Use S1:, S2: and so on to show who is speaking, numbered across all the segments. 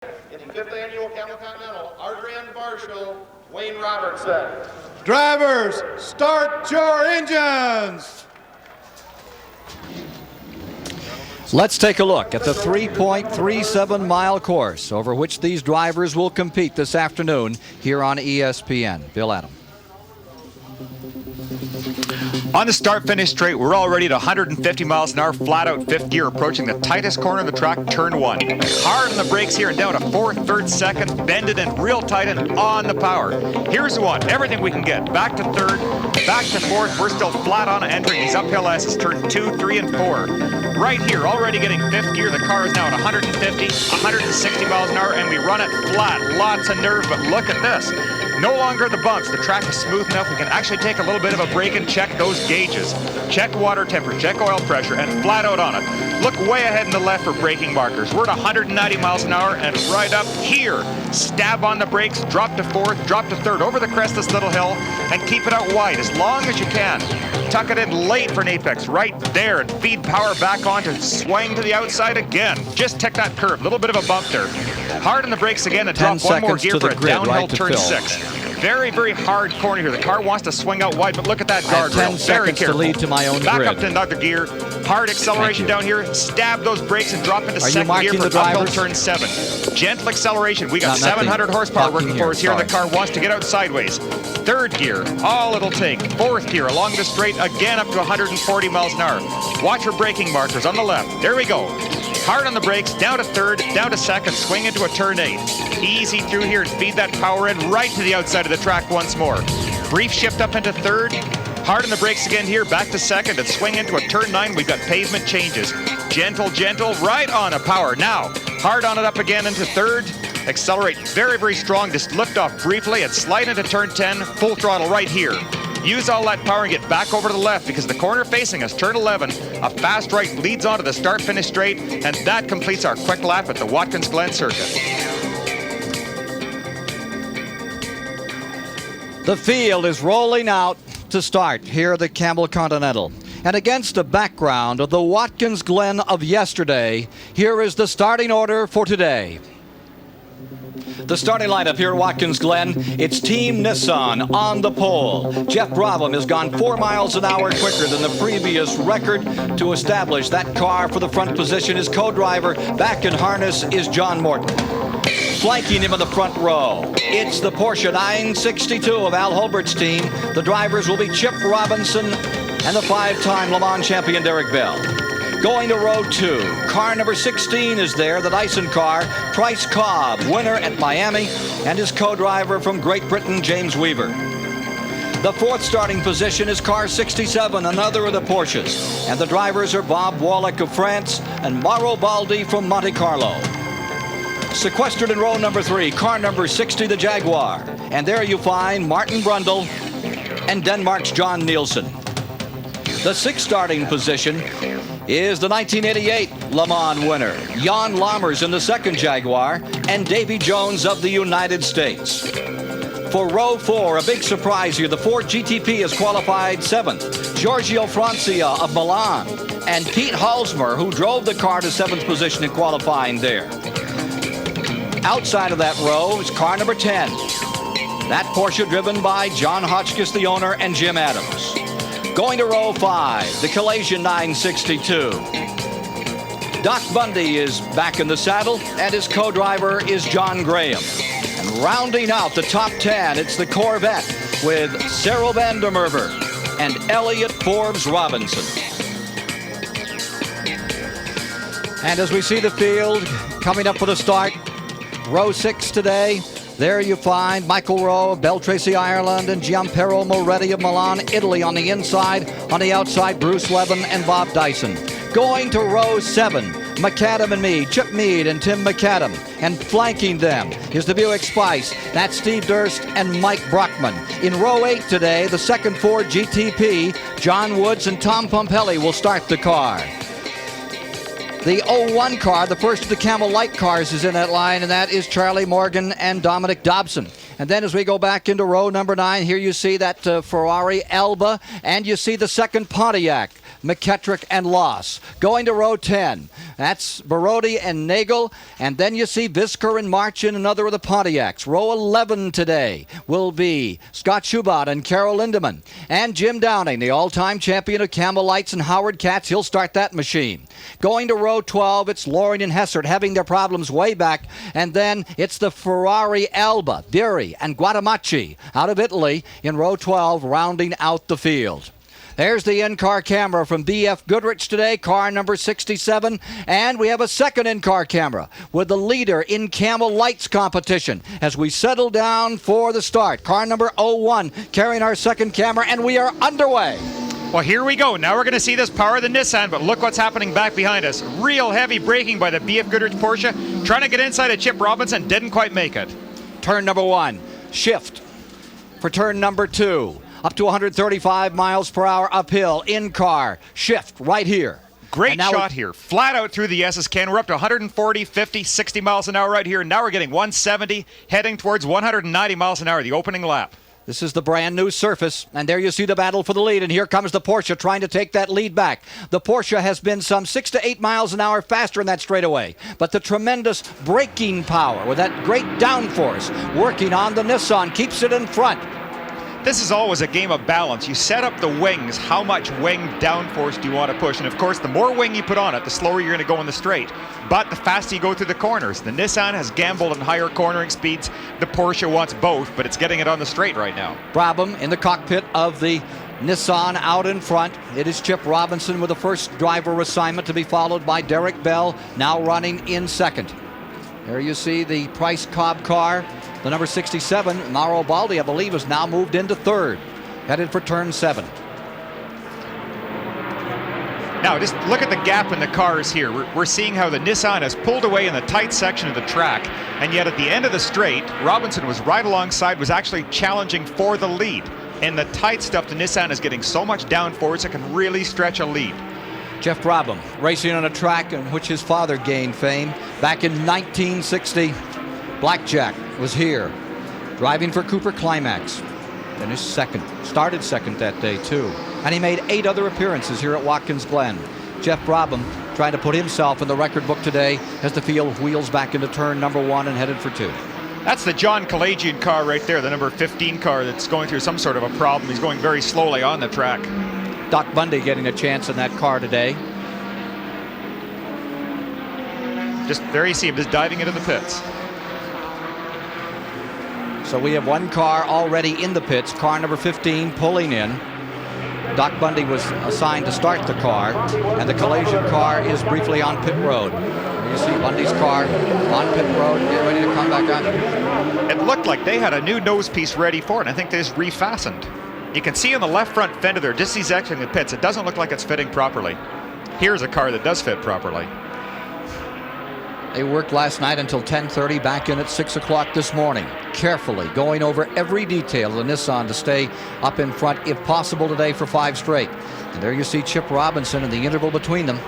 S1: In the 5th Annual Camel Continental, our Grand Marshal, Wayne Robertson.
S2: Drivers, start your engines!
S3: Let's take a look at the 3.37-mile course over which these drivers will compete this afternoon here on ESPN. Bill Adam.
S4: On the start-finish straight, we're already at 150 miles an hour, flat-out 5th gear, approaching the tightest corner of the track, turn 1. Hard on the brakes here and down to 4th, 3rd, 2nd, bended in real tight and on the power. Here's the one, everything we can get. Back to 3rd, back to 4th. We're still flat on entering these uphill S's, turn 2, 3, and 4. Right here, already getting 5th gear. The car is now at 150, 160 miles an hour, and we run it flat. Lots of nerve, but look at this. No longer the bumps. The track is smooth enough. We can actually take a little bit of a break and check those gauges. Check water temperature, check oil pressure, and flat out on it. Look way ahead in the left for braking markers. We're at 190 miles an hour, and right up here, stab on the brakes, drop to 4th, drop to 3rd, over the crest of this little hill, and keep it out wide as long as you can. Tuck it in late for an apex, right there, and feed power back on to swing to the outside again. Just tick that curve, a little bit of a bump there. Hard on the brakes again and drop one more gear for a downhill turn 6. Very, very hard corner here. The car wants to swing out wide, but look at that guardrail. Very careful.
S3: To lead to my own
S4: back
S3: grid.
S4: Up to another gear. Hard acceleration down here. Stab those brakes and drop into second gear for uphill turn 7. Gentle acceleration. We got 700 horsepower working for us here. The car wants to get out sideways. 3rd gear, all it'll take. 4th gear along the straight, again up to 140 miles an hour. Watch for braking markers on the left. There we go. Hard on the brakes, down to 3rd, down to 2nd, swing into a turn 8. Easy through here and feed that power in right to the outside of the track once more. Brief shift up into 3rd, hard on the brakes again here, back to 2nd, and swing into a turn 9. We've got pavement changes. Gentle, gentle, right on a power. Now, hard on it up again into 3rd, accelerate very, very strong, just lift off briefly and slide into turn 10, full throttle right here. Use all that power and get back over to the left because the corner facing us, turn 11, a fast right leads onto the start-finish straight, and that completes our quick lap at the Watkins Glen circuit.
S3: The field is rolling out to start here at the Campbell Continental. And against the background of the Watkins Glen of yesterday, here is the starting order for today. The starting lineup here at Watkins Glen, it's Team Nissan on the pole. Geoff Brabham has gone 4 miles an hour quicker than the previous record to establish that car for the front position. His co-driver back in harness is John Morton. Flanking him in the front row, it's the Porsche 962 of Al Hulbert's team. The drivers will be Chip Robinson and the 5-time Le Mans champion Derek Bell. Going to row 2, car number 16 is there, the Dyson car, Price Cobb, winner at Miami, and his co-driver from Great Britain, James Weaver. The 4th starting position is car 67, another of the Porsches, and the drivers are Bob Wallach of France and Mauro Baldi from Monte Carlo. Sequestered in row number 3, car number 60, the Jaguar, and there you find Martin Brundle and Denmark's John Nielsen. The 6th starting position is the 1988 Le Mans winner, Jan Lammers in the 2nd Jaguar, and Davy Jones of the United States. For row 4, a big surprise here. The Ford GTP has qualified 7th. Giorgio Francia of Milan, and Pete Halsmer, who drove the car to 7th position in qualifying there. Outside of that row is car number 10. That Porsche driven by John Hotchkiss, the owner, and Jim Adams. Going to row 5, the Calaisian 962. Doc Bundy is back in the saddle, and his co-driver is John Graham. And rounding out the top 10, it's the Corvette with Cyril van der Merwe and Elliott Forbes Robinson. And as we see the field coming up for the start, row 6 today, there you find Michael Rowe of Beltracy, Ireland, and Giampero Moretti of Milan, Italy on the inside. On the outside, Bruce Levin and Bob Dyson. Going to row 7, McAdam and Mead, Chip Mead and Tim McAdam. And flanking them is the Buick Spice. That's Steve Durst and Mike Brockman. In row 8 today, the 2nd Ford GTP, John Woods and Tom Pompelli will start the car. The 01 car, the first of the Camel Light cars, is in that line, and that is Charlie Morgan and Dominic Dobson. And then as we go back into row number 9, here you see that Ferrari Alba, and you see the 2nd Pontiac. McKettrick, and Loss. Going to row 10, that's Barodi and Nagel, and then you see Visker and Marchin, another of the Pontiacs. Row 11 today will be Scott Schubert and Carol Lindemann. And Jim Downing, the all-time champion of Camel Lights and Howard Katz, he'll start that machine. Going to row 12, it's Loring and Hessert having their problems way back, and then it's the Ferrari Alba, Vieri, and Guadamachi out of Italy in row 12, rounding out the field. There's the in-car camera from B.F. Goodrich today, car number 67. And we have a second in-car camera with the leader in Camel Lights competition as we settle down for the start. Car number 01 carrying our second camera, and we are underway.
S4: Well, here we go. Now we're going to see this power of the Nissan, but look what's happening back behind us. Real heavy braking by the B.F. Goodrich Porsche. Trying to get inside of Chip Robinson, didn't quite make it.
S3: Turn number 1, shift for turn number 2. Up to 135 miles per hour uphill, in car, shift right here.
S4: Great shot here. Flat out through the S's Ken. We're up to 140, 50, 60 miles an hour right here. Now we're getting 170, heading towards 190 miles an hour, the opening lap.
S3: This is the brand new surface, and there you see the battle for the lead, and here comes the Porsche trying to take that lead back. The Porsche has been some 6 to 8 miles an hour faster in that straightaway, but the tremendous braking power with that great downforce working on the Nissan keeps it in front.
S4: This is always a game of balance. You set up the wings, how much wing downforce do you want to push? And of course, the more wing you put on it, the slower you're going to go in the straight. But the faster you go through the corners. The Nissan has gambled on higher cornering speeds. The Porsche wants both, but it's getting it on the straight right now.
S3: Brabham in the cockpit of the Nissan out in front. It is Chip Robinson with the first driver assignment, to be followed by Derek Bell, now running in second. There you see the Price Cobb car. The number 67, Mauro Baldi, I believe, has now moved into third, headed for turn 7.
S4: Now, just look at the gap in the cars here. We're seeing how the Nissan has pulled away in the tight section of the track, and yet at the end of the straight, Robinson was right alongside, was actually challenging for the lead. In the tight stuff, the Nissan is getting so much downforce it can really stretch a lead.
S3: Jeff Brabham, racing on a track in which his father gained fame back in 1960. Blackjack was here, driving for Cooper Climax. Finished second, started second that day too. And he made 8 other appearances here at Watkins Glen. Jeff Brabham trying to put himself in the record book today as the field wheels back into turn number 1 and headed for 2.
S4: That's the John Kalajian car right there, the number 15 car that's going through some sort of a problem. He's going very slowly on the track.
S3: Doc Bundy getting a chance in that car today.
S4: Just there you see him just diving into the pits.
S3: So we have one car already in the pits, car number 15 pulling in. Doc Bundy was assigned to start the car, and the Kalajian car is briefly on pit road. You see Bundy's car on pit road, getting ready to come back on.
S4: It looked like they had a new nose piece ready for it, and I think they just refastened. You can see on the left front fender there, just these exiting the pits, it doesn't look like it's fitting properly. Here's a car that does fit properly.
S3: They worked last night until 10:30, back in at 6 o'clock this morning, carefully going over every detail of the Nissan to stay up in front, if possible, today for 5 straight. And there you see Chip Robinson in the interval between them.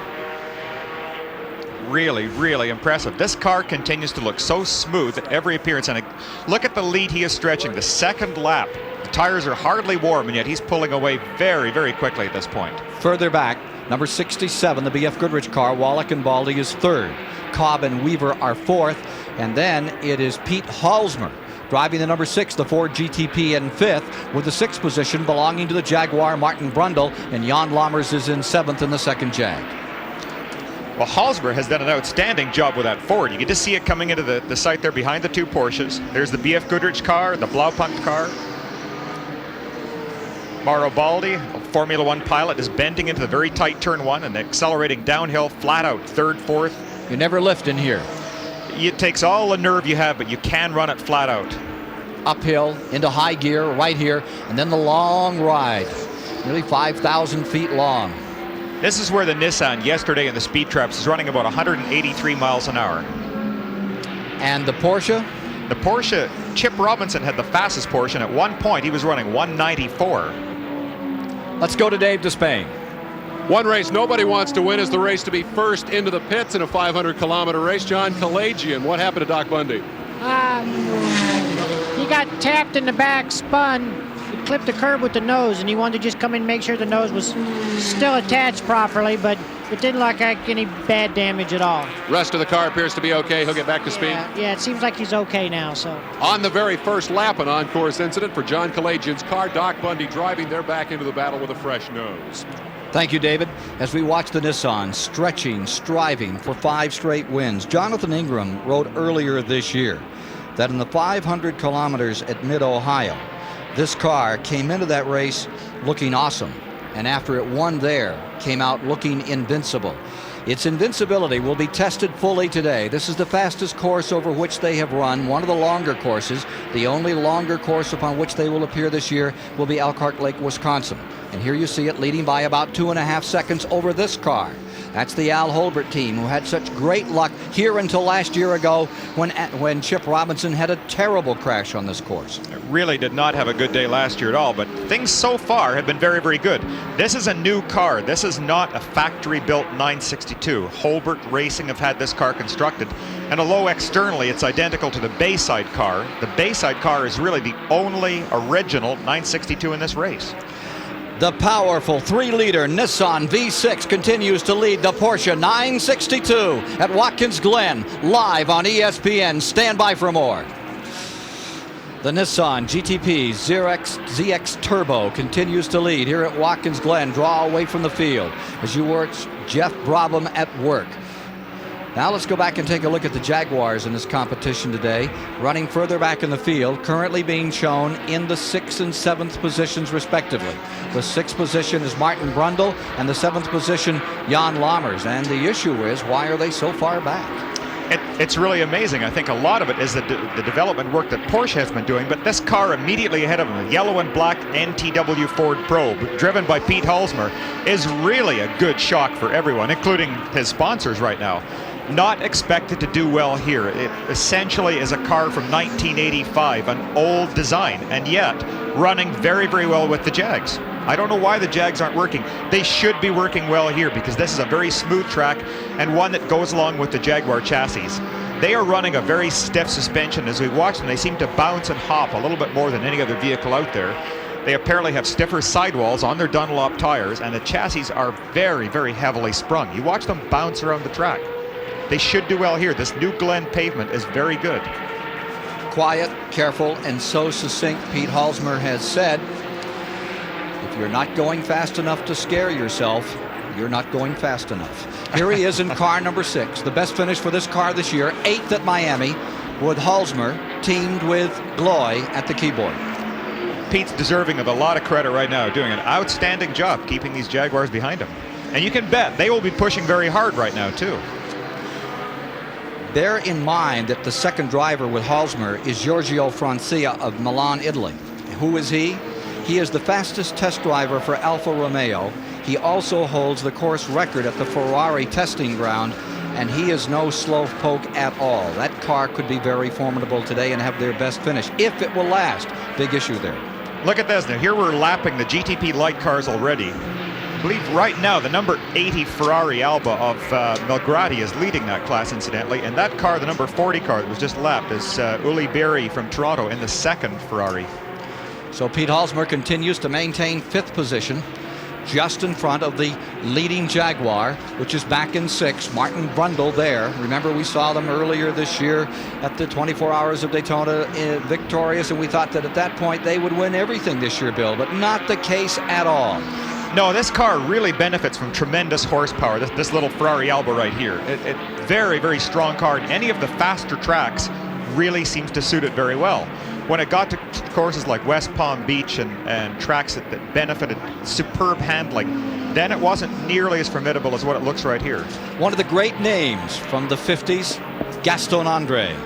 S4: Really, really impressive. This car continues to look so smooth at every appearance, and look at the lead he is stretching. The second lap, the tires are hardly warm, and yet he's pulling away very, very quickly at this point.
S3: Further back, number 67, the B.F. Goodrich car, Wallach and Baldy is third. Cobb and Weaver are fourth, and then it is Pete Halsmer driving the number 6, the Ford GTP, in fifth, with the 6th position belonging to the Jaguar Martin Brundle, and Jan Lammers is in 7th in the second Jag.
S4: Well, Halsmer has done an outstanding job with that Ford. You can just see it coming into the sight there behind the 2 Porsches. There's the B.F. Goodrich car, the Blaupunkt car. Mauro Baldi, a Formula 1 pilot, is bending into the very tight turn 1 and accelerating downhill flat out, 3rd, 4th.
S3: You never lift in here.
S4: It takes all the nerve you have, but you can run it flat out.
S3: Uphill into high gear right here, and then the long ride, nearly 5,000 feet long.
S4: This is where the Nissan yesterday in the speed traps is running about 183 miles an hour.
S3: And the Porsche?
S4: The Porsche, Chip Robinson had the fastest Porsche, and at one point he was running 194.
S3: Let's go to Dave Despain.
S5: One race nobody wants to win is the race to be first into the pits in a 500-kilometer race. John Kalajian, what happened to Doc Bundy?
S6: He got tapped in the back, spun. clipped the curb with the nose, and he wanted to just come in and make sure the nose was still attached properly, but it didn't look like any bad damage at all.
S5: Rest of the car appears to be okay. He'll get back to speed.
S6: Yeah, it seems like he's okay now. So
S5: on the very first lap, an on-course incident for John Kalajian's car. Doc Bundy driving. They're back into the battle with a fresh nose.
S3: Thank you, David. As we watch the Nissan stretching, striving for 5 straight wins, Jonathan Ingram wrote earlier this year that in the 500 kilometers at Mid-Ohio, this car came into that race looking awesome, and after it won there, came out looking invincible. Its invincibility will be tested fully today. This is the fastest course over which they have run, one of the longer courses. The only longer course upon which they will appear this year will be Elkhart Lake, Wisconsin. And here you see it leading by about 2.5 seconds over this car. That's the Al Hulbert team, who had such great luck here until last year ago when Chip Robinson had a terrible crash on this course.
S4: It really did not have a good day last year at all, but things so far have been very, very good. This is a new car. This is not a factory-built 962. Hulbert Racing have had this car constructed, and although externally it's identical to the Bayside car, the Bayside car is really the only original 962 in this race.
S3: The powerful 3-liter Nissan V6 continues to lead the Porsche 962 at Watkins Glen, live on ESPN. Stand by for more. The Nissan GTP ZX-Turbo continues to lead here at Watkins Glen. Draw away from the field as you watch Geoff Brabham at work. Now let's go back and take a look at the Jaguars in this competition today, running further back in the field, currently being shown in the 6th and 7th positions respectively. The 6th position is Martin Brundle, and the 7th position, Jan Lammers. And the issue is, why are they so far back?
S4: It's really amazing. I think a lot of it is the development work that Porsche has been doing, but this car immediately ahead of them, the yellow and black NTW Ford Probe, driven by Pete Halsmer, is really a good shock for everyone, including his sponsors right now. Not expected to do well here. It essentially is a car from 1985, an old design, and yet running very, very well with the Jags. I don't know why the Jags aren't working. They should be working well here because this is a very smooth track and one that goes along with the Jaguar chassis. They are running a very stiff suspension. As we watch them, they seem to bounce and hop a little bit more than any other vehicle out there. They apparently have stiffer sidewalls on their Dunlop tires, and the chassis are very, very heavily sprung. You watch them bounce around the track. They should do well here. This new Glen pavement is very good.
S3: Quiet, careful, and so succinct. Pete Halsmer has said, if you're not going fast enough to scare yourself, you're not going fast enough. Here he is in car number 6. The best finish for this car this year, 8th at Miami, with Halsmer teamed with Gloy at the keyboard.
S4: Pete's deserving of a lot of credit right now, doing an outstanding job keeping these Jaguars behind him. And you can bet they will be pushing very hard right now, too.
S3: Bear in mind that the second driver with Halsmer is Giorgio Francia of Milan, Italy. Who is he? He is the fastest test driver for Alfa Romeo. He also holds the course record at the Ferrari testing ground, and he is no slowpoke at all. That car could be very formidable today and have their best finish, if it will last. Big issue there.
S4: Look at this. Now, here we're lapping the GTP light cars already. I believe right now the number 80 Ferrari Alba of Melgrati is leading that class, incidentally, and that car, the number 40 car that was just lapped, is Uli Berry from Toronto in the 2nd Ferrari.
S3: So Pete Halsmer continues to maintain 5th position, just in front of the leading Jaguar, which is back in 6th. Martin Brundle there. Remember, we saw them earlier this year at the 24 Hours of Daytona victorious, and we thought that at that point they would win everything this year, Bill, but not the case at all.
S4: No, this car really benefits from tremendous horsepower, this little Ferrari Alba right here. Very, very strong car. Any of the faster tracks really seems to suit it very well. When it got to courses like West Palm Beach and tracks that benefited superb handling, then it wasn't nearly as formidable as what it looks right here.
S3: One of the great names from the 50s, Gaston Andre,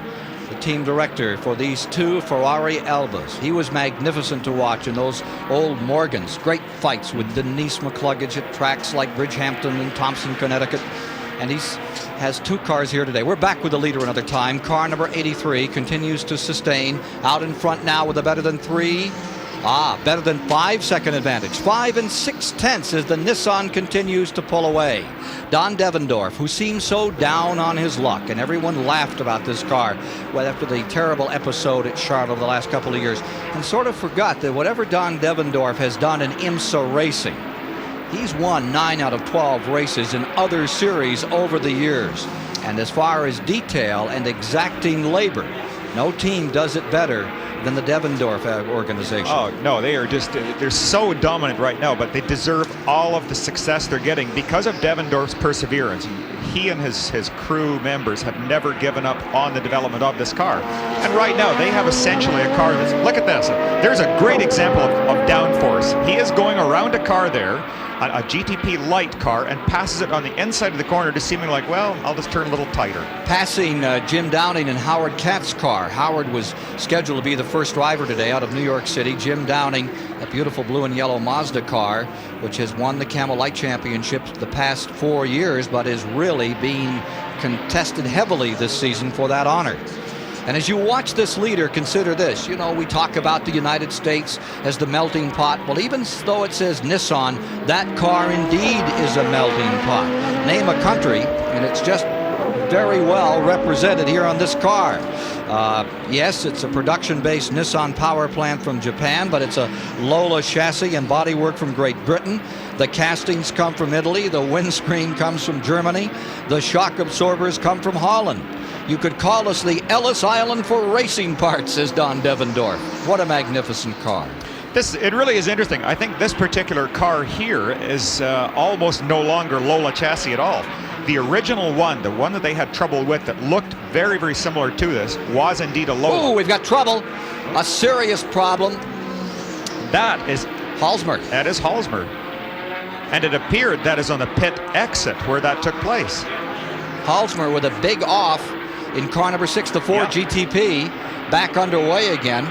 S3: the team director for these 2 Ferrari Albas. He was magnificent to watch in those old Morgans. Great fights with Denise McCluggage at tracks like Bridgehampton and Thompson, Connecticut. And he has 2 cars here today. We're back with the leader another time. Car number 83 continues to sustain. Out in front now with a better than 3 Better than 5-second advantage. 5 6/10 as the Nissan continues to pull away. Don Devendorf, who seemed so down on his luck, and everyone laughed about this car after the terrible episode at Charlotte over the last couple of years, and sort of forgot that whatever Don Devendorf has done in IMSA racing, he's won 9 out of 12 races in other series over the years. And as far as detail and exacting labor, no team does it better than the Devendorf organization.
S4: Oh, no, they're so dominant right now, but they deserve all of the success they're getting because of Devendorf's perseverance. He and his crew members have never given up on the development of this car. And right now, they have essentially a car that's, look at this. There's a great example of Downforce. He is going around a car there, a GTP light car, and passes it on the inside of the corner, just seeming like, well, I'll just turn a little tighter.
S3: Passing Jim Downing and Howard Katz's car. Howard was scheduled to be the first driver today out of New York City. Jim Downing, a beautiful blue and yellow Mazda car, which has won the Camel Light Championship the past 4 years, but is really being contested heavily this season for that honor. And as you watch this leader, consider this. You know, we talk about the United States as the melting pot. Well, even though it says Nissan, that car indeed is a melting pot. Name a country, and it's just very well represented here on this car. Yes, it's a production-based Nissan power plant from Japan, but it's a Lola chassis and bodywork from Great Britain. The castings come from Italy. The windscreen comes from Germany. The shock absorbers come from Holland. You could call us the Ellis Island for racing parts, says Don Devendorf. What a magnificent car.
S4: It really is interesting. I think this particular car here is almost no longer Lola chassis at all. The original one, the one that they had trouble with that looked very, very similar to this, was indeed a Lola.
S3: Oh, we've got trouble. A serious problem.
S4: That is
S3: Hulbert.
S4: That is Hulbert. And it appeared that is on the pit exit where that took place.
S3: Hulbert with a big off in car number 6, the Ford GTP, back underway again.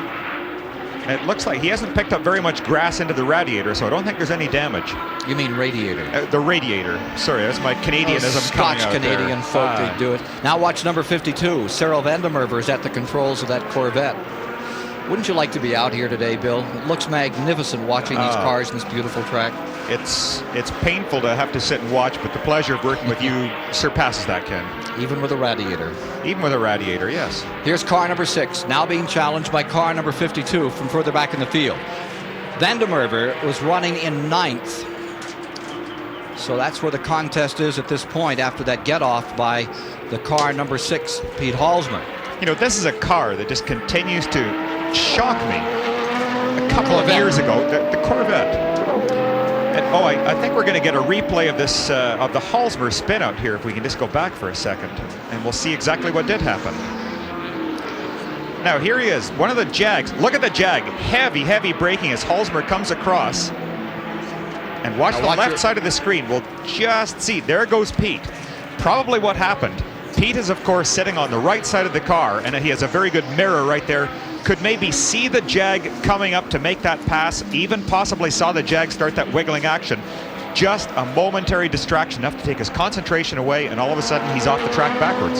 S4: It looks like he hasn't picked up very much grass into the radiator, so I don't think there's any damage.
S3: You mean radiator?
S4: The radiator. Sorry, that's my Canadianism coming out there.
S3: Scotch-Canadian folk, they do it. Now watch number 52. Cyril Vandermerver is at the controls of that Corvette. Wouldn't you like to be out here today, Bill? It looks magnificent watching these cars in this beautiful track.
S4: It's painful to have to sit and watch, but the pleasure of working with you surpasses that, Ken.
S3: Even with a radiator.
S4: Even with a radiator, yes.
S3: Here's car number 6, now being challenged by car number 52 from further back in the field. Vandermerver was running in 9th. So that's where the contest is at this point after that get-off by the car number 6, Pete Hulbert.
S4: You know, this is a car that just continues to shock me. A couple of years ago, the Corvette. And, I think we're going to get a replay of this of the Hulbert spin out here if we can just go back for a second, and we'll see exactly what did happen. Now here he is, one of the Jags. Look at the Jag, heavy braking as Hulbert comes across. And watch the left side of the screen. We'll just see. There goes Pete. Probably what happened. Pete is, of course, sitting on the right side of the car, and he has a very good mirror right there. Could maybe see the Jag coming up to make that pass, even possibly saw the Jag start that wiggling action. Just a momentary distraction, enough to take his concentration away, and all of a sudden he's off the track backwards.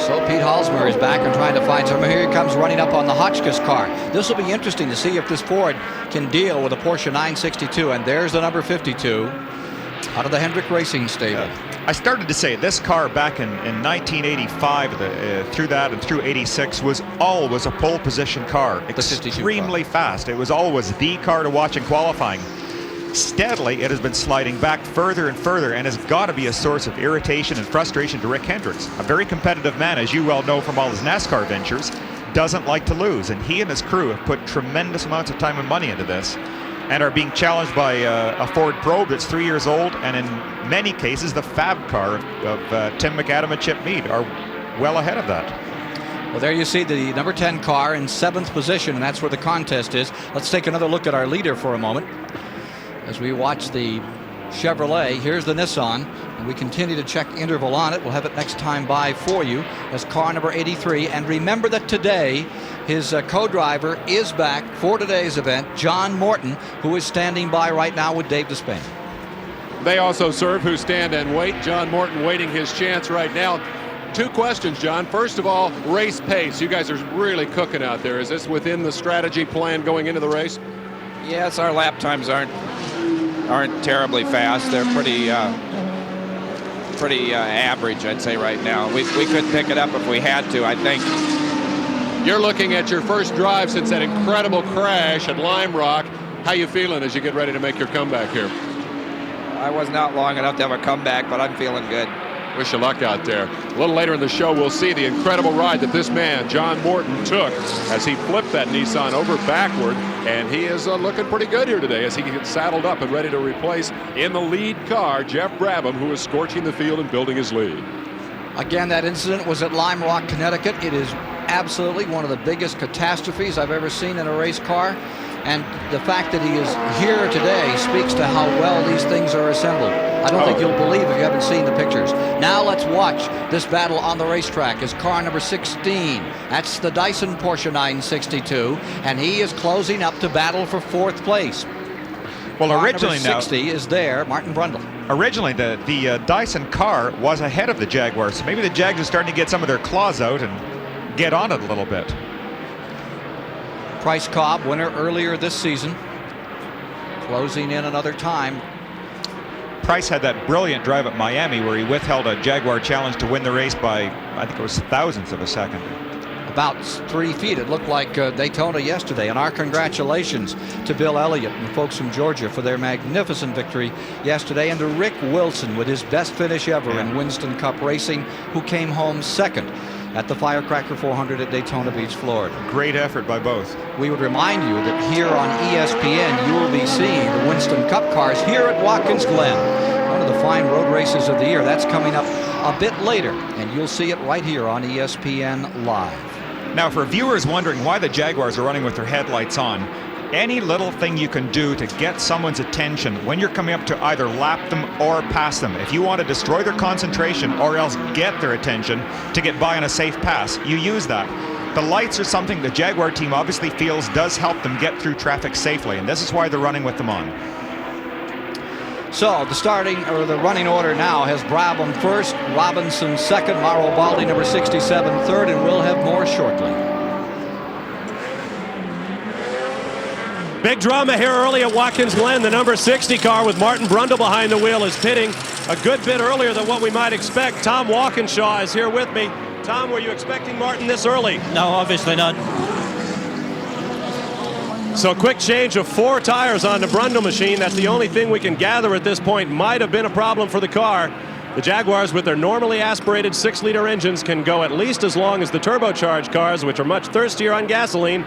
S3: So Pete Hulbert is back and trying to find someone. Here he comes running up on the Hotchkiss car. This will be interesting to see if this Ford can deal with a Porsche 962, and there's the number 52 out of the Hendrick Racing stable.
S4: I started to say this car back in 1985, through that and through 86, was always a pole position car. Extremely fast. It was always the car to watch in qualifying. Steadily, it has been sliding back further and further and has got to be a source of irritation and frustration to Rick Hendricks. A very competitive man, as you well know from all his NASCAR ventures, doesn't like to lose. And he and his crew have put tremendous amounts of time and money into this, and are being challenged by a Ford Probe that's 3 years old, and in many cases the Fab car of Tim McAdam and Chip Mead are well ahead of that.
S3: Well, there you see the number 10 car in 7th position, and that's where the contest is. Let's take another look at our leader for a moment. As we watch the Chevrolet, here's the Nissan, and we continue to check interval on it. We'll have it next time by for you as car number 83. And remember that today, his co-driver is back for today's event, John Morton, who is standing by right now with Dave Despain.
S5: They also serve who stand and wait. John Morton waiting his chance right now. Two questions, John. First of all, race pace. You guys are really cooking out there. Is this within the strategy plan going into the race?
S7: Yes, our lap times aren't terribly fast. They're pretty average, I'd say, right now. We could pick it up if we had to, I think.
S5: You're looking at your first drive since that incredible crash at Lime Rock. How you feeling as you get ready to make your comeback here?
S7: I was not long enough to have a comeback, but I'm feeling good.
S5: Wish you luck out there. A little later in the show, we'll see the incredible ride that this man, John Morton, took as he flipped that Nissan over backward, and he is looking pretty good here today as he gets saddled up and ready to replace in the lead car Geoff Brabham, who is scorching the field and building his lead.
S3: Again, that incident was at Lime Rock, Connecticut. It is absolutely one of the biggest catastrophes I've ever seen in a race car. And the fact that he is here today speaks to how well these things are assembled. I don't think you'll believe if you haven't seen the pictures. Now let's watch this battle on the racetrack. Is car number 16. That's the Dyson Porsche 962, and he is closing up to battle for 4th place.
S4: Well,
S3: car
S4: originally
S3: number 60 is there, Martin Brundle.
S4: Originally, the Dyson car was ahead of the Jaguar, so maybe the Jags are starting to get some of their claws out and get on it a little bit.
S3: Price Cobb, winner earlier this season, closing in another time.
S4: Price had that brilliant drive at Miami where he withheld a Jaguar challenge to win the race by, I think it was thousandths of a second.
S3: About 3 feet. It looked like Daytona yesterday. And our congratulations to Bill Elliott and the folks from Georgia for their magnificent victory yesterday, and to Rick Wilson with his best finish ever in Winston Cup racing, who came home second at the Firecracker 400 at Daytona Beach, Florida.
S4: Great effort by both.
S3: We would remind you that here on ESPN, you will be seeing the Winston Cup cars here at Watkins Glen, one of the fine road races of the year. That's coming up a bit later, and you'll see it right here on ESPN Live.
S4: Now, for viewers wondering why the Jaguars are running with their headlights on, any little thing you can do to get someone's attention when you're coming up to either lap them or pass them. If you want to destroy their concentration or else get their attention to get by on a safe pass, you use that. The lights are something the Jaguar team obviously feels does help them get through traffic safely, and this is why they're running with them on.
S3: So the running order now has Brabham first, Robinson second, Mauro Baldi number 67 third, and we'll have more shortly.
S8: Big drama here early at Watkins Glen. The number 60 car with Martin Brundle behind the wheel is pitting a good bit earlier than what we might expect. Tom Walkinshaw is here with me. Tom, were you expecting Martin this early?
S9: No, obviously not.
S8: So a quick change of 4 tires on the Brundle machine. That's the only thing we can gather at this point might have been a problem for the car. The Jaguars, with their normally aspirated 6-liter engines, can go at least as long as the turbocharged cars, which are much thirstier on gasoline.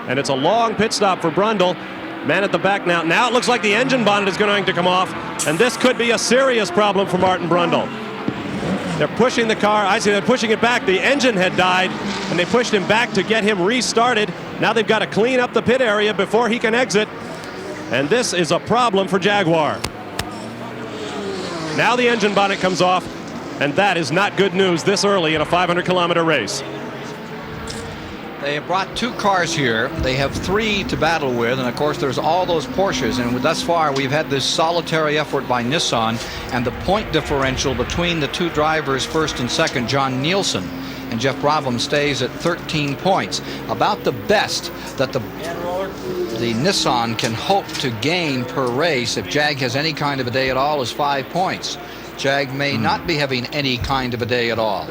S8: And it's a long pit stop for Brundle. Man at the back now. Now it looks like the engine bonnet is going to come off, and this could be a serious problem for Martin Brundle. They're pushing the car. I see they're pushing it back. The engine had died, and they pushed him back to get him restarted. Now they've got to clean up the pit area before he can exit, and this is a problem for Jaguar. Now the engine bonnet comes off, and that is not good news this early in a 500-kilometer race.
S3: They have brought 2 cars here. They have 3 to battle with, and of course there's all those Porsches, and thus far we've had this solitary effort by Nissan, and the point differential between the 2 drivers, first and second, John Nielsen and Geoff Brabham, stays at 13 points. About the best that the Nissan can hope to gain per race, if Jag has any kind of a day at all, is 5 points. Jag may not be having any kind of a day at all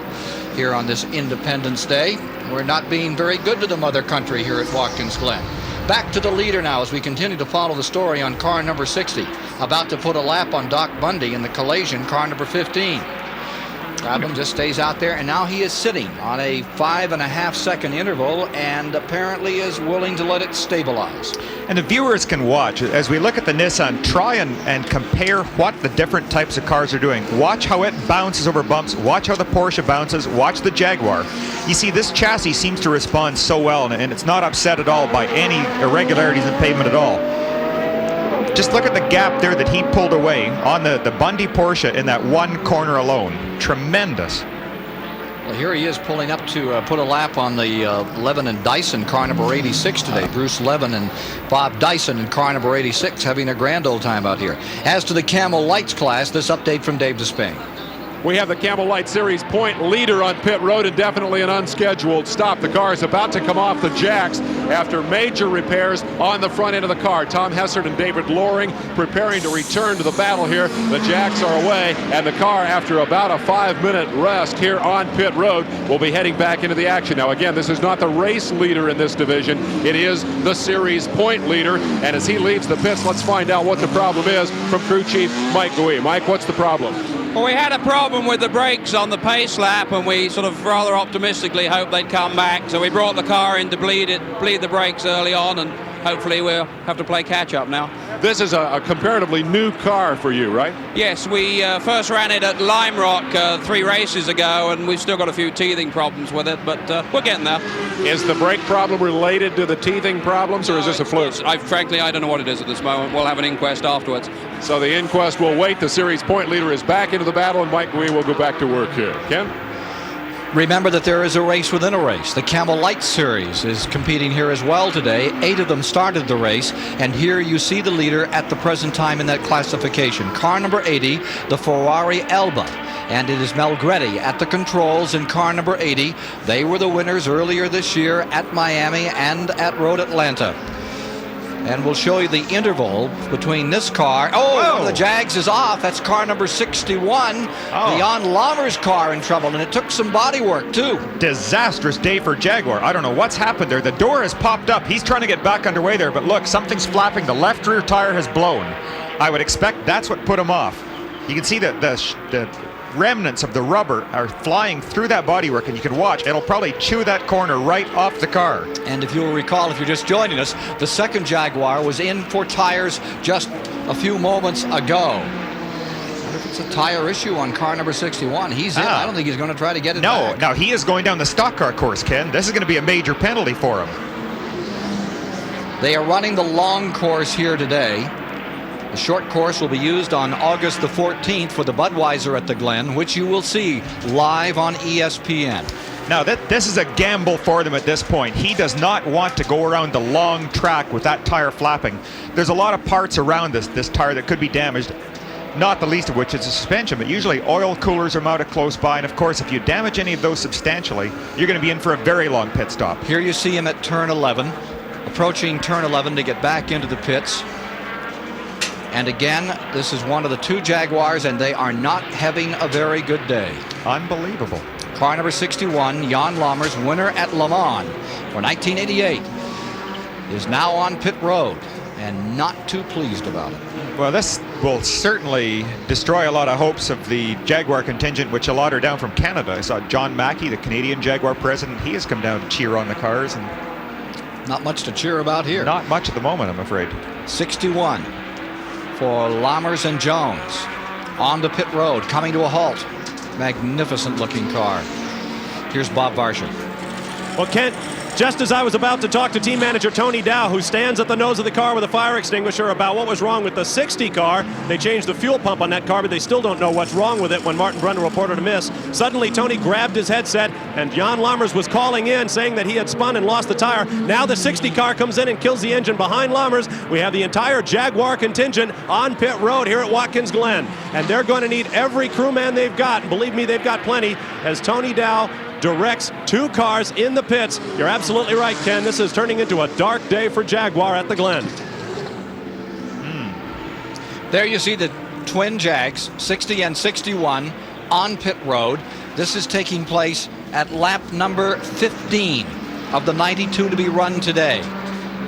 S3: here on this Independence Day. We're not being very good to the mother country here at Watkins Glen. Back to the leader now as we continue to follow the story on car number 60. About to put a lap on Doc Bundy in the collision, car number 15. Brabham just stays out there, and now he is sitting on a 5.5-second interval and apparently is willing to let it stabilize.
S4: And the viewers can watch as we look at the Nissan, try and compare what the different types of cars are doing. Watch how it bounces over bumps, watch how the Porsche bounces, watch the Jaguar. You see, this chassis seems to respond so well, and it's not upset at all by any irregularities in pavement at all. Just look at the gap there that he pulled away on the Bundy Porsche in that one corner alone. Tremendous.
S3: Well, here he is pulling up to put a lap on the Levin and Dyson car number 86 today. Bruce Levin and Bob Dyson in car number 86 having a grand old time out here. As to the Camel Lights class, this update from Dave Despain.
S5: We have the Camel Light Series point leader on pit road and definitely an unscheduled stop. The car is about to come off the jacks after major repairs on the front end of the car. Tom Hessert and David Loring preparing to return to the battle here. The jacks are away, and the car, after about a 5-minute rest here on pit road, will be heading back into the action. Now, again, this is not the race leader in this division. It is the series point leader, and as he leaves the pits, let's find out what the problem is from crew chief Mike Gouy. Mike, what's the problem?
S7: Well, we had a problem with the brakes on the pace lap, and we sort of rather optimistically hoped they'd come back. So we brought the car in to bleed the brakes early on, and hopefully we'll have to play catch up now.
S5: This is a comparatively new car for you, right?
S7: Yes, we first ran it at Lime Rock 3 races ago, and we've still got a few teething problems with it, but we're getting there.
S5: Is the brake problem related to the teething problems, or is this a fluke?
S7: Frankly, I don't know what it is at this moment. We'll have an inquest afterwards.
S5: So the inquest will wait. The series point leader is back into the battle, and Mike Gouy will go back to work here. Ken?
S3: Remember that there is a race within a race. The Camel Light Series is competing here as well today. 8 of them started the race, and here you see the leader at the present time in that classification. Car number 80, the Ferrari Elba. And it is Melgretti at the controls in car number 80. They were the winners earlier this year at Miami and at Road Atlanta. And we'll show you the interval between this car. Oh, one of the Jags is off. That's car number 61. Jan Lammer's car in trouble, and it took some body work, too.
S4: Disastrous day for Jaguar. I don't know what's happened there. The door has popped up. He's trying to get back underway there, but look, something's flapping. The left rear tire has blown. I would expect that's what put him off. You can see the remnants of the rubber are flying through that bodywork, and you can watch. It'll probably chew that corner right off the car.
S3: And if you'll recall, if you're just joining us, the second Jaguar was in for tires just a few moments ago. I wonder if it's a tire issue on car number 61. He's in. I don't think he's going to try to get it back.
S4: No, he is going down the stock car course, Ken. This is going to be a major penalty for him.
S3: They are running the long course here today. The short course will be used on August the 14th for the Budweiser at the Glen, which you will see live on ESPN.
S4: Now, this is a gamble for them at this point. He does not want to go around the long track with that tire flapping. There's a lot of parts around this tire that could be damaged, not the least of which is the suspension, but usually oil coolers are mounted close by, and of course, if you damage any of those substantially, you're going to be in for a very long pit stop.
S3: Here you see him at turn 11, approaching turn 11 to get back into the pits. And again, this is one of the 2 Jaguars, and they are not having a very good day.
S4: Unbelievable.
S3: Car number 61, Jan Lammers, winner at Le Mans for 1988, is now on pit road and not too pleased about it.
S4: Well, this will certainly destroy a lot of hopes of the Jaguar contingent, which a lot are down from Canada. I saw John Mackey, the Canadian Jaguar president. He has come down to cheer on the cars. And
S3: not much to cheer about here.
S4: Not much at the moment, I'm afraid.
S3: 61 for Lammers and Jones on the pit road, coming to a halt. Magnificent looking car. Here's Bob Varsha.
S8: Well, Kent, just as I was about to talk to team manager Tony Dow, who stands at the nose of the car with a fire extinguisher, about what was wrong with the 60 car. They changed the fuel pump on that car, but they still don't know what's wrong with it when Martin Brundle reported a miss. Suddenly, Tony grabbed his headset, and Jan Lammers was calling in, saying that he had spun and lost the tire. Now the 60 car comes in and kills the engine behind Lammers. We have the entire Jaguar contingent on pit road here at Watkins Glen, and they're going to need every crewman they've got. And believe me, they've got plenty, as Tony Dow directs 2 cars in the pits. You're absolutely right, Ken. This is turning into a dark day for Jaguar at the Glen.
S3: There you see the twin Jags, 60 and 61, on pit road. This is taking place at lap number 15 of the 92 to be run today.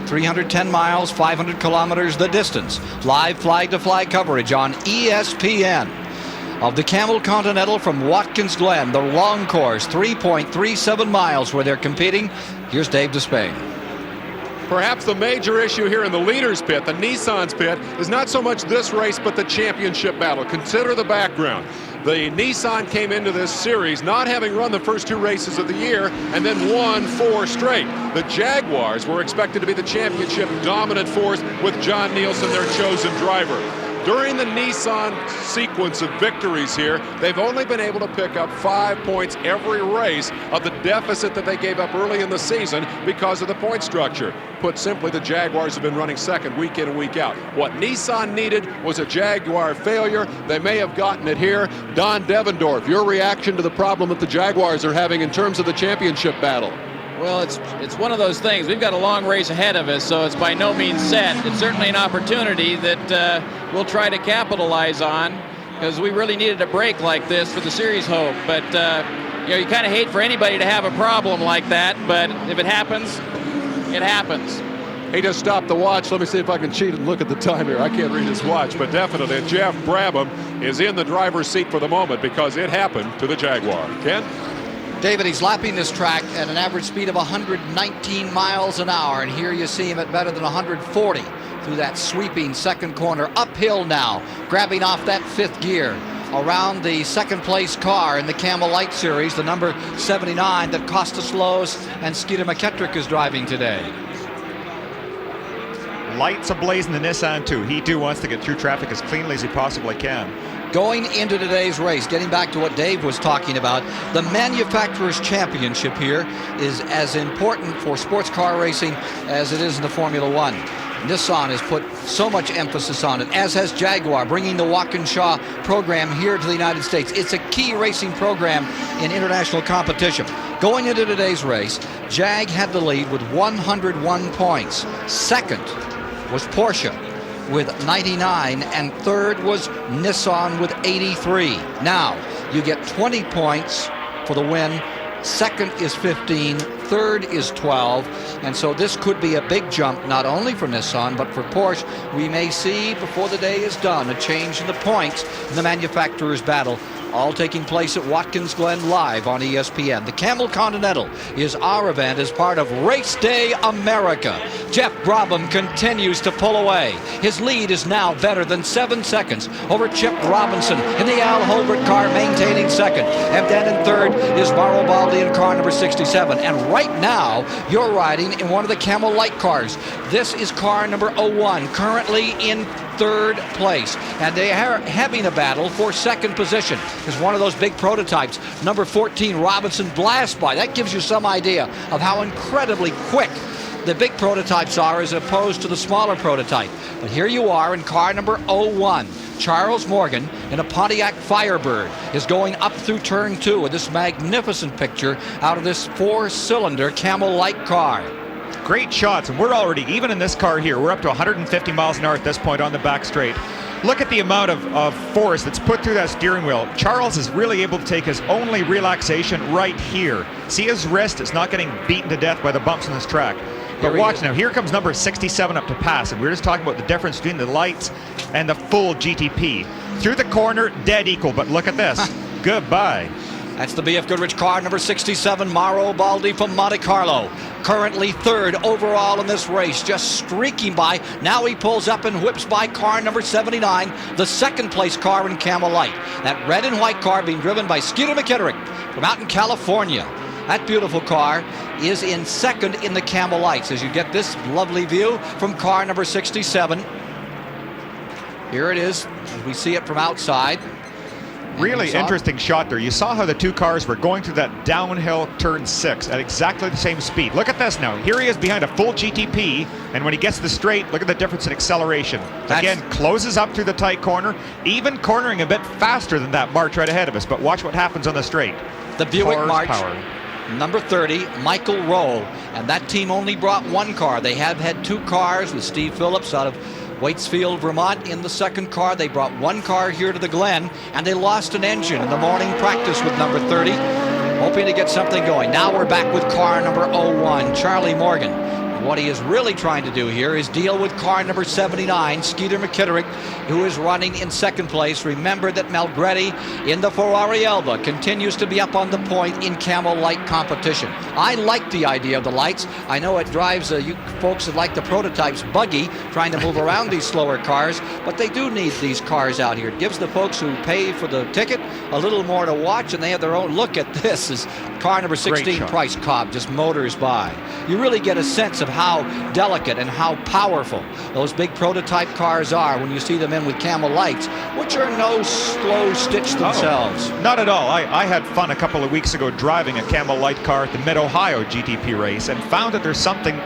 S3: 310 miles, 500 kilometers the distance. Live flag-to-flag coverage on ESPN of the Camel Continental from Watkins Glen, the long course, 3.37 miles where they're competing. Here's Dave Despain.
S5: Perhaps the major issue here in the leaders pit, the Nissan's pit, is not so much this race but the championship battle. Consider the background. The Nissan came into this series not having run the first 2 races of the year and then won 4 straight. The Jaguars were expected to be the championship dominant force with John Nielsen, their chosen driver. During the Nissan sequence of victories here, they've only been able to pick up 5 points every race of the deficit that they gave up early in the season because of the point structure. Put simply, the Jaguars have been running second week in and week out. What Nissan needed was a Jaguar failure. They may have gotten it here. Don Devendorf, your reaction to the problem that the Jaguars are having in terms of the championship battle?
S9: Well, it's one of those things. We've got a long race ahead of us, so it's by no means set. It's certainly an opportunity that we'll try to capitalize on, because we really needed a break like this for the series hope. But you know, you kind of hate for anybody to have a problem like that, but if it happens, it happens.
S5: He just stopped the watch. Let me see if I can cheat and look at the time here. I can't read his watch, but definitely Geoff Brabham is in the driver's seat for the moment because it happened to the Jaguar. Ken?
S3: David, he's lapping this track at an average speed of 119 miles an hour, and here you see him at better than 140 through that sweeping second corner, uphill now, grabbing off that fifth gear around the second place car in the Camel Light Series, the number 79 that Costa Slows and Skeeter McKettrick is driving today.
S4: Lights ablaze in the Nissan too. He too wants to get through traffic as cleanly as he possibly can.
S3: Going into today's race, getting back to what Dave was talking about, the Manufacturers' Championship here is as important for sports car racing as it is in the Formula One. Nissan has put so much emphasis on it, as has Jaguar, bringing the Watkins program here to the United States. It's a key racing program in international competition. Going into today's race, Jag had the lead with 101 points. Second was Porsche with 99, and third was Nissan with 83. Now, you get 20 points for the win. Second is 15, third is 12, and so this could be a big jump not only for Nissan but for Porsche. We may see before the day is done a change in the points in the manufacturers' battle, all taking place at Watkins Glen live on ESPN. The Camel Continental is our event as part of Race Day America. Jeff Brabham continues to pull away. His lead is now better than 7 seconds over Chip Robinson in the Al Hulbert car, maintaining second. And then in third is Mauro Baldi in car number 67. And right now, you're riding in one of the Camel Light cars. This is car number 01, currently in third place, and they are having a battle for second position. Is one of those big prototypes, number 14 Robinson blast by. That gives you some idea of how incredibly quick the big prototypes are as opposed to the smaller prototype. But here you are in car number 01. Charles Morgan in a Pontiac Firebird is going up through turn 2 with this magnificent picture out of this 4-cylinder Camel Light car.
S4: Great shots, and we're already, even in this car here, we're up to 150 miles an hour at this point on the back straight. Look at the amount of force that's put through that steering wheel. Charles is really able to take his only relaxation right here. See his wrist? It's not getting beaten to death by the bumps on this track. But watch now, here comes number 67 up to pass, and we were just talking about the difference between the lights and the full GTP. Through the corner, dead equal, but look at this. Goodbye.
S3: That's the BF Goodrich car, number 67, Mauro Baldi from Monte Carlo. Currently third overall in this race, just streaking by. Now he pulls up and whips by car number 79, the second place car in Camel Light. That red and white car being driven by Skeeter McKettrick from out in California. That beautiful car is in second in the Camel Lights as you get this lovely view from car number 67. Here it is as we see it from outside.
S4: Really interesting shot there. You saw how the two cars were going through that downhill turn 6 at exactly the same speed. Look at this now. Here he is behind a full GTP, and when he gets to the straight, look at the difference in acceleration. Again, closes up through the tight corner, even cornering a bit faster than that March right ahead of us. But watch what happens on the straight.
S3: The Buick March, number 30, Michael Roll. And that team only brought one car. They have had two cars with Steve Phillips out of Waitsfield, Vermont in the second car. They brought one car here to the Glen, and they lost an engine in the morning practice with number 30, hoping to get something going. Now we're back with car number 01, Charlie Morgan. What he is really trying to do here is deal with car number 79, Skeeter McKettrick, who is running in second place. Remember that Malgretti in the Ferrari Elba continues to be up on the point in Camel Light competition. I like the idea of the lights. I know it drives you folks that like the prototypes buggy, trying to move around these slower cars, but they do need these cars out here. It gives the folks who pay for the ticket a little more to watch, and they have their own look at this as car number 16, Price Cobb, just motors by. You really get a sense of how delicate and how powerful those big prototype cars are when you see them in with Camel lights, which are no slow stitch themselves.
S4: Oh, not at all. I had fun a couple of weeks ago driving a Camel light car at the Mid-Ohio GTP race and found that there's something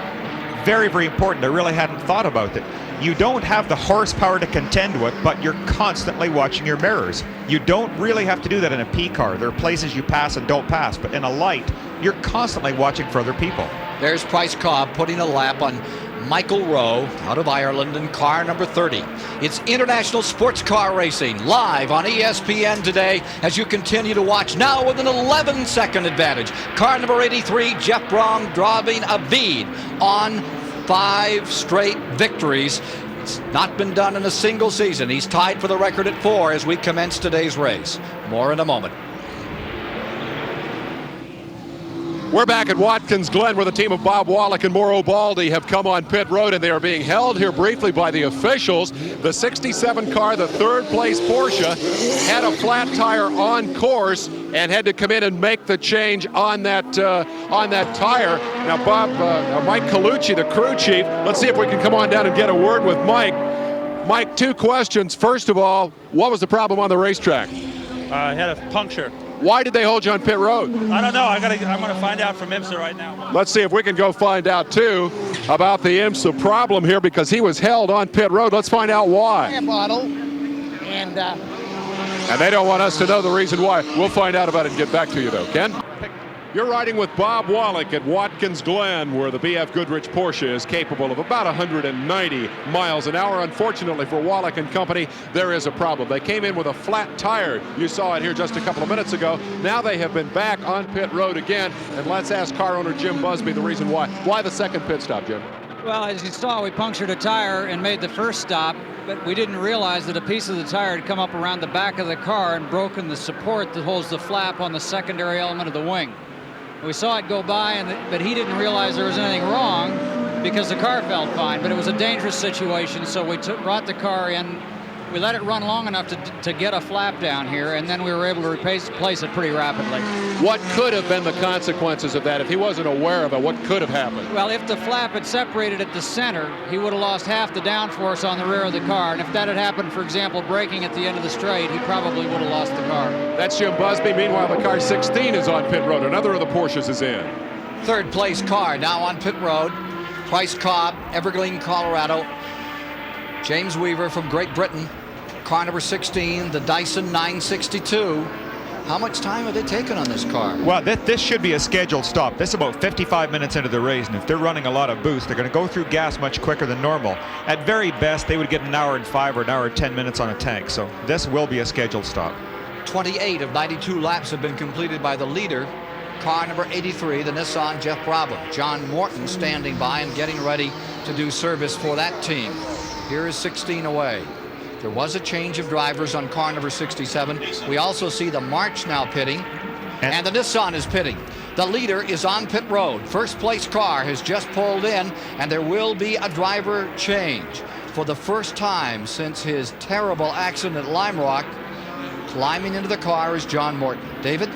S4: very, very important. I really hadn't thought about it. You don't have the horsepower to contend with, but you're constantly watching your mirrors. You don't really have to do that in a P car. There are places you pass and don't pass, but in a light, you're constantly watching for other people.
S3: There's Price Cobb putting a lap on Michael Rowe out of Ireland in car number 30. It's International Sports Car Racing live on ESPN today as you continue to watch now with an 11-second advantage. Car number 83, Geoff Brabham, driving a bead on 5 straight victories. It's not been done in a single season. He's tied for the record at 4 as we commence today's race. More in a moment.
S5: We're back at Watkins Glen where the team of Bob Wallach and Mauro Baldi have come on pit road, and they are being held here briefly by the officials. The 67 car, the third place Porsche, had a flat tire on course and had to come in and make the change on that tire. Now Mike Colucci, the crew chief, let's see if we can come on down and get a word with Mike. Mike, 2 questions. First of all, what was the problem on the racetrack?
S10: I had a puncture.
S5: Why did they hold you on pit road?
S10: I don't know. I'm going to find out from IMSA right now.
S5: Let's see if we can go find out, too, about the IMSA problem here, because he was held on pit road. Let's find out why.
S11: Bottle, and
S5: they don't want us to know the reason why. We'll find out about it and get back to you, though. Ken? You're riding with Bob Wallach at Watkins Glen, where the BF Goodrich Porsche is capable of about 190 miles an hour. Unfortunately for Wallach and company, there is a problem. They came in with a flat tire. You saw it here just a couple of minutes ago. Now they have been back on pit road again. And let's ask car owner Jim Busby the reason why. Why the second pit stop, Jim?
S12: Well, as you saw, we punctured a tire and made the first stop, but we didn't realize that a piece of the tire had come up around the back of the car and broken the support that holds the flap on the secondary element of the wing. We saw it go by, but he didn't realize there was anything wrong because the car felt fine. But it was a dangerous situation, so we brought the car in. We let it run long enough to get a flap down here, and then we were able to replace it pretty rapidly.
S5: What could have been the consequences of that if he wasn't aware of it? What could have happened?
S12: Well, if the flap had separated at the center, he would have lost half the downforce on the rear of the car. And if that had happened, for example, braking at the end of the straight, he probably would have lost the car.
S5: That's Jim Busby. Meanwhile, the car 16 is on pit road. Another of the Porsches is in.
S3: Third place car now on pit road. Price Cobb, Evergreen, Colorado. James Weaver from Great Britain, car number 16, the Dyson 962. How much time have they taken on this car?
S4: Well, this should be a scheduled stop. This is about 55 minutes into the race, and if they're running a lot of boost, they're going to go through gas much quicker than normal. At very best, they would get an hour and 5 or an hour and 10 minutes on a tank, so this will be a scheduled stop.
S3: 28 of 92 laps have been completed by the leader, car number 83, the Nissan Geoff Brabham. John Morton standing by and getting ready to do service for that team. Here is 16 away. There was a change of drivers on car number 67. We also see the March now pitting, and the Nissan is pitting. The leader is on pit road. First place car has just pulled in, and there will be a driver change. For the first time since his terrible accident at Lime Rock, climbing into the car is John Morton. David?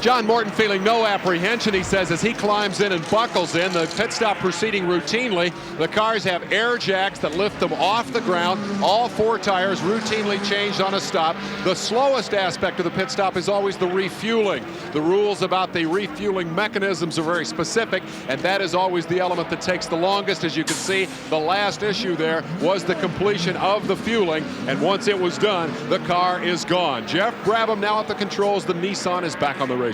S5: John Morton feeling no apprehension, he says, as he climbs in and buckles in. The pit stop proceeding routinely. The cars have air jacks that lift them off the ground. All 4 tires routinely changed on a stop. The slowest aspect of the pit stop is always the refueling. The rules about the refueling mechanisms are very specific, and that is always the element that takes the longest. As you can see, the last issue there was the completion of the fueling, and once it was done, the car is gone. Geoff Brabham now at the controls. The Nissan is back on the racetrack.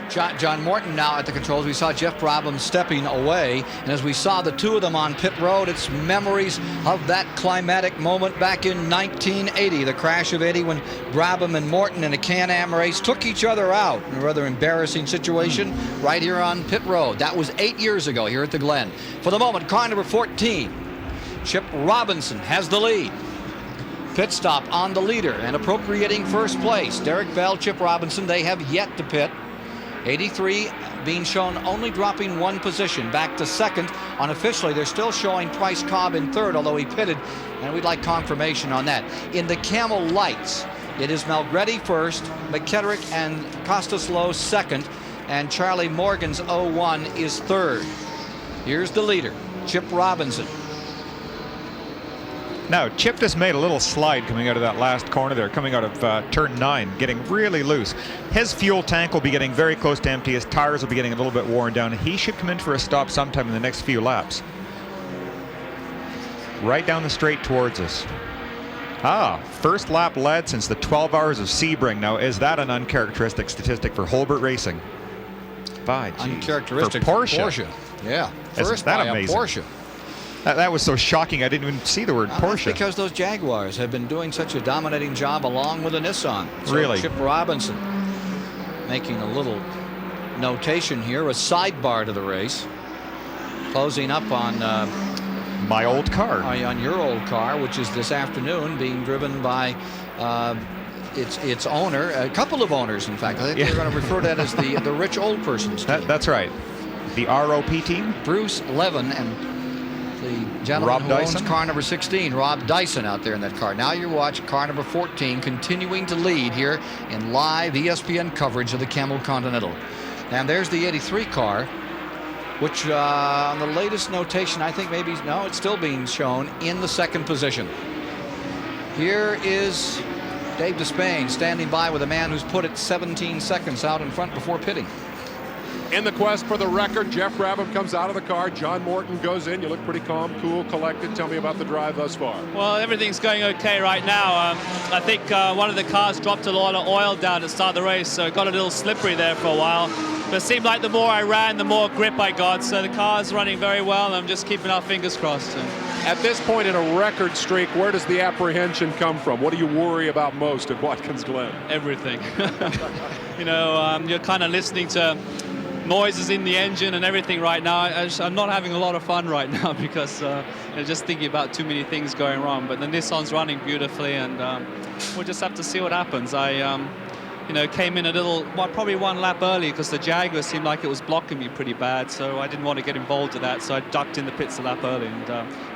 S3: John Morton now at the controls. We saw Geoff Brabham stepping away, and as we saw the two of them on pit road, it's memories of that climatic moment back in 1980, the crash of 80, when Brabham and Morton in a Can-Am race took each other out in a rather embarrassing situation right here on pit road. That was 8 years ago here at the Glen. For the moment, car number 14, Chip Robinson has the lead. Pit stop on the leader and appropriating first place. Derek Bell, Chip Robinson, they have yet to pit. 83 being shown only dropping 1 position back to second. Unofficially, they're still showing Price Cobb in third, although he pitted, and we'd like confirmation on that. In the Camel lights, it is Melgretti first, McKetterick and Costaslow second, and Charlie Morgan's 01 is third. Here's the leader, Chip Robinson.
S4: Now, Chip just made a little slide coming out of that last corner there, coming out of turn 9, getting really loose. His fuel tank will be getting very close to empty. His tires will be getting a little bit worn down. He should come in for a stop sometime in the next few laps. Right down the straight towards us. First lap led since the 12 hours of Sebring. Now, is that an uncharacteristic statistic for Hulbert Racing?
S3: Uncharacteristic
S4: for Porsche.
S3: Yeah,
S4: Isn't
S3: first
S4: that
S3: by
S4: amazing?
S3: a Porsche.
S4: That was so shocking, I didn't even see the word Porsche.
S3: That's because those Jaguars have been doing such a dominating job along with the Nissan. So
S4: really?
S3: Chip Robinson making a little notation here, a sidebar to the race. Closing up on
S4: my old car.
S3: On your old car, which is this afternoon being driven by its owner, a couple of owners, in fact. I think we're going to refer to that as the rich old person's team.
S4: That's right. The ROP team?
S3: Bruce Levin and the gentleman who owns car number 16, Rob Dyson, out there in that car. Now you watch car number 14 continuing to lead here in live ESPN coverage of the Camel Continental. And there's the 83 car, which on the latest notation, I think maybe, no, it's still being shown in the second position. Here is Dave Despain standing by with a man who's put it 17 seconds out in front before pitting.
S5: In the quest for the record, Geoff Brabham comes out of the car. John Morton goes in. You look pretty calm, cool, collected. Tell me about the drive thus far.
S10: Well, everything's going okay right now. I think one of the cars dropped a lot of oil down to start the race, so it got a little slippery there for a while. But it seemed like the more I ran, the more grip I got. So the car's running very well, and I'm just keeping our fingers crossed.
S5: At this point in a record streak, where does the apprehension come from? What do you worry about most at Watkins Glen?
S10: Everything. You're kind of listening to noises in the engine and everything right now. I'm not having a lot of fun right now because just thinking about too many things going wrong. But the Nissan's running beautifully, and we'll just have to see what happens. I came in a little, probably one lap early because the Jaguar seemed like it was blocking me pretty bad, so I didn't want to get involved with that, so I ducked in the pits a lap early and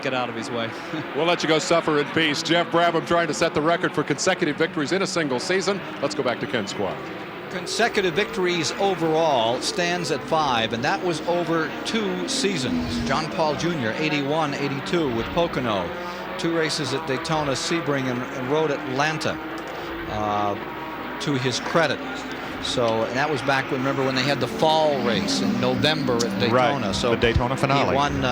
S10: get out of his way.
S5: We'll let you go suffer in peace. Geoff Brabham trying to set the record for consecutive victories in a single season. Let's go back to Ken Squire.
S3: Consecutive victories overall stands at 5, and that was over 2 seasons. John Paul Jr., 81, 82 with Pocono. 2 races at Daytona, Sebring, and Road Atlanta. To his credit. So, and that was back when, remember, when they had the fall race in November at Daytona.
S4: Right,
S3: so
S4: the Daytona finale.
S3: He won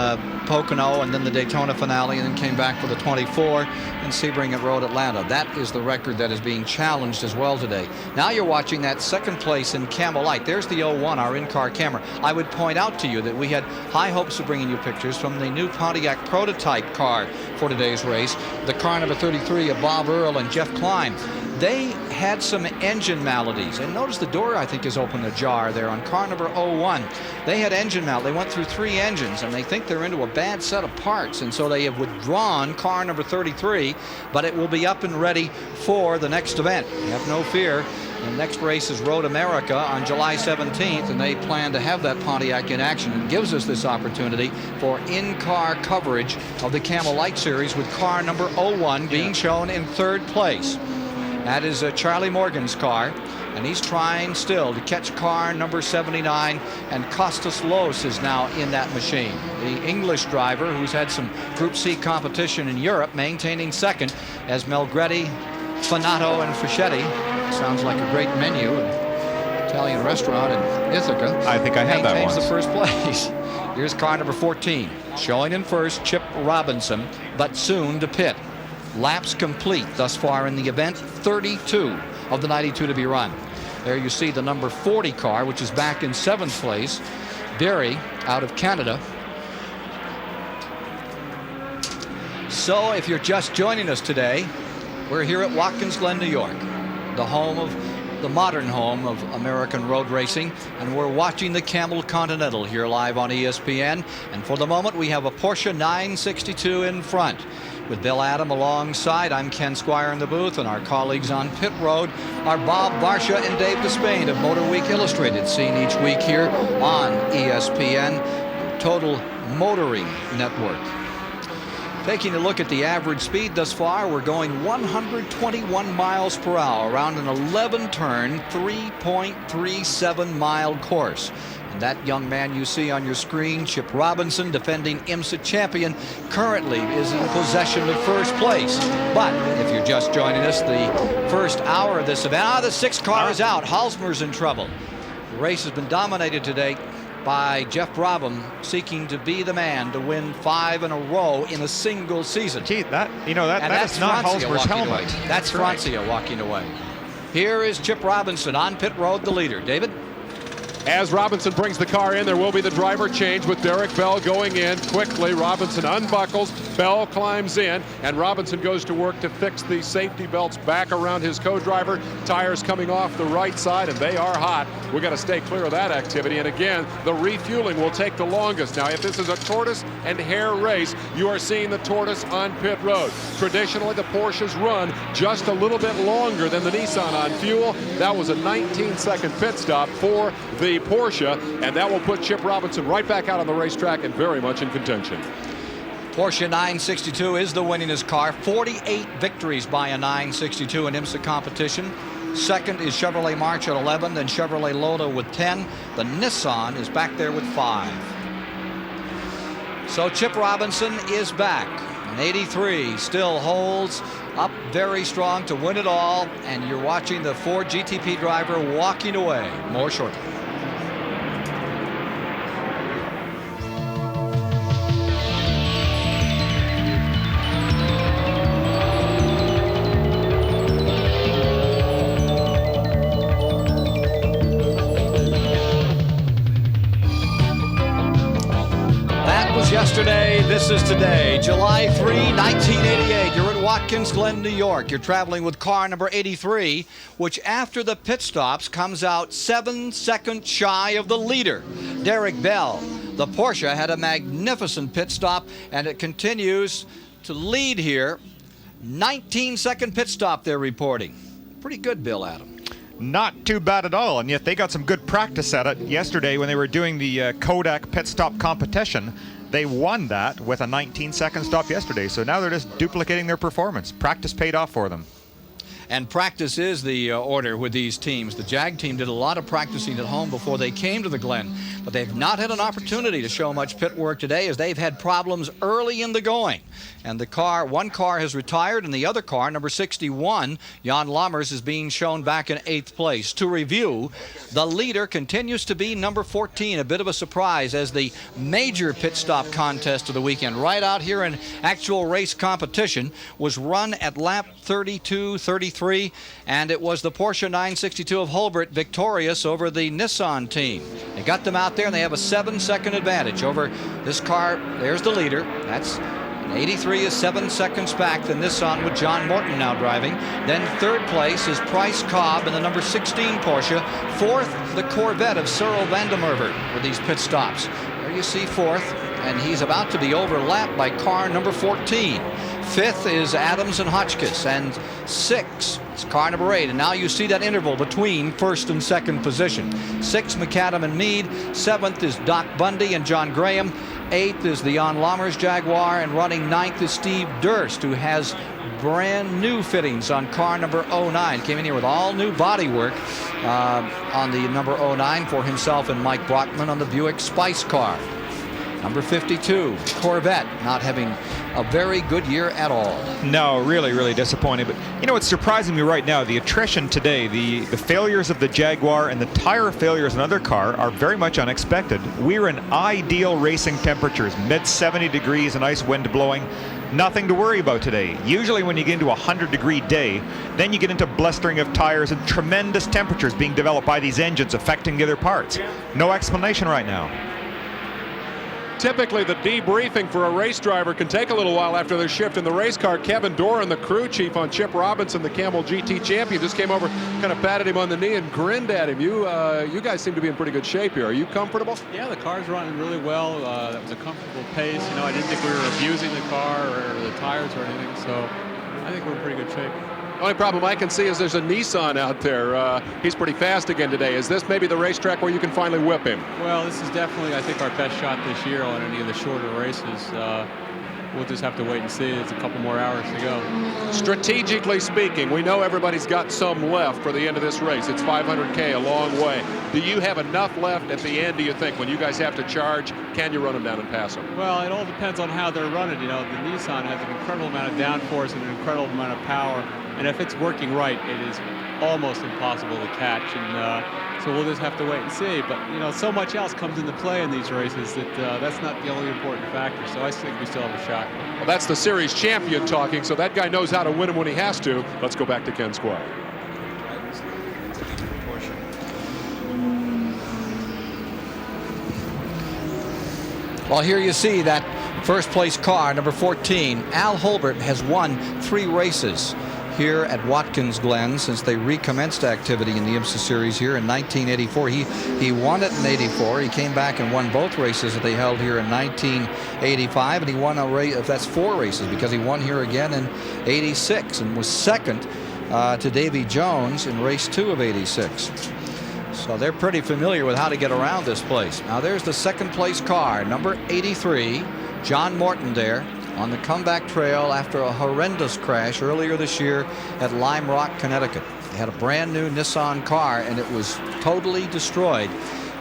S3: Pocono and then the Daytona finale, and then came back for the 24 and Sebring at Road Atlanta. That is the record that is being challenged as well today. Now you're watching that second place in Camel Light. There's the 01, our in-car camera. I would point out to you that we had high hopes of bringing you pictures from the new Pontiac prototype car for today's race, the car number 33 of Bob Earl and Jeff Klein. They had some engine maladies, and notice the door, I think, is open ajar there on car number 01. They had engine maladies. They went through 3 engines, and they think they're into a bad set of parts, and so they have withdrawn car number 33, but it will be up and ready for the next event. Have no fear. The next race is Road America on July 17th, and they plan to have that Pontiac in action. It gives us this opportunity for in-car coverage of the Camel Light Series with car number 01 being shown in 3rd place. That is Charlie Morgan's car, and he's trying still to catch car number 79, and Costas Los is now in that machine. The English driver, who's had some Group C competition in Europe, maintaining 2nd, as Melgretti, Fanato, and Fischetti. Sounds like a great menu, an Italian restaurant in Ithaca.
S4: I think I had that once.
S3: Maintains the 1st place. Here's car number 14, showing in 1st, Chip Robinson, but soon to pit. Laps complete thus far in the event, 32 of the 92 to be run. There you see the number 40 car, which is back in 7th place. Berry out of Canada. So if you're just joining us today, we're here at Watkins Glen, New York, the home of the modern home of American road racing, and we're watching the Camel Continental here live on ESPN. And for the moment, we have a Porsche 962 in front. With Bill Adam alongside, I'm Ken Squire in the booth, and our colleagues on pit road are Bob Varsha and Dave Despain of Motor Week Illustrated, seen each week here on ESPN, Total Motoring Network. Taking a look at the average speed thus far, we're going 121 miles per hour around an 11-turn, 3.37-mile course. And That young man you see on your screen, Chip Robinson, defending IMSA champion, currently is in possession of first place. But if you're just joining us, the first hour of this event, the 6th car is out. Halsmer's in trouble. The race has been dominated today by Geoff Brabham, seeking to be the man to win 5 in a row in a single season.
S4: Gee, that is not Halsmer's helmet.
S3: That's Francia walking away. Here is Chip Robinson on pit road, the leader. David?
S5: As Robinson brings the car in, there will be the driver change with Derek Bell going in quickly. Robinson unbuckles, Bell climbs in, and Robinson goes to work to fix the safety belts back around his co-driver. Tires coming off the right side, and they are hot. We've got to stay clear of that activity. And again, the refueling will take the longest. Now, if this is a tortoise and hare race, you are seeing the tortoise on pit road. Traditionally, the Porsches run just a little bit longer than the Nissan on fuel. That was a 19-second pit stop for the Porsche, and that will put Chip Robinson right back out on the racetrack and very much in contention.
S3: Porsche 962 is the winningest car. 48 victories by a 962 in IMSA competition. Second is Chevrolet March at 11, then Chevrolet Loda with 10. The Nissan is back there with 5. So Chip Robinson is back. An 83 still holds up very strong to win it all, and you're watching the Ford GTP driver walking away. More shortly. Yesterday, this is today, July 3, 1988. You're at Watkins Glen, New York. You're traveling with car number 83, which after the pit stops comes out 7 seconds shy of the leader, Derek Bell. The Porsche had a magnificent pit stop, and it continues to lead here. 19-second pit stop they're reporting. Pretty good, Bill Adam.
S4: Not too bad at all, and yet they got some good practice at it yesterday when they were doing the Kodak pit stop competition. They won that with a 19-second stop yesterday, so now they're just duplicating their performance. Practice paid off for them.
S3: And practice is the order with these teams. The Jag team did a lot of practicing at home before they came to the Glen, but they've not had an opportunity to show much pit work today as they've had problems early in the going. And one car has retired, and the other car, number 61, Jan Lammers, is being shown back in 8th place. To review, the leader continues to be number 14, a bit of a surprise as the major pit stop contest of the weekend, right out here in actual race competition, was run at lap 32-33, and it was the Porsche 962 of Hulbert victorious over the Nissan team. They got them out there, and they have a 7-second advantage over this car. There's the leader. That's 83 is 7 seconds back. The Nissan with John Morton now driving. Then 3rd place is Price Cobb in the number 16 Porsche. 4th, the Corvette of Cyril Vandemerver with these pit stops. There you see 4th, and he's about to be overlapped by car number 14. 5th is Adams and Hotchkiss, and 6th is car number 8. And now you see that interval between 1st and 2nd position. 6th, McAdam and Meade. 7th is Doc Bundy and John Graham. 8th is the Jan Lammers Jaguar, and running 9th is Steve Durst, who has brand new fittings on car number 09. Came in here with all new bodywork on the number 09 for himself and Mike Brockman on the Buick Spice car. Number 52, Corvette, not having a very good year at all.
S4: No, really, really disappointing. But you know what's surprising me right now? The attrition today, the failures of the Jaguar and the tire failures in another car are very much unexpected. We're in ideal racing temperatures, mid 70 degrees, a nice wind blowing. Nothing to worry about today. Usually when you get into a 100-degree day, then you get into blistering of tires and tremendous temperatures being developed by these engines affecting the other parts. No explanation right now.
S5: Typically, the debriefing for a race driver can take a little while after their shift in the race car. Kevin Doran, the crew chief on Chip Robinson, the Camel GT champion, just came over, kind of patted him on the knee and grinned at him. You guys seem to be in pretty good shape here. Are you comfortable?
S10: Yeah, the car's running really well. That was a comfortable pace. You know, I didn't think we were abusing the car or the tires or anything, so I think we're in pretty good shape.
S5: The only problem I can see is there's a Nissan out there. He's pretty fast again today. Is this maybe the racetrack where you can finally whip him?
S10: Well, this is definitely, I think, our best shot this year on any of the shorter races. we'll just have to wait and see. There's a couple more hours to go.
S5: Strategically speaking, we know everybody's got some left for the end of this race. It's 500K, a long way. Do you have enough left at the end, do you think, when you guys have to charge? Can you run them down and pass them?
S10: Well, it all depends on how they're running. You know, the Nissan has an incredible amount of downforce and an incredible amount of power. And if it's working right, it is almost impossible to catch. And so we'll just have to wait and see. But, you know, so much else comes into play in these races that that's not the only important factor. So I think we still have a shot.
S5: Well, that's the series champion talking, so that guy knows how to win them when he has to. Let's go back to Ken Squire.
S3: Well, here you see that first place car, number 14. Al Hulbert has won 3 races here at Watkins Glen since they recommenced activity in the IMSA series here in 1984. He won it in 84. He came back and won both races that they held here in 1985, and he won a race. That's 4 races because he won here again in 86 and was second to Davy Jones in race 2 of 86. So they're pretty familiar with how to get around this place. Now there's the second place car, number 83, John Morton there on the comeback trail after a horrendous crash earlier this year at Lime Rock, Connecticut. They had a brand new Nissan car and it was totally destroyed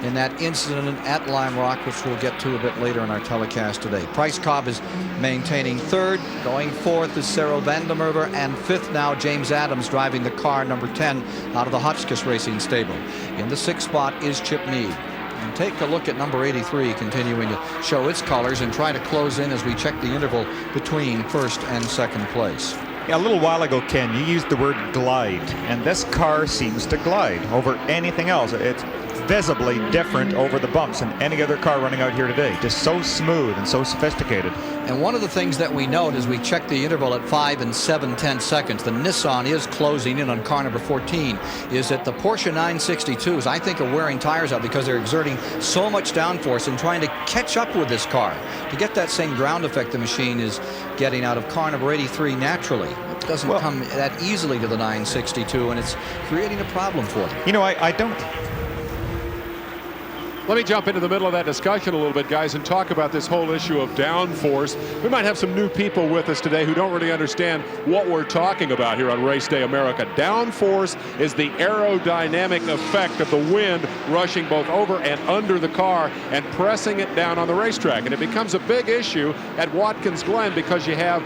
S3: in that incident at Lime Rock, which we'll get to a bit later in our telecast today. Price Cobb is maintaining third. Going fourth is Cyril Vandemerver, and fifth now James Adams driving the car number 10 out of the Hotchkiss Racing stable. In the 6th spot is Chip Mead. And take a look at number 83 continuing to show its colors and try to close in as we check the interval between first and second place.
S4: Yeah, a little while ago, Ken, you used the word glide, and this car seems to glide over anything else. It's visibly different over the bumps than any other car running out here today. Just so smooth and so sophisticated.
S3: And one of the things that we note as we check the interval at 5 7/10 seconds, the Nissan is closing in on car number 14, is that the Porsche 962s, I think, are wearing tires out because they're exerting so much downforce and trying to catch up with this car to get that same ground effect the machine is getting out of car number 83 naturally. It doesn't come that easily to the 962, and it's creating a problem for them.
S4: You know, I don't...
S5: Let me jump into the middle of that discussion a little bit, guys, and talk about this whole issue of downforce. We might have some new people with us today who don't really understand what we're talking about here on Race Day America. Downforce is the aerodynamic effect of the wind rushing both over and under the car and pressing it down on the racetrack. And it becomes a big issue at Watkins Glen because you have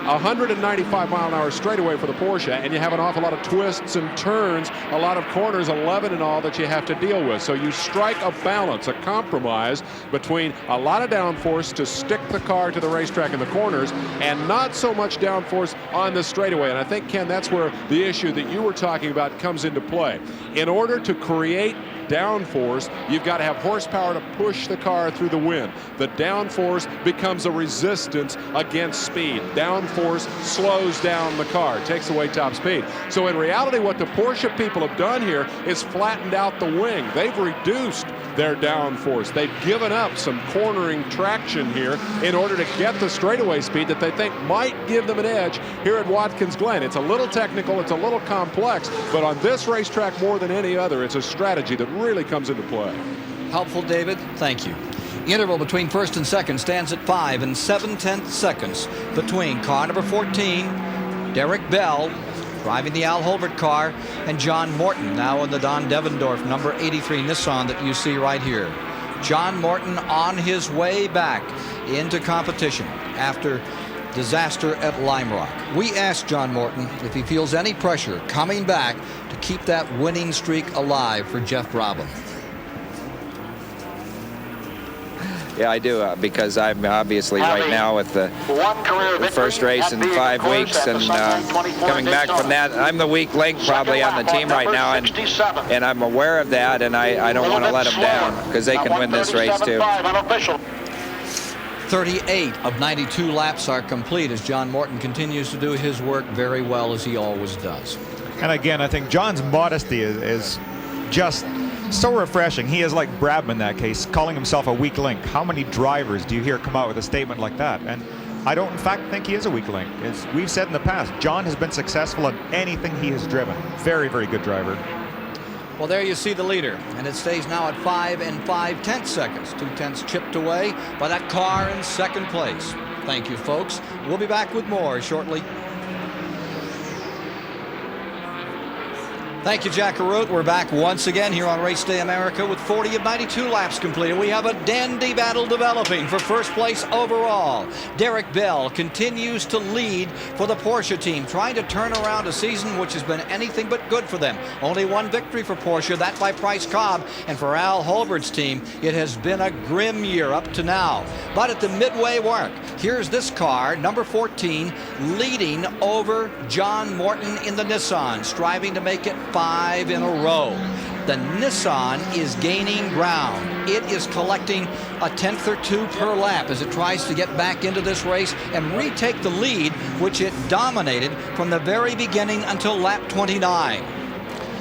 S5: 195-mile-an-hour straightaway for the Porsche, and you have an awful lot of twists and turns, a lot of corners, 11 in all, that you have to deal with. So you strike a balance, a compromise between a lot of downforce to stick the car to the racetrack in the corners and not so much downforce on the straightaway. And I think, Ken, that's where the issue that you were talking about comes into play. In order to create downforce, you've got to have horsepower to push the car through the wind. The downforce becomes a resistance against speed. Downforce slows down the car, takes away top speed. So in reality, what the Porsche people have done here is flattened out the wing. They've reduced their downforce. They've given up some cornering traction here in order to get the straightaway speed that they think might give them an edge here at Watkins Glen. It's a little technical, it's a little complex, but on this racetrack more than any other, it's a strategy that really comes into play.
S3: Helpful, David. Thank you. Interval between first and second stands at 5 7/10 seconds between car number 14, Derek Bell, driving the Al Hulbert car, and John Morton, now in the Don Devendorf number 83 Nissan that you see right here. John Morton on his way back into competition after disaster at Lime Rock. We asked John Morton if he feels any pressure coming back to keep that winning streak alive for Geoff Brabham.
S13: Yeah, I do, because I'm obviously right now with the first race in 5 weeks, and coming back from that, I'm the weak link probably on the team right now, and I'm aware of that, and I don't want to let them down because they can win this race too.
S3: 38 of 92 laps are complete as John Morton continues to do his work very well, as he always does.
S4: And again, I think John's modesty is just so refreshing. He is like Brabham in that case, calling himself a weak link. How many drivers do you hear come out with a statement like that? And I don't, in fact, think he is a weak link. As we've said in the past, John has been successful in anything he has driven. Very, very good driver.
S3: Well, there you see the leader, and it stays now at 5 5/10 seconds. 2/10 chipped away by that car in second place. Thank you, folks. We'll be back with more shortly. Thank you, Jack Arute. We're back once again here on Race Day America with 40 of 92 laps completed. We have a dandy battle developing for first place overall. Derek Bell continues to lead for the Porsche team, trying to turn around a season which has been anything but good for them. Only one victory for Porsche, that by Price Cobb. And for Al Hulbert's team, it has been a grim year up to now. But at the midway mark, here's this car, number 14, leading over John Morton in the Nissan, striving to make it 5 in a row. The Nissan is gaining ground. It is collecting a tenth or two per lap as it tries to get back into this race and retake the lead, which it dominated from the very beginning until lap 29.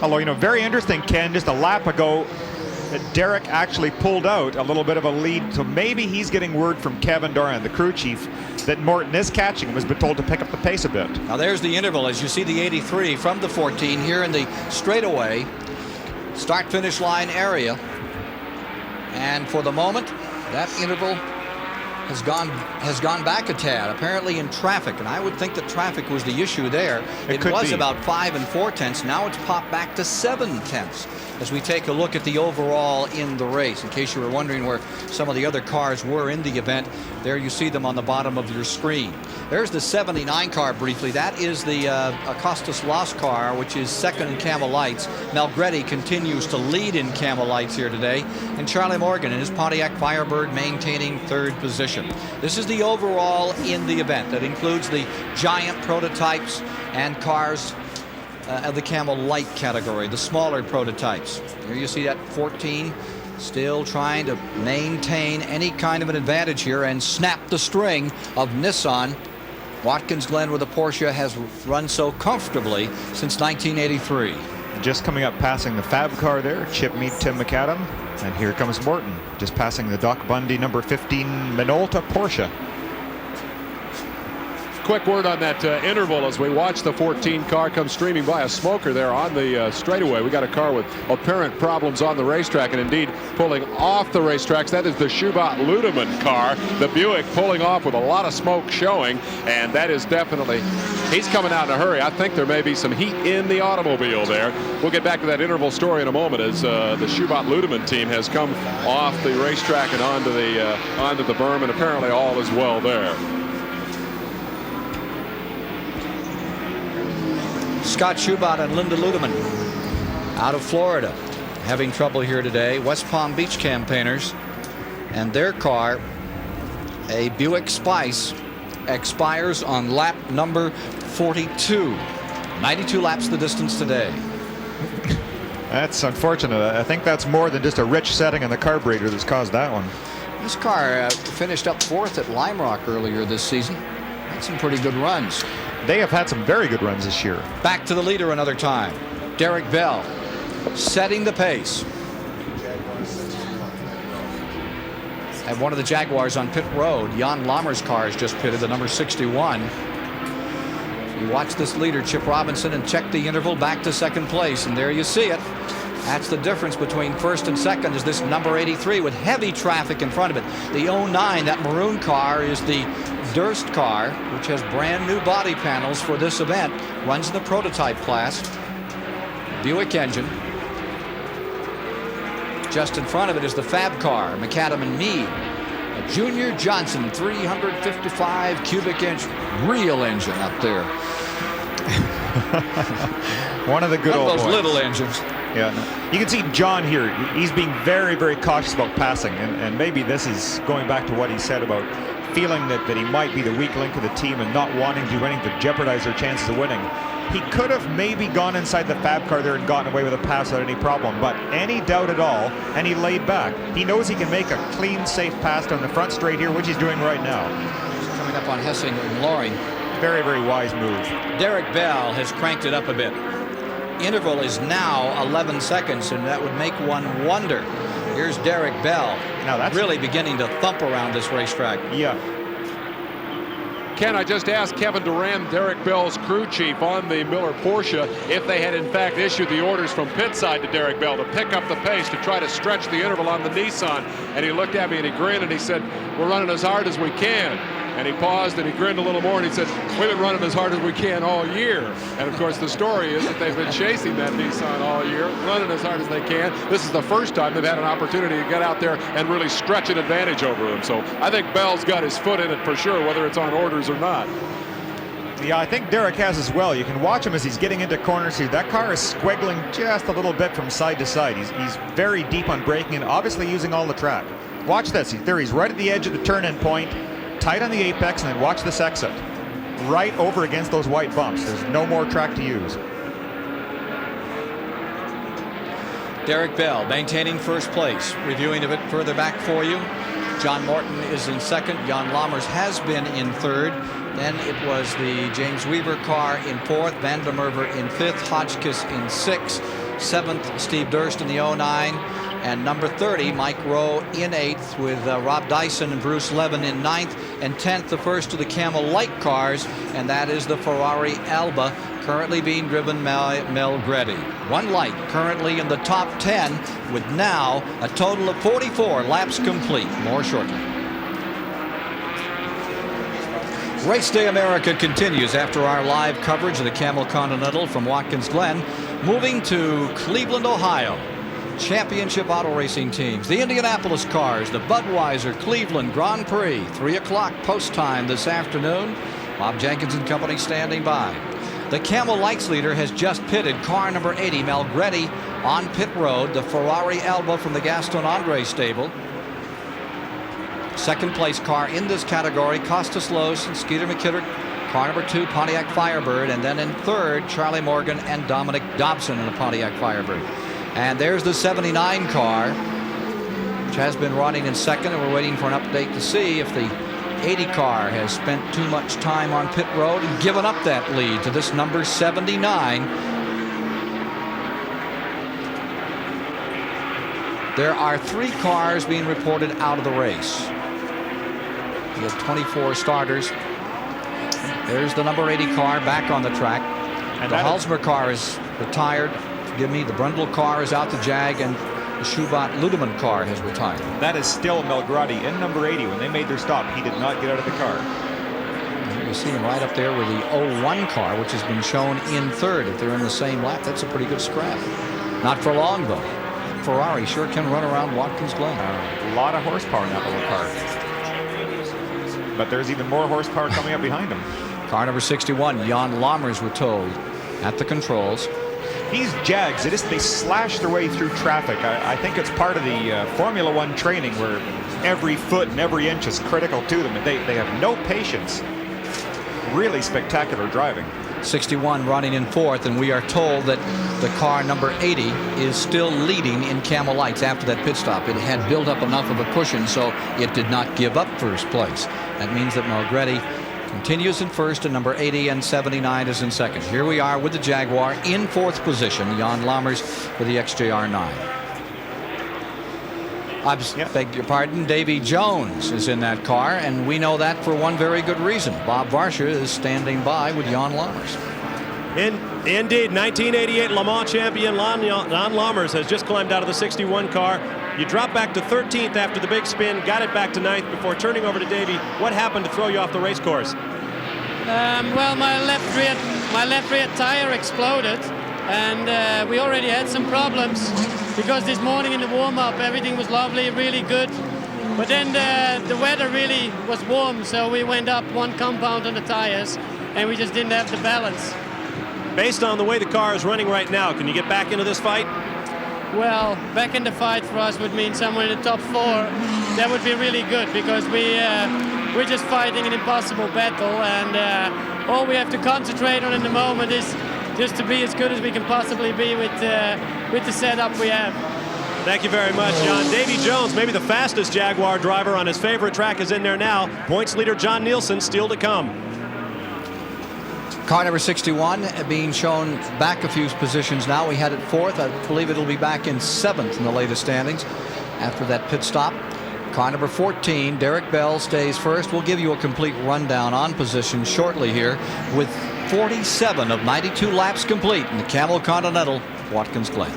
S4: Although, you know, very interesting, Ken, just a lap ago, Derek actually pulled out a little bit of a lead, so maybe he's getting word from Kevin Doran, the crew chief, that Morton is catching him, has been told to pick up the pace a bit.
S3: Now there's the interval as you see the 83 from the 14 here in the straightaway start-finish line area. And for the moment, that interval has gone back a tad, apparently in traffic, and I would think that traffic was the issue there. It was about 5 4/10. Now it's popped back to 7/10 as we take a look at the overall in the race. In case you were wondering where some of the other cars were in the event, there you see them on the bottom of your screen. There's the 79 car briefly. That is the Costas Lost car, which is second in Camel Lights. Melgretti continues to lead in Camel Lights here today, and Charlie Morgan in his Pontiac Firebird maintaining third position. This is the overall in the event. That includes the giant prototypes and cars of the Camel Light category, the smaller prototypes. Here you see that 14 still trying to maintain any kind of an advantage here and snap the string of Nissan. Watkins Glen with a Porsche has run so comfortably since 1983.
S4: Just coming up passing the Fab car there, Chip Mead, Tim McAdam, and here comes Morton, just passing the Doc Bundy number 15 Minolta Porsche.
S5: Quick word on that interval as we watch the 14 car come streaming by. A smoker there on the straightaway. We got a car with apparent problems on the racetrack and indeed pulling off the racetracks. That is the Schubert-Ludemann car, the Buick, pulling off with a lot of smoke showing, and that is definitely, he's coming out in a hurry. I think there may be some heat in the automobile there. We'll get back to that interval story in a moment as the Schubert-Ludemann team has come off the racetrack and onto the berm, and apparently all is well there.
S3: Scott Schubert and Linda Ludemann out of Florida having trouble here today. West Palm Beach campaigners, and their car, a Buick Spice, expires on lap number 42. 92 laps the distance today.
S4: That's unfortunate. I think that's more than just a rich setting in the carburetor that's caused that one.
S3: This car finished up 4th at Lime Rock earlier this season. Had some pretty good runs.
S4: They have had some very good runs this year.
S3: Back to the leader another time. Derek Bell setting the pace. And one of the Jaguars on pit road, Jan Lammer's car has just pitted, the number 61. You watch this leader, Chip Robinson, and check the interval back to second place, and there you see it. That's the difference between first and second, is this number 83 with heavy traffic in front of it. The 09, that maroon car, is the Durst car, which has brand new body panels for this event. Runs in the prototype class. Buick engine. Just in front of it is the Fab car, McAdam and Mead. A Junior Johnson 355 cubic inch real engine up there.
S4: One of the good old
S3: those
S4: boys.
S3: Little engines.
S4: Yeah, you can see John here. He's being very, very cautious about passing, and maybe this is going back to what he said about feeling that he might be the weak link of the team and not wanting to do anything to jeopardize their chances of winning. He could have maybe gone inside the Fab car there and gotten away with a pass without any problem, but any doubt at all, and he laid back. He knows he can make a clean, safe pass down the front straight here, which he's doing right now.
S3: He's coming up on Hessing and Loring.
S4: Very, very wise move.
S3: Derek Bell has cranked it up a bit. Interval is now 11 seconds, and that would make one wonder. Here's Derek Bell. Now that's really beginning to thump around this racetrack.
S4: Yeah.
S5: Ken, I just asked Kevin Durant, Derek Bell's crew chief on the Miller Porsche, if they had in fact issued the orders from pit side to Derek Bell to pick up the pace to try to stretch the interval on the Nissan. And he looked at me and he grinned and he said, "We're running as hard as we can." And he paused and he grinned a little more and he said, we've been running as hard as we can all year. And of course the story is that they've been chasing that Nissan all year, running as hard as they can. This is the first time they've had an opportunity to get out there and really stretch an advantage over him. So I think Bell's got his foot in it for sure, whether it's on orders or not.
S4: Yeah, I think Derek has as well. You can watch him as he's getting into corners here. That car is squiggling just a little bit from side to side. He's very deep on braking and obviously using all the track. Watch this. He's right at the edge of the turn-in point, tight on the apex, and then watch this exit. Right over against those white bumps. There's no more track to use.
S3: Derek Bell maintaining first place. Reviewing a bit further back for you. John Morton is in second. Jan Lammers has been in third. Then it was the James Weaver car in fourth. Van der Merwe in fifth. Hotchkiss in sixth. Seventh, Steve Durst in the 09. And number 30, Mike Rowe in eighth, with Rob Dyson and Bruce Levin in ninth. And 10th, the first of the Camel Light cars, and that is the Ferrari Alba, currently being driven by Mel Gredy. One light currently in the top 10, with now a total of 44 laps complete. More shortly. Race Day America continues after our live coverage of the Camel Continental from Watkins Glen. Moving to Cleveland, Ohio. Championship auto racing teams. The Indianapolis Cars, the Budweiser Cleveland Grand Prix. 3 o'clock post time this afternoon. Bob Jenkins and company standing by. The Camel Lights leader has just pitted. Car number 80, Mel Gredy, on pit road. The Ferrari Alba from the Gaston Andre stable. Second place car in this category, Costas Loos and Skeeter McKittrick. Car number 2, Pontiac Firebird. And then in third, Charlie Morgan and Dominic Dobson in the Pontiac Firebird. And there's the 79 car, which has been running in second, and we're waiting for an update to see if the 80 car has spent too much time on pit road and given up that lead to this number 79. There are 3 cars being reported out of the race. We have 24 starters. There's the number 80 car back on the track. And the Halsmer car is retired. Forgive me, the Brundle car is out to Jag, and the Schubert Ludemann car has retired.
S4: That is still Mel Gredy in number 80. When they made their stop, he did not get out of the car.
S3: You see him right up there with the 01 car, which has been shown in third. If they're in the same lap, that's a pretty good scrap. Not for long, though. Ferrari sure can run around Watkins Glen.
S4: A lot of horsepower in that little car. But there's even more horsepower coming up behind him.
S3: Car number 61, Jan Lammers, we're told, at the controls.
S4: These Jags, they slash their way through traffic. I think it's part of the Formula One training where every foot and every inch is critical to them. They have no patience. Really spectacular driving.
S3: 61 running in fourth, and we are told that the car number 80 is still leading in Camel Lights after that pit stop. It had built up enough of a cushion, so it did not give up first place. That means that Mel Gredy continues in first, and number 80 and 79 is in second. Here we are with the Jaguar in fourth position. Jan Lammers with the XJR9. I beg your pardon, Davy Jones is in that car, and we know that for one very good reason. Bob Varsha is standing by with Jan Lammers.
S8: Indeed, 1988 Le Mans champion Jan Lammers has just climbed out of the 61 car. You dropped back to 13th after the big spin, got it back to 9th before turning over to Davey. What happened to throw you off the race course?
S14: Well, my left rear tire exploded, and we already had some problems because this morning in the warm-up everything was lovely, really good. But then the weather really was warm, so we went up 1 compound on the tires, and we just didn't have the balance.
S8: Based on the way the car is running right now, can you get back into this fight?
S14: Well, back in the fight for us would mean somewhere in the top 4. That would be really good because we're just fighting an impossible battle, and all we have to concentrate on in the moment is just to be as good as we can possibly be with the setup we have.
S8: Thank you very much, John. Davy Jones, maybe the fastest Jaguar driver on his favorite track, is in there now. Points leader John Nielsen still to come.
S3: Car number 61 being shown back a few positions now. We had it fourth. I believe it'll be back in 7th in the latest standings after that pit stop. Car number 14, Derek Bell, stays first. We'll give you a complete rundown on position shortly here with 47 of 92 laps complete in the Camel Continental, Watkins Glen.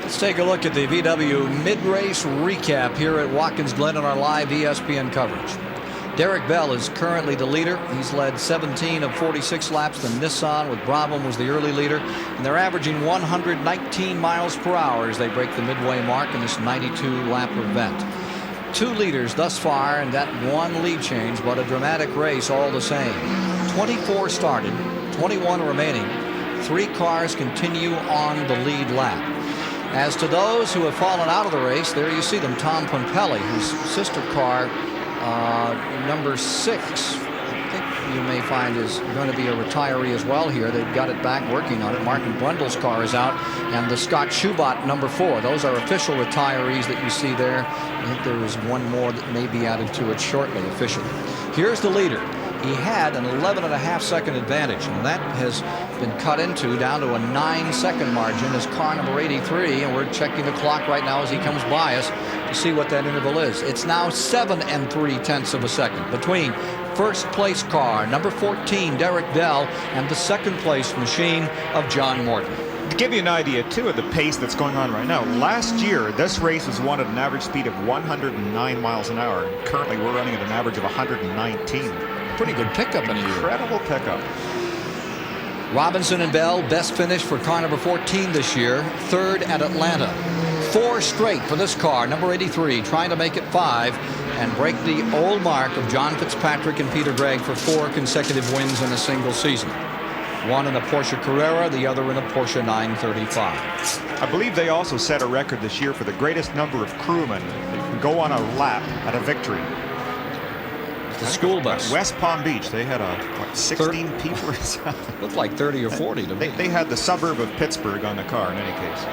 S3: Let's take a look at the VW mid-race recap here at Watkins Glen on our live ESPN coverage. Derek Bell is currently the leader. He's led 17 of 46 laps. The Nissan with Brabham was the early leader, and they're averaging 119 miles per hour as they break the midway mark in this 92-lap event. 2 leaders thus far, and that 1 lead change, but a dramatic race all the same. 24 started, 21 remaining. 3 cars continue on the lead lap. As to those who have fallen out of the race, there you see them. Tom Pompelli, whose sister car, number 6, I think you may find is going to be a retiree as well here. They've got it back working on it. Martin Brundle's car is out, and the Scott Schubot number 4. Those are official retirees that you see there. I think there is one more that may be added to it shortly, officially. Here's the leader. He had an 11.5-second advantage, and that has been cut into down to a 9-second margin as car number 83, and we're checking the clock right now as he comes by us to see what that interval is. It's now 7 3/10 of a second between first place car number 14, Derek Bell, and the second place machine of John Morton.
S4: To give you an idea, too, of the pace that's going on right now, last year, this race was won at an average speed of 109 miles an hour. Currently, we're running at an average of 119.
S3: Pretty good pickup in a year.
S4: Incredible pickup.
S3: Robinson and Bell, best finish for car number 14 this year, 3rd at Atlanta. 4 straight for this car, number 83, trying to make it 5 and break the old mark of John Fitzpatrick and Peter Gregg for 4 consecutive wins in a single season. One in a Porsche Carrera, the other in a Porsche 935.
S4: I believe they also set a record this year for the greatest number of crewmen that can go on a lap at a victory.
S3: The school bus.
S4: West Palm Beach, they had 16 people.
S3: Looked like 30 or 40 to me.
S4: They had the suburb of Pittsburgh on the car in any case.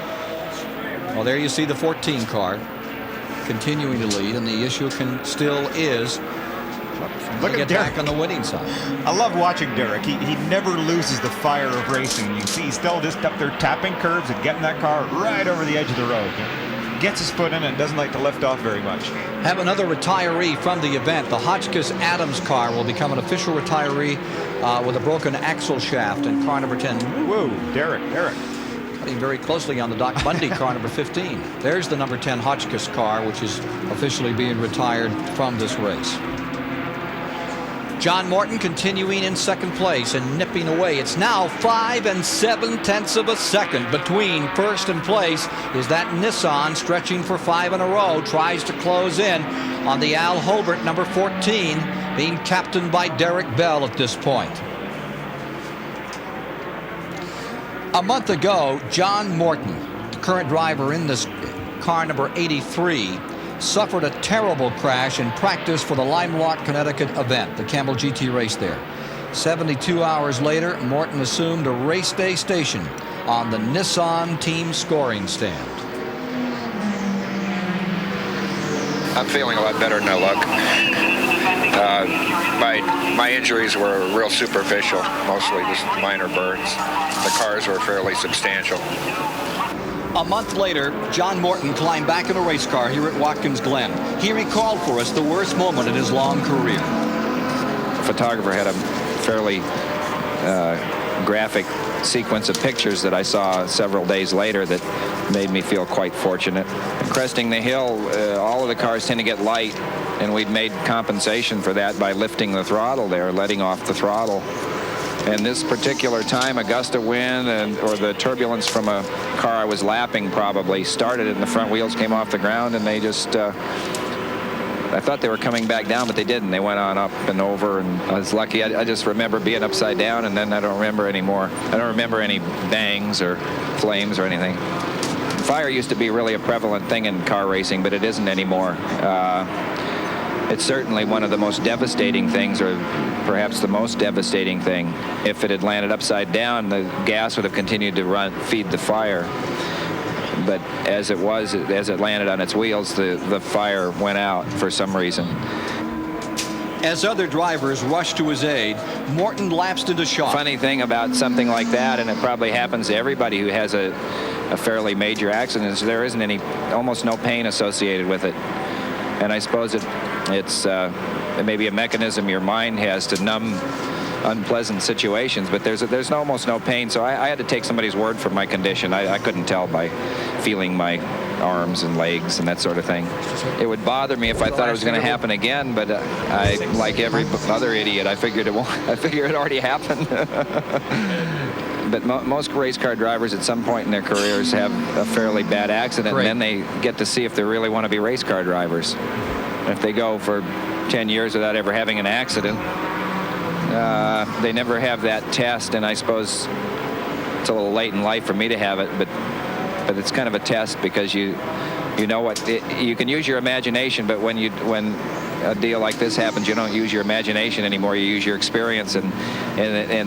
S3: Well, there you see the 14 car continuing to lead, and the issue still is
S4: look at
S3: get
S4: Derek
S3: back on the winning side.
S4: I love watching Derek. He never loses the fire of racing. You see he's still just up there tapping curves and getting that car right over the edge of the road. Gets his foot in it, doesn't like to lift off very much.
S3: Have another retiree from the event. The Hotchkiss Adams car will become an official retiree with a broken axle shaft in car number 10.
S4: Whoa, Derek.
S3: Cutting very closely on the Doc Bundy car number 15. There's the number 10 Hotchkiss car, which is officially being retired from this race. John Morton continuing in second place and nipping away. It's now 5 7/10 of a second between first and place. Is that Nissan stretching for 5 in a row, tries to close in on the Al Hulbert number 14, being captained by Derek Bell at this point. A month ago, John Morton, the current driver in this car number 83, suffered a terrible crash in practice for the Lime Rock, Connecticut event, the Campbell GT race there. 72 hours later, Morton assumed a race day station on the Nissan team scoring stand.
S13: I'm feeling a lot better than I look. My injuries were real superficial, mostly just minor burns. The cars were fairly substantial.
S3: A month later, John Morton climbed back in a race car here at Watkins Glen. He recalled for us the worst moment in his long career.
S13: The photographer had a fairly graphic sequence of pictures that I saw several days later that made me feel quite fortunate. Cresting the hill, all of the cars tend to get light, and we'd made compensation for that by lifting the throttle there, letting off the throttle. And this particular time, a gust of wind or the turbulence from a car I was lapping probably started it, and the front wheels came off the ground, and they just, I thought they were coming back down, but they didn't. They went on up and over, and I was lucky. I just remember being upside down, and then I don't remember anymore. I don't remember any bangs or flames or anything. Fire used to be really a prevalent thing in car racing, but it isn't anymore. It's certainly one of the most devastating things, or perhaps the most devastating thing. If it had landed upside down, the gas would have continued to feed the fire. But as it landed on its wheels, the fire went out for some reason.
S3: As other drivers rushed to his aid, Morton lapsed into shock.
S13: Funny thing about something like that, and it probably happens to everybody who has a fairly major accident, is there isn't almost no pain associated with it. And I suppose it's maybe a mechanism your mind has to numb unpleasant situations, but there's almost no pain, so I had to take somebody's word for my condition. I couldn't tell by feeling my arms and legs and that sort of thing. It would bother me if I thought it was going to happen again, but I, like every other idiot, I figured it won't. I figured it already happened. But most race car drivers at some point in their careers have a fairly bad accident, and then they get to see if they really want to be race car drivers. If they go for 10 years without ever having an accident, they never have that test, and I suppose it's a little late in life for me to have it, but it's kind of a test, because you know what, you can use your imagination, but when a deal like this happens, you don't use your imagination anymore. You use your experience, and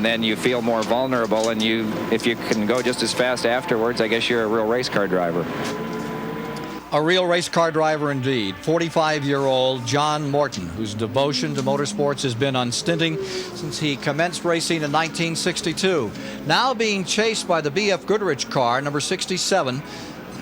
S13: then you feel more vulnerable, and if you can go just as fast afterwards, I guess you're a real race car driver.
S3: A real race car driver indeed. 45-year-old John Morton, whose devotion to motorsports has been unstinting since he commenced racing in 1962. Now being chased by the B.F. Goodrich car, number 67.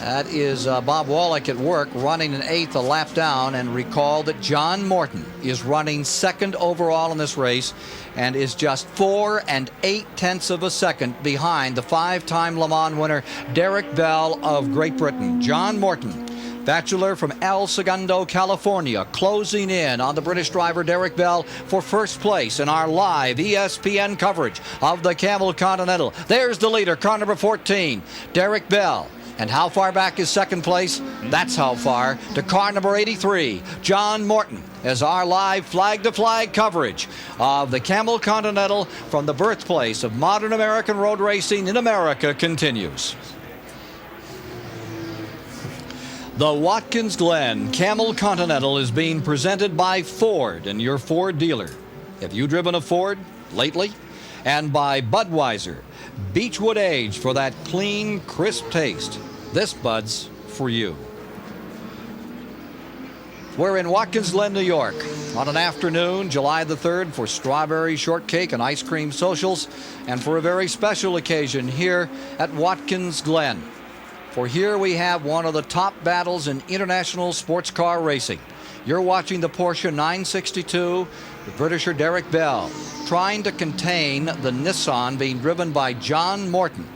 S3: That is Bob Wallach at work, running an 8th a lap down. And recall that John Morton is running 2nd overall in this race and is just 4 8/10 of a second behind the 5-time Le Mans winner Derek Bell of Great Britain. John Morton, bachelor from El Segundo, California, closing in on the British driver Derek Bell for first place in our live ESPN coverage of the Camel Continental. There's the leader, car number 14, Derek Bell. And how far back is second place? That's how far, to car number 83, John Morton, as our live flag-to-flag coverage of the Camel Continental from the birthplace of modern American road racing in America continues. The Watkins Glen Camel Continental is being presented by Ford and your Ford dealer. Have you driven a Ford lately? And by Budweiser, Beechwood Age for that clean, crisp taste. This Bud's for you. We're in Watkins Glen, New York on an afternoon, July the 3rd, for strawberry shortcake and ice cream socials, and for a very special occasion here at Watkins Glen. For here we have one of the top battles in international sports car racing. You're watching the Porsche 962, the Britisher Derek Bell, trying to contain the Nissan being driven by John Morton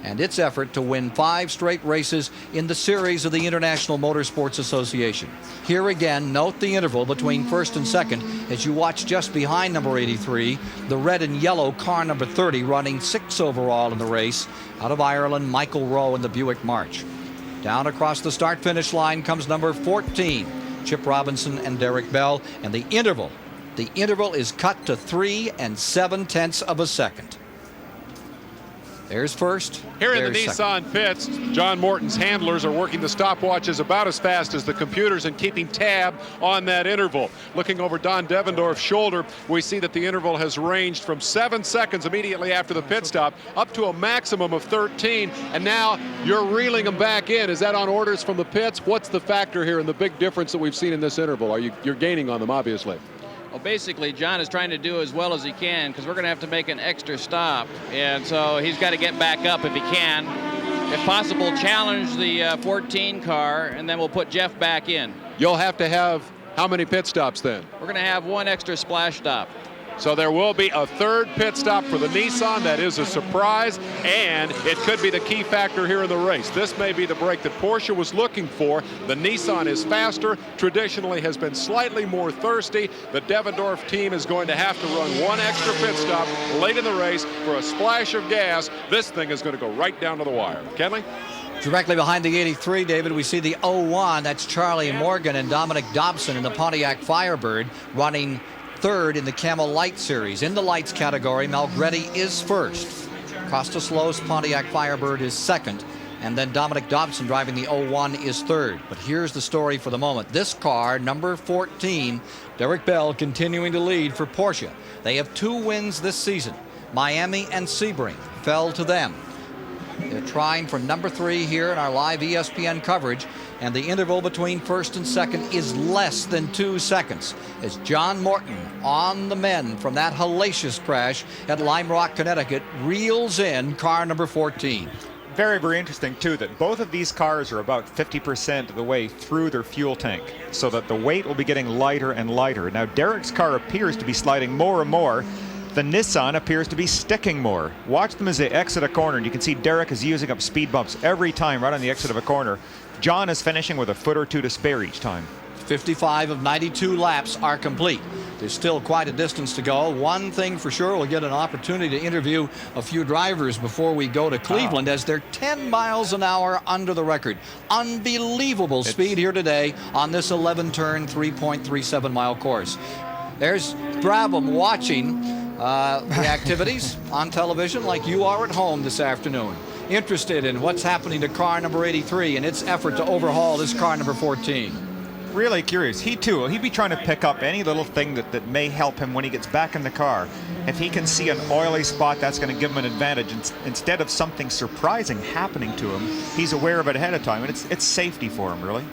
S3: and its effort to win 5 straight races in the series of the International Motorsports Association. Here again, note the interval between first and second as you watch just behind number 83, the red and yellow car number 30, running 6 overall in the race, out of Ireland, Michael Rowe in the Buick March. Down across the start-finish line comes number 14, Chip Robinson and Derek Bell, and the interval is cut to 3 7/10 of a second. There's first.
S5: Here in the Nissan pits, John Morton's handlers are working the stopwatches about as fast as the computers and keeping tab on that interval. Looking over Don Devendorf's shoulder, we see that the interval has ranged from 7 seconds immediately after the pit stop up to a maximum of 13, and now you're reeling them back in. Is that on orders from the pits? What's the factor here and the big difference that we've seen in this interval? You're gaining on them, obviously.
S9: Well, basically, John is trying to do as well as he can because we're going to have to make an extra stop. And so he's got to get back up if he can. If possible, challenge the 14 car, and then we'll put Geoff back in.
S5: You'll have to have how many pit stops then?
S9: We're going to have 1 extra splash stop.
S5: So there will be a 3rd pit stop for the Nissan. That is a surprise, and it could be the key factor here in the race. This may be the break that Porsche was looking for. The Nissan is faster, traditionally has been slightly more thirsty. The Devendorf team is going to have to run 1 extra pit stop late in the race for a splash of gas. This thing is going to go right down to the wire. Kenley?
S3: Directly behind the 83, David, we see the 01. That's Charlie Morgan and Dominic Dobson in the Pontiac Firebird, running 3rd in the Camel Light Series. In the lights category, Malgretti is 1st. Costas Lowe's Pontiac Firebird is 2nd. And then Dominic Dobson, driving the 01, is 3rd. But here's the story for the moment. This car, number 14, Derek Bell, continuing to lead for Porsche. They have 2 wins this season. Miami and Sebring fell to them. They're trying for number 3 here in our live ESPN coverage, and the interval between first and second is less than 2 seconds as John Morton, on the mend from that hellacious crash at Lime Rock, Connecticut, reels in car number 14.
S4: Very, very interesting, too, that both of these cars are about 50% of the way through their fuel tank, so that the weight will be getting lighter and lighter. Now, Derek's car appears to be sliding more and more, the Nissan appears to be sticking more. Watch them as they exit a corner, and you can see Derek is using up speed bumps every time right on the exit of a corner. John is finishing with a foot or two to spare each time.
S3: 55 of 92 laps are complete. There's still quite a distance to go. One thing for sure, we'll get an opportunity to interview a few drivers before we go to Cleveland, as they're 10 miles an hour under the record. Unbelievable speed here today on this 11-turn, 3.37 mile course. There's Brabham watching the activities on television like you are at home this afternoon, interested in what's happening to car number 83 and its effort to overhaul this car number 14.
S4: Really curious. He too, he'd be trying to pick up any little thing that may help him when he gets back in the car. If he can see an oily spot, that's going to give him an advantage. Instead of something surprising happening to him, he's aware of it ahead of time, and it's safety for him, really.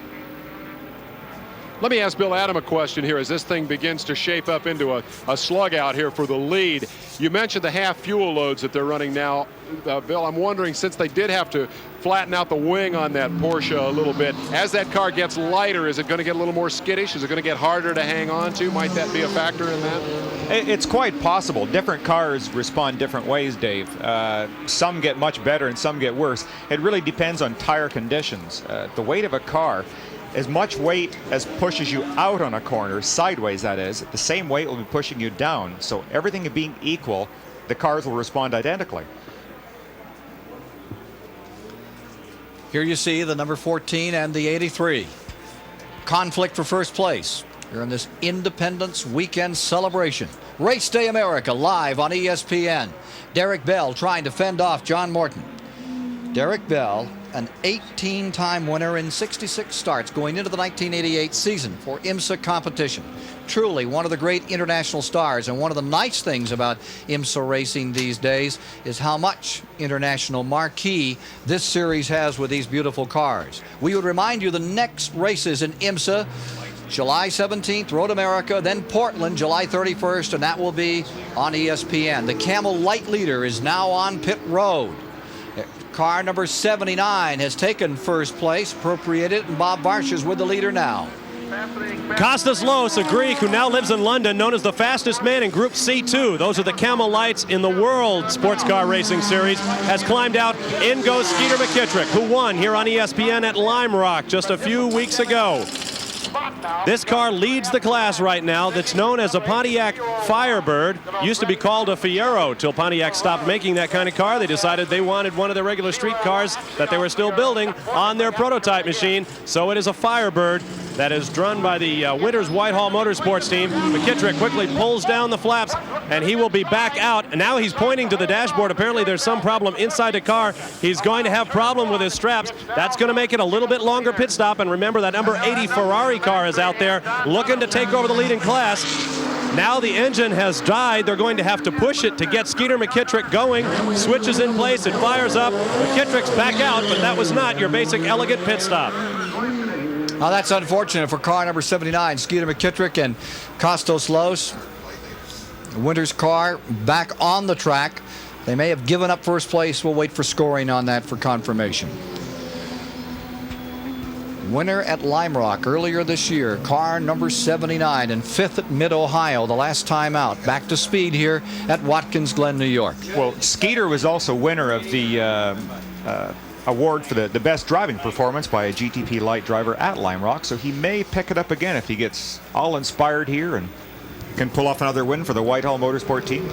S5: Let me ask Bill Adam a question here as this thing begins to shape up into a slug out here for the lead. You mentioned the half fuel loads that they're running now. Bill, I'm wondering, since they did have to flatten out the wing on that Porsche a little bit, as that car gets lighter, is it going to get a little more skittish? Is it going to get harder to hang on to? Might that be a factor in that?
S4: It's quite possible. Different cars respond different ways, Dave. Some get much better and some get worse. It really depends on tire conditions. The weight of a car, as much weight as pushes you out on a corner, sideways that is, the same weight will be pushing you down. So everything being equal, the cars will respond identically.
S3: Here you see the number 14 and the 83. Conflict for first place here in this Independence Weekend celebration. Race Day America live on ESPN. Derek Bell trying to fend off John Morton. Derek Bell, an 18-time winner in 66 starts going into the 1988 season for IMSA competition. Truly one of the great international stars, and one of the nice things about IMSA racing these days is how much international marquee this series has with these beautiful cars. We would remind you the next races in IMSA, July 17th, Road America, then Portland, July 31st, and that will be on ESPN. The Camel Light Leader is now on pit road. Car number 79 has taken first place, appropriated, and Bob Barsh is with the leader now.
S8: Kostas Los, a Greek who now lives in London, known as the fastest man in Group C2. Those are the Camel Lights in the World Sports Car Racing Series. Has climbed out. In goes Skeeter McKittrick, who won here on ESPN at Lime Rock just a few weeks ago. This car leads the class right now. That's known as a Pontiac Firebird. Used to be called a Fiero till Pontiac stopped making that kind of car. They decided they wanted one of their regular street cars that they were still building on their prototype machine. So it is a Firebird that is drawn by the Winters Whitehall Motorsports team. McKittrick quickly pulls down the flaps, and he will be back out. And now he's pointing to the dashboard. Apparently there's some problem inside the car. He's going to have problem with his straps. That's going to make it a little bit longer pit stop. And remember, that number 80 Ferrari car is out there looking to take over the lead in class. Now the engine has died. They're going to have to push it to get Skeeter McKittrick going. Switches in place. It fires up. McKittrick's back out, but that was not your basic elegant pit stop.
S3: Now that's unfortunate for car number 79, Skeeter McKittrick and Kostas Los. Winters car back on the track. They may have given up first place. We'll wait for scoring on that for confirmation. Winner at Lime Rock earlier this year, car number 79, and 5th at Mid-Ohio the last time out. Back to speed here at Watkins Glen, New York.
S4: Well, Skeeter was also winner of the award for the best driving performance by a GTP light driver at Lime Rock, so he may pick it up again if he gets all inspired here and can pull off another win for the Whitehall Motorsport team.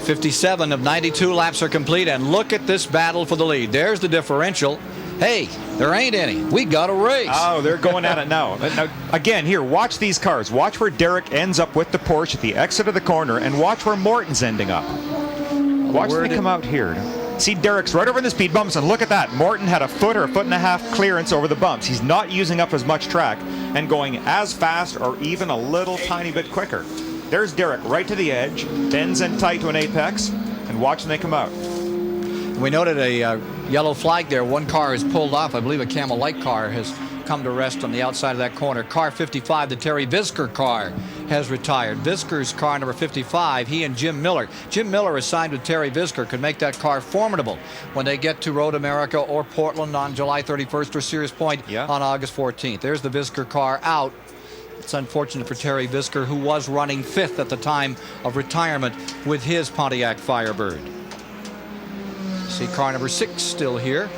S3: 57 of 92 laps are complete, and look at this battle for the lead. There's the differential. Hey, there ain't any. We got a race.
S4: Oh, they're going at it now. Now. Again, here, watch these cars. Watch where Derek ends up with the Porsche at the exit of the corner, and watch where Morton's ending up. Watch them come out here. See, Derek's right over in the speed bumps, and look at that. Morton had a foot or a foot and a half clearance over the bumps. He's not using up as much track and going as fast or even a little tiny bit quicker. There's Derek right to the edge, bends in tight to an apex, and watch them come out.
S3: We noted a yellow flag there. One car is pulled off. I believe a Camel Light car has come to rest on the outside of that corner. Car 55, the Terry Visker car, has retired. Visker's car number 55, he and Jim Miller. Jim Miller is signed with Terry Visker, could make that car formidable when they get to Road America or Portland on July 31st or Sears Point on August 14th. There's the Visker car out. It's unfortunate for Terry Visker, who was running 5th at the time of retirement with his Pontiac Firebird. See car number 6 still here,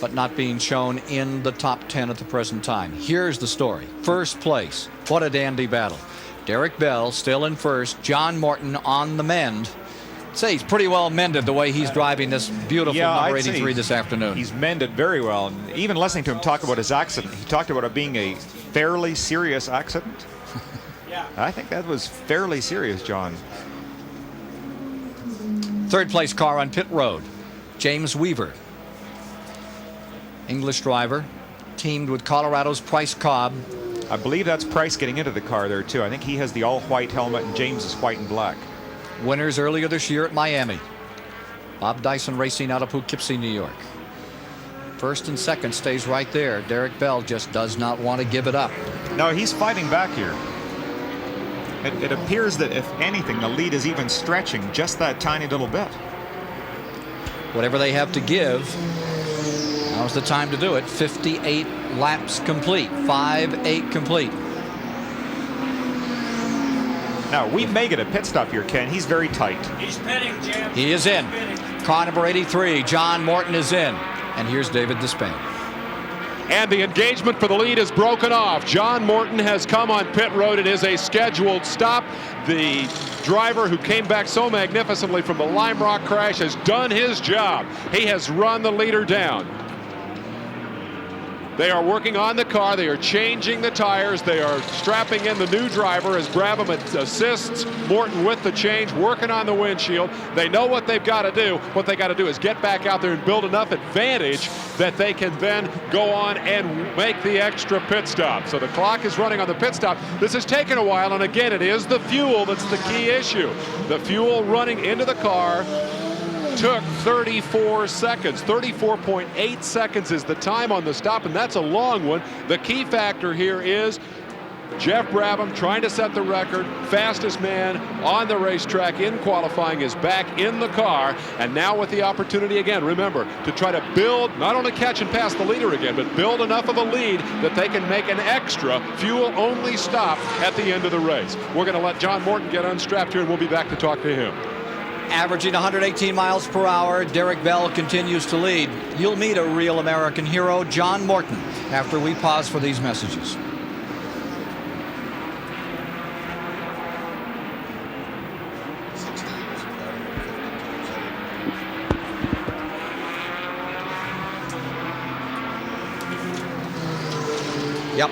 S3: but not being shown in the top 10 at the present time. Here's the story. First place. What a dandy battle. Derek Bell still in first. John Morton on the mend. I'd say he's pretty well mended the way he's driving this beautiful number 83 this afternoon.
S4: He's mended very well. And even listening to him talk about his accident, he talked about it being a fairly serious accident.
S14: Yeah.
S4: I think that was fairly serious, John.
S3: Third place car on pit road. James Weaver. English driver. Teamed with Colorado's Price Cobb.
S4: I believe that's Price getting into the car there, too. I think he has the all-white helmet and James is white and black.
S3: Winners earlier this year at Miami. Bob Dyson racing out of Poughkeepsie, New York. First and second stays right there. Derek Bell just does not want to give it up.
S4: No, he's fighting back here. It appears that, if anything, the lead is even stretching just that tiny little bit.
S3: Whatever they have to give, now's the time to do it. 58 laps complete. 5-8 complete.
S4: Now, we may get a pit stop here, Ken. He's very tight.
S14: He's pitting, Jim.
S3: He is in. Car number 83, John Morton is in. And here's David Despain.
S5: And the engagement for the lead is broken off. John Morton has come on pit road. It is a scheduled stop. The driver who came back so magnificently from the Lime Rock crash has done his job. He has run the leader down. They are working on the car. They are changing the tires. They are strapping in the new driver as Brabham assists Morton with the change, working on the windshield. They know what they've got to do. What they got to do is get back out there and build enough advantage that they can then go on and make the extra pit stop. So the clock is running on the pit stop. This has taken a while, and again, it is the fuel that's the key issue. The fuel running into the car took 34 seconds. 34.8 seconds is the time on the stop, and that's a long one. The key factor here is Geoff Brabham trying to set the record. Fastest man on the racetrack in qualifying is back in the car, and now with the opportunity again, remember, to try to build, not only catch and pass the leader again, but build enough of a lead that they can make an extra fuel-only stop at the end of the race. We're going to let John Morton get unstrapped here, and we'll be back to talk to him.
S3: Averaging 118 miles per hour, Derek Bell continues to lead. You'll meet a real American hero, John Morton, after we pause for these messages. Yep.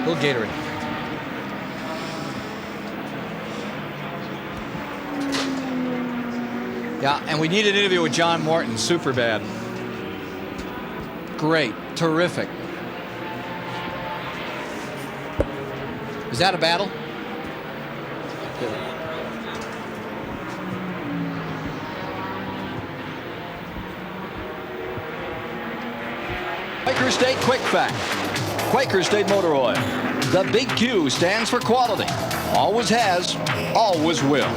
S3: Little Gatorade. Yeah, and we need an interview with John Morton. Super bad. Great. Terrific. Is that a battle? Quaker State Quick Fact. Quaker State Motor Oil. The big Q stands for quality. Always has, always will.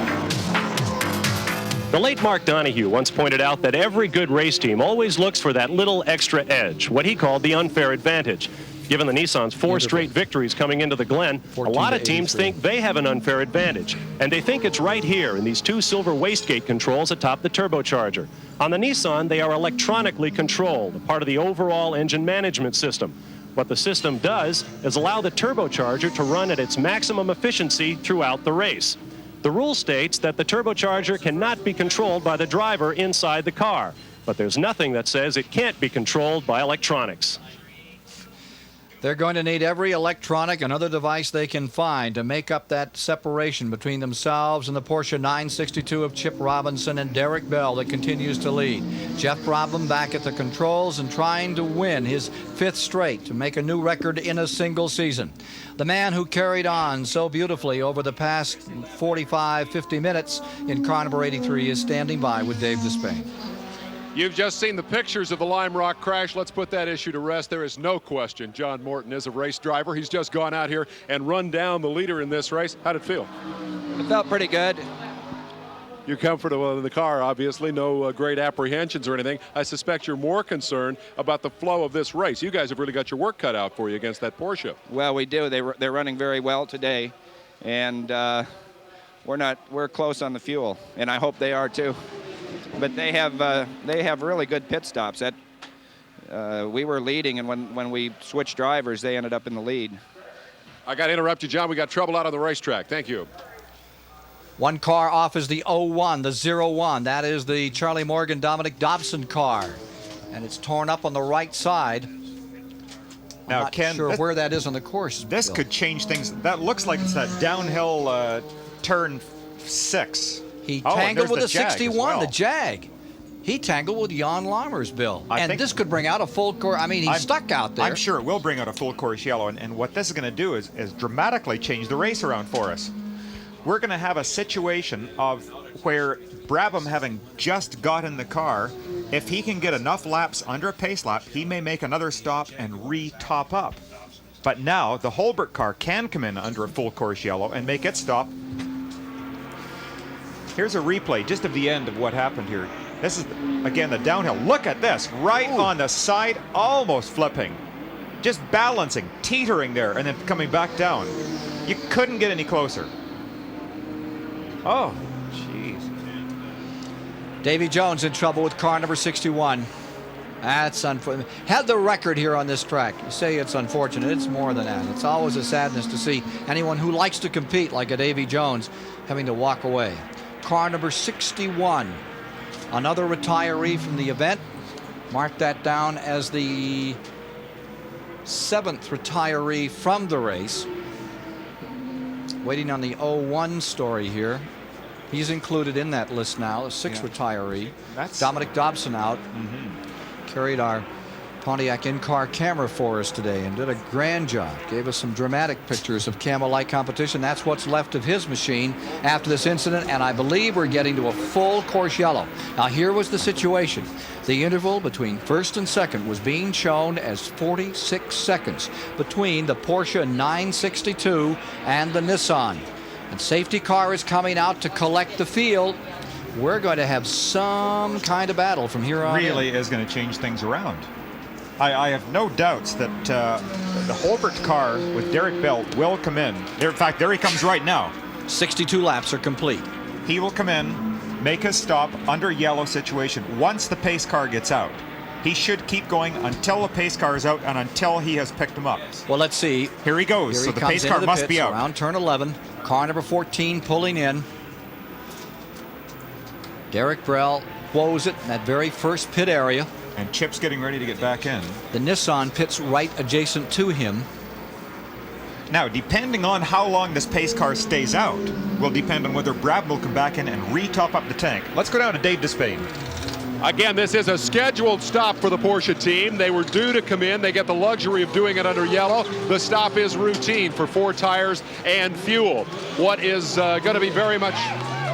S8: The late Mark Donahue once pointed out that every good race team always looks for that little extra edge, what he called the unfair advantage. Given the Nissan's 4 straight victories coming into the Glen, a lot of teams think they have an unfair advantage, and they think it's right here in these 2 silver wastegate controls atop the turbocharger. On the Nissan, they are electronically controlled, a part of the overall engine management system. What the system does is allow the turbocharger to run at its maximum efficiency throughout the race. The rule states that the turbocharger cannot be controlled by the driver inside the car, but there's nothing that says it can't be controlled by electronics.
S3: They're going to need every electronic and other device they can find to make up that separation between themselves and the Porsche 962 of Chip Robinson and Derek Bell that continues to lead. Geoff Brabham back at the controls and trying to win his 5th straight to make a new record in a single season. The man who carried on so beautifully over the past 45, 50 minutes in car number 83 is standing by with Dave Despain.
S5: You've just seen the pictures of the Lime Rock crash. Let's put that issue to rest. There is no question John Morton is a race driver. He's just gone out here and run down the leader in this race. How'd it feel?
S15: It felt pretty good.
S5: You're comfortable in the car, obviously. No great apprehensions or anything. I suspect you're more concerned about the flow of this race. You guys have really got your work cut out for you against that Porsche.
S13: Well, we do. They're running very well today, and we're close on the fuel, and I hope they are too. But they have really good pit stops. That we were leading, and when we switched drivers, they ended up in the lead.
S5: I got to interrupt you, John. We got trouble out on the racetrack. Thank you.
S3: One car off is the 01, the 01. That is the Charlie Morgan, Dominic Dobson car. And it's torn up on the right side.
S4: Now,
S3: I'm not
S4: Ken,
S3: sure where that is on the course.
S4: This could change things. That looks like it's that downhill turn 6.
S3: He tangled with the
S4: Jag
S3: 61,
S4: well.
S3: the Jag. He tangled with Jan Lammers, Bill.
S4: I
S3: and
S4: think
S3: this could bring out a full course. I mean, he's stuck out there.
S4: I'm sure it will bring out a full course yellow. And what this is going to do is dramatically change the race around for us. We're going to have a situation of where Brabham, having just got in the car, if he can get enough laps under a pace lap, he may make another stop and re-top up. But now the Hulbert car can come in under a full course yellow and make it stop. Here's a replay just of the end of what happened here. This is, again, the downhill. Look at this, right on the side, almost flipping. Just balancing, teetering there, and then coming back down. You couldn't get any closer. Oh, jeez.
S3: Davy Jones in trouble with car number 61. That's unfortunate. Had the record here on this track. You say it's unfortunate. It's more than that. It's always a sadness to see anyone who likes to compete like a Davy Jones having to walk away. Car number 61. Another retiree from the event. Mark that down as the 7th retiree from the race. Waiting on the 01 story here. He's included in that list now, the 6th retiree.
S4: That's
S3: Dominic Dobson out. Carried our Pontiac in-car camera for us today and did a grand job. Gave us some dramatic pictures of Camel Light competition. That's what's left of his machine after this incident, and I believe we're getting to a full course yellow. Now here was the situation. The interval between first and second was being shown as 46 seconds between the Porsche 962 and the Nissan. And safety car is coming out to collect the field. We're going to have some kind of battle from here on
S4: Really
S3: in.
S4: is going to change things around. I have no doubts that the Hulbert car with Derek Bell will come in. In fact, there he comes right now.
S3: 62 laps are complete.
S4: He will come in, make his stop under yellow situation once the pace car gets out. He should keep going until the pace car is out and until he has picked him up.
S3: Well, let's see.
S4: Here he goes.
S3: Here
S4: so
S3: he
S4: the
S3: comes
S4: pace
S3: into
S4: car
S3: the
S4: must
S3: pits
S4: be out.
S3: Around turn 11. Car number 14 pulling in. Derek Brell woes it in that very first pit area.
S4: And Chip's getting ready to get back in.
S3: The Nissan pits right adjacent to him.
S4: Now, depending on how long this pace car stays out, will depend on whether Brabham will come back in and re-top up the tank. Let's go down to Dave Despain.
S5: Again, this is a scheduled stop for the Porsche team. They were due to come in. They get the luxury of doing it under yellow. The stop is routine for 4 tires and fuel. What is going to be very much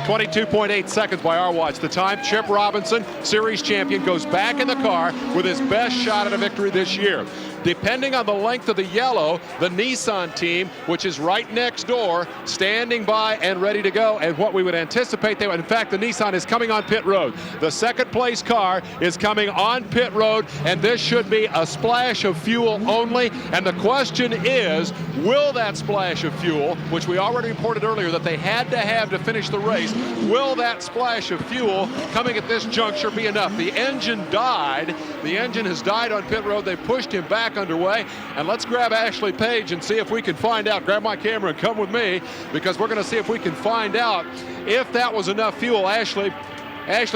S5: 22.8 seconds by our watch. The time, Chip Robinson, series champion, goes back in the car with his best shot at a victory this year. Depending on the length of the yellow, the Nissan team, which is right next door, standing by and ready to go. And what we would anticipate, in fact, the Nissan is coming on pit road. The second place car is coming on pit road, and this should be a splash of fuel only. And the question is, will that splash of fuel, which we already reported earlier that they had to have to finish the race, will that splash of fuel coming at this juncture be enough? The engine died. The engine has died on pit road. They pushed him back underway. And let's grab Ashley Page and see if we can find out. Grab my camera and come with me, because we're going to see if we can find out if that was enough fuel. Ashley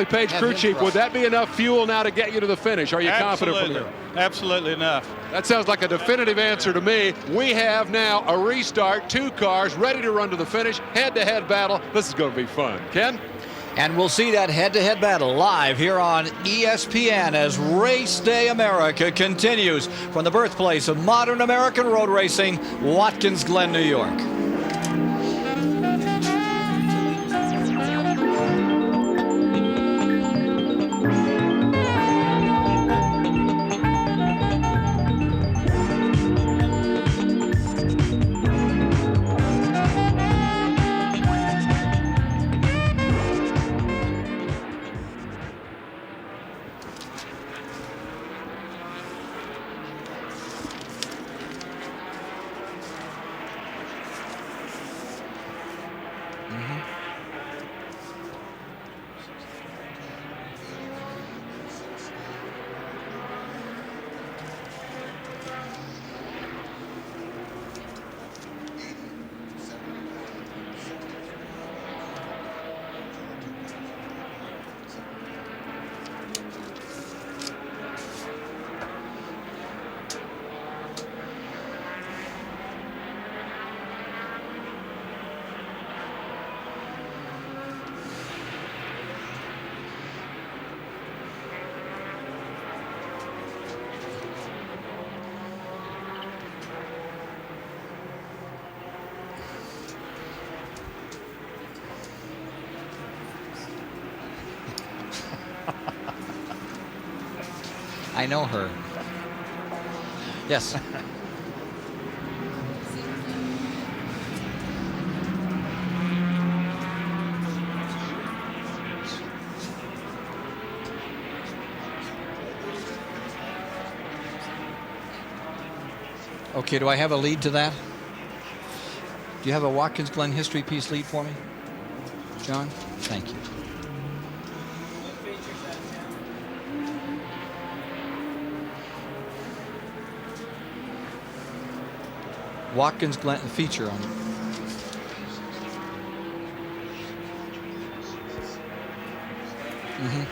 S5: Page, crew chief, would that be enough fuel now to get you to the finish? Are you confident?
S15: Absolutely enough.
S5: That sounds like a definitive answer to me. We have now a restart, 2 cars ready to run to the finish, head-to-head battle. This is going to be fun. Ken?
S3: And we'll see that head-to-head battle live here on ESPN as Race Day America continues from the birthplace of modern American road racing, Watkins Glen, New York. I know her. Yes. Okay, do I have a lead to that? Do you have a Watkins Glen history piece lead for me, John? Thank you. Watkins Glen feature on it. Mm-hmm.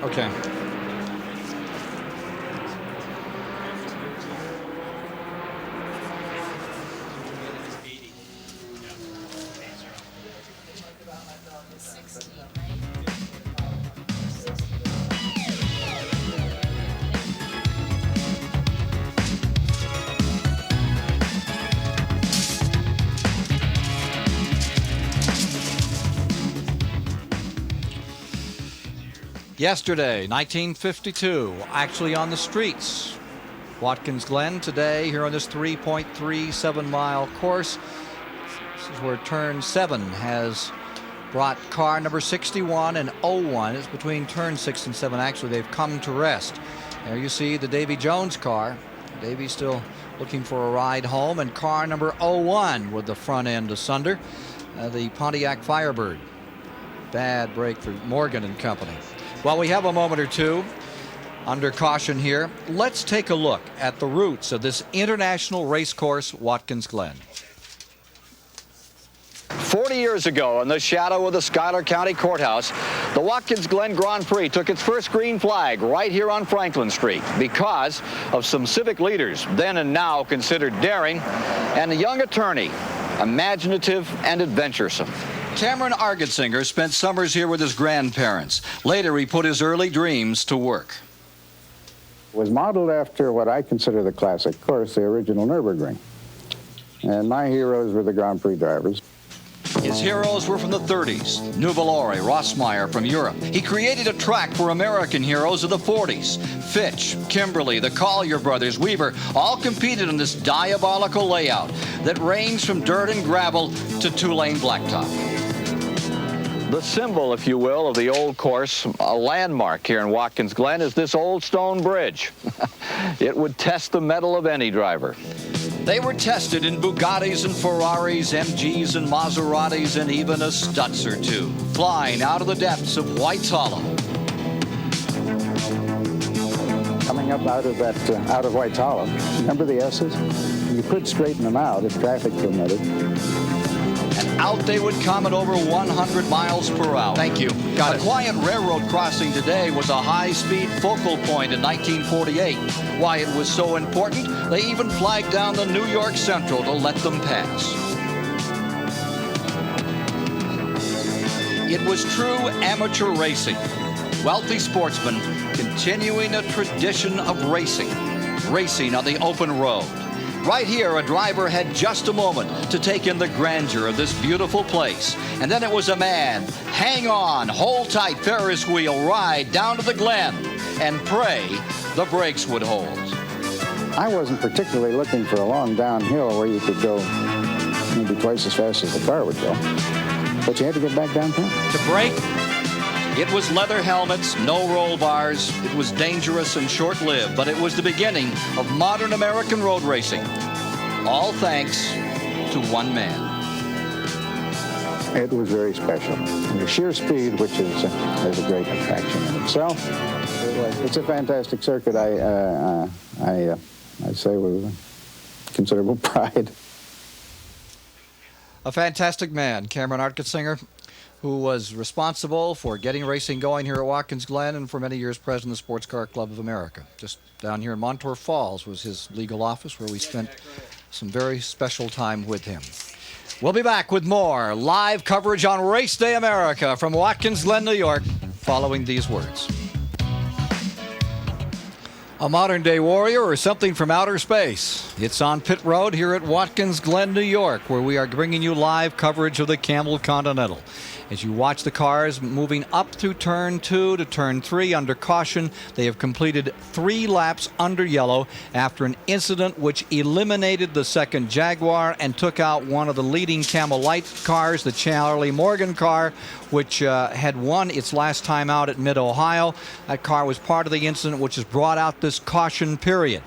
S3: Okay. Yesterday, 1952, actually on the streets. Watkins Glen today here on this 3.37 mile course. This is where turn 7 has brought car number 61 and 01. It's between turn 6 and 7. Actually, they've come to rest. There you see the Davy Jones car. Davy's still looking for a ride home, and car number 01 with the front end asunder, the Pontiac Firebird. Bad break for Morgan and company. Well, we have a moment or two under caution here. Let's take a look at the roots of this international race course, Watkins Glen.
S16: 40 years ago, in the shadow of the Schuyler County Courthouse, the Watkins Glen Grand Prix took its first green flag right here on Franklin Street because of some civic leaders, then and now considered daring, and a young attorney, imaginative and adventuresome.
S3: Cameron Argetsinger spent summers here with his grandparents. Later, he put his early dreams to work.
S17: It was modeled after what I consider the classic course, the original Nürburgring. And my heroes were the Grand Prix drivers.
S3: His heroes were from the 30s. Nuvolori, Rossmeyer from Europe. He created a track for American heroes of the 40s. Fitch, Kimberly, the Collier brothers, Weaver, all competed in this diabolical layout that ranged from dirt and gravel to two-lane blacktop.
S16: The symbol, if you will, of the old course, a landmark here in Watkins Glen, is this old stone bridge. It would test the mettle of any driver.
S3: They were tested in Bugattis and Ferraris, MGs and Maseratis, and even a Stutz or two, flying out of the depths of White's Hollow.
S17: Coming up out of White's Hollow, remember the S's? You could straighten them out if traffic permitted.
S3: And out they would come at over 100 miles per hour. Thank you. Got it. A quiet railroad crossing today was a high-speed focal point in 1948. Why it was so important, they even flagged down the New York Central to let them pass. It was true amateur racing. Wealthy sportsmen continuing a tradition of racing on the open road. Right here, a driver had just a moment to take in the grandeur of this beautiful place. And then it was a man, hang on, hold tight, Ferris wheel, ride down to the Glen, and pray the brakes would hold.
S17: I wasn't particularly looking for a long downhill where you could go maybe twice as fast as the car would go. But you had to get back downtown.
S3: To brake, it was leather helmets, no roll bars. It was dangerous and short-lived, but it was the beginning of modern American road racing. All thanks to one man.
S17: It was very special. And the sheer speed, which is a great attraction in itself. It's a fantastic circuit. I'd say with considerable pride.
S3: A fantastic man, Cameron Argetsinger, who was responsible for getting racing going here at Watkins Glen and for many years president of the Sports Car Club of America. Just down here in Montour Falls was his legal office, where we spent some very special time with him. We'll be back with more live coverage on Race Day America from Watkins Glen, New York, following these words. A modern-day warrior or something from outer space? It's on pit road here at Watkins Glen, New York, where we are bringing you live coverage of the Campbell Continental. As you watch the cars moving up through turn 2 to turn 3 under caution, they have completed 3 laps under yellow after an incident which eliminated the second Jaguar and took out one of the leading Camel Light cars, the Charlie Morgan car, which had won its last time out at Mid-Ohio. That car was part of the incident which has brought out this caution period.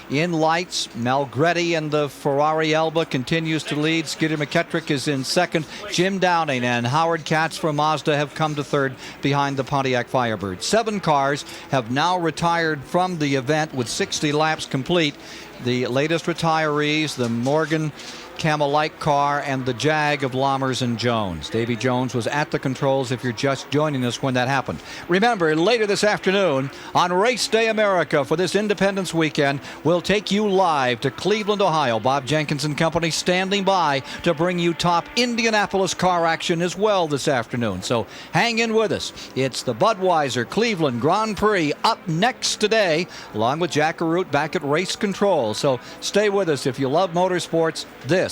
S3: In lights, Malgretti and the Ferrari Alba continues to lead. Skinner McKettrick is in second. Jim Downing and Howard Katz from Mazda have come to third behind the Pontiac Firebird. 7 cars have now retired from the event with 60 laps complete. The latest retirees, the Morgan Camel Light car and the Jag of Lammers and Jones. Davy Jones was at the controls if you're just joining us when that happened. Remember, later this afternoon on Race Day America for this Independence weekend, we'll take you live to Cleveland, Ohio. Bob Jenkins and company standing by to bring you top Indianapolis car action as well this afternoon. So hang in with us. It's the Budweiser Cleveland Grand Prix up next today, along with Jack Arute back at race control. So stay with us if you love motorsports. This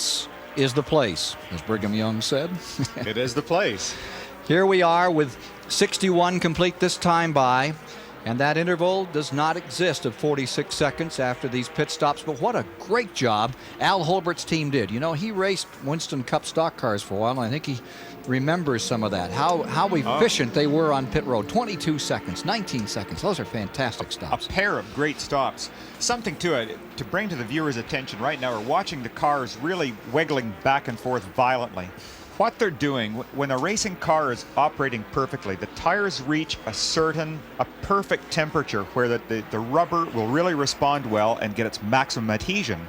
S3: is the place, as Brigham Young said.
S4: It is the place.
S3: Here we are with 61 complete this time by, and that interval does not exist of 46 seconds after these pit stops. But what a great job Al Hulbert's team did. You know, he raced Winston Cup stock cars for a while, and I think he remembers some of that. How efficient they were on pit road. 22 seconds, 19 seconds. Those are fantastic stops.
S4: A pair of great stops. Something to it to bring to the viewer's attention right now. We're watching the cars really wiggling back and forth violently. What they're doing when a racing car is operating perfectly, the tires reach a perfect temperature where the rubber will really respond well and get its maximum adhesion.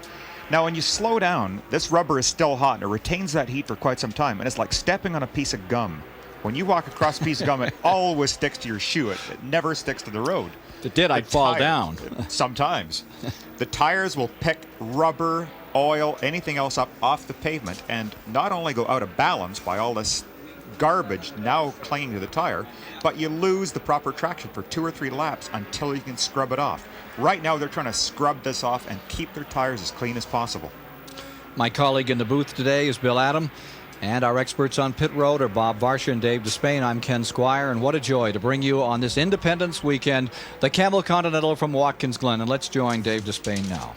S4: Now, when you slow down, this rubber is still hot and it retains that heat for quite some time, and it's like stepping on a piece of gum. When you walk across a piece of gum, it always sticks to your shoe. It never sticks to the road.
S3: If it did, I'd fall down.
S4: Sometimes. The tires will pick rubber, oil, anything else up off the pavement and not only go out of balance by all this garbage now clinging to the tire, but you lose the proper traction for 2 or 3 laps until you can scrub it off. Right now, they're trying to scrub this off and keep their tires as clean as possible.
S3: My colleague in the booth today is Bill Adam, and our experts on pit road are Bob Varsha and Dave Despain. I'm Ken Squire, and what a joy to bring you on this Independence weekend the Campbell Continental from Watkins Glen. And let's join Dave Despain now.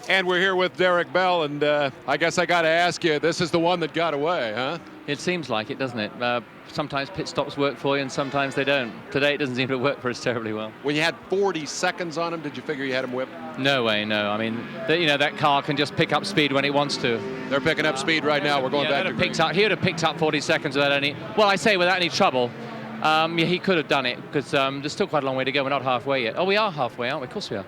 S5: And we're here with Derek Bell, and I guess I got to ask you, this is the one that got away, huh?
S18: It seems like it, doesn't it? Sometimes pit stops work for you and sometimes they don't. Today it doesn't seem to work for us terribly well.
S5: When you had 40 seconds on him, did you figure you had him whipped?
S18: No way, no. I mean, that car can just pick up speed when it wants to.
S5: They're picking up speed right now. We're going back to green.
S18: He would have picked up 40 seconds without any, well, I say without any trouble. Yeah, he could have done it because there's still quite a long way to go. We're not halfway yet. Oh, we are halfway, aren't we? Of course we are.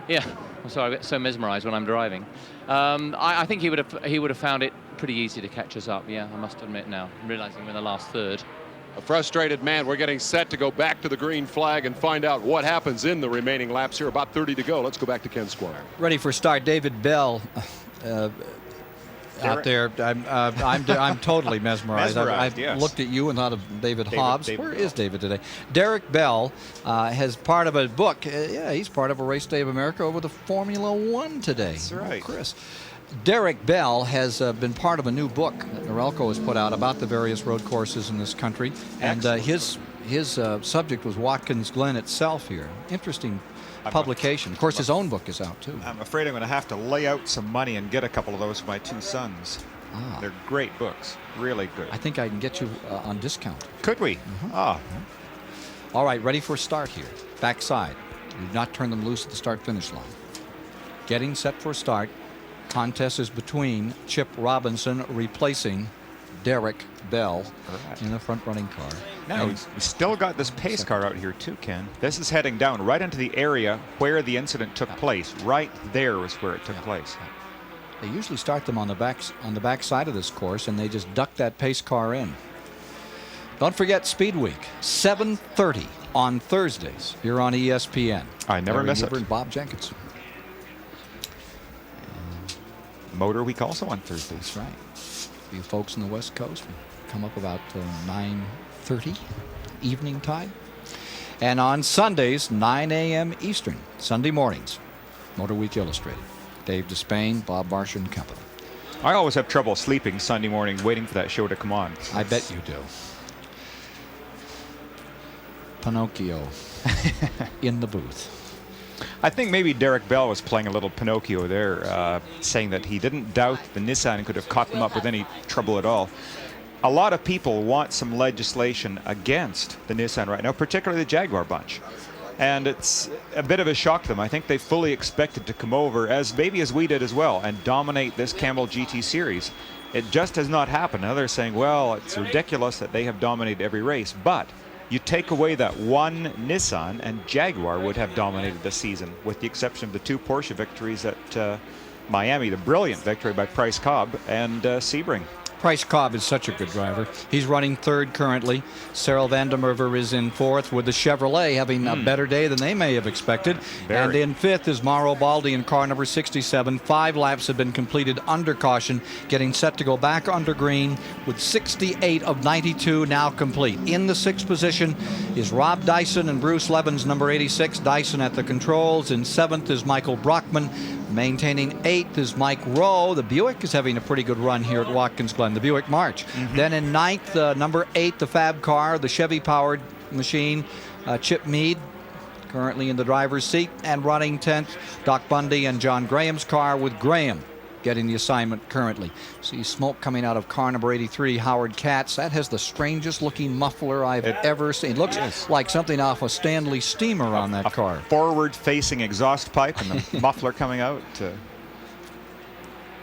S18: Yeah, I'm sorry, I get so mesmerized when I'm driving. I think he would have found it pretty easy to catch us up. Yeah, I must admit now, I'm realizing we're in the last third.
S5: A frustrated man. We're getting set to go back to the green flag and find out what happens in the remaining laps here. About 30 to go. Let's go back to Ken Squire.
S3: Ready for start. David Bell out there. I'm totally mesmerized. I've
S4: yes.
S3: looked at you and thought of David Hobbs. Where is David today? Derek Bell has part of a book. Yeah, he's part of a Race Day of America over the Formula One today.
S4: That's right.
S3: Chris. Derek Bell has been part of a new book that Norelco has put out about the various road courses in this country. And his subject was Watkins Glen itself here. Interesting publication. Of course, his own book is out, too.
S4: I'm afraid I'm going to have to lay out some money and get a couple of those for my 2 sons. They're great books. Really good.
S3: I think I can get you on discount.
S4: Could we?
S3: All right, ready for a start here. Backside. Do not turn them loose at the start-finish line. Getting set for a start. Contest is between Chip Robinson replacing Derek Bell in a front-running car.
S4: Now, we still got this pace car out here too, Ken. This is heading down right into the area where the incident took place. Right there is where it took place.
S3: They usually start them on the back side of this course, and they just duck that pace car in. Don't forget Speed Week, 7:30 on Thursdays here on ESPN.
S4: I never miss it.
S3: And Bob Jenkins.
S4: Motor Week also on Thursdays.
S3: That's right. You folks in the West Coast come up about 9:30 evening time. And on Sundays, 9 a.m. Eastern, Sunday mornings, Motor Week Illustrated. Dave Despain, Bob Marsh and Company.
S4: I always have trouble sleeping Sunday morning waiting for that show to come on.
S3: I bet you do. Pinocchio in the booth.
S4: I think maybe Derek Bell was playing a little Pinocchio there, saying that he didn't doubt the Nissan could have caught them up with any trouble at all. A lot of people want some legislation against the Nissan right now, particularly the Jaguar bunch. And it's a bit of a shock to them. I think they fully expected to come over, as maybe as we did as well, and dominate this Campbell GT series. It just has not happened. Now they're saying, well, it's ridiculous that they have dominated every race. But you take away that one Nissan, and Jaguar would have dominated the season, with the exception of the 2 Porsche victories at Miami, the brilliant victory by Price Cobb and Sebring.
S3: Price Cobb is such a good driver. He's running 3rd currently. Cyril van der Merwe is in 4th, with the Chevrolet having a better day than they may have expected. And in 5th is Mauro Baldi in car number 67. 5 laps have been completed under caution, getting set to go back under green, with 68 of 92 now complete. In the 6th position is Rob Dyson and Bruce Levens, number 86. Dyson at the controls. In 7th is Michael Brockman. Maintaining 8th is Mike Rowe. The Buick is having a pretty good run here at Watkins Glen, the Buick March. Then in 9th, number 8, the Fab car, the Chevy-powered machine, Chip Meade, currently in the driver's seat. And running 10th, Doc Bundy and John Graham's car, with Graham getting the assignment currently. See smoke coming out of car number 83, Howard Katz. That has the strangest looking muffler I've ever seen. It looks like something off a Stanley steamer on that car.
S4: Forward-facing exhaust pipe and the muffler coming out.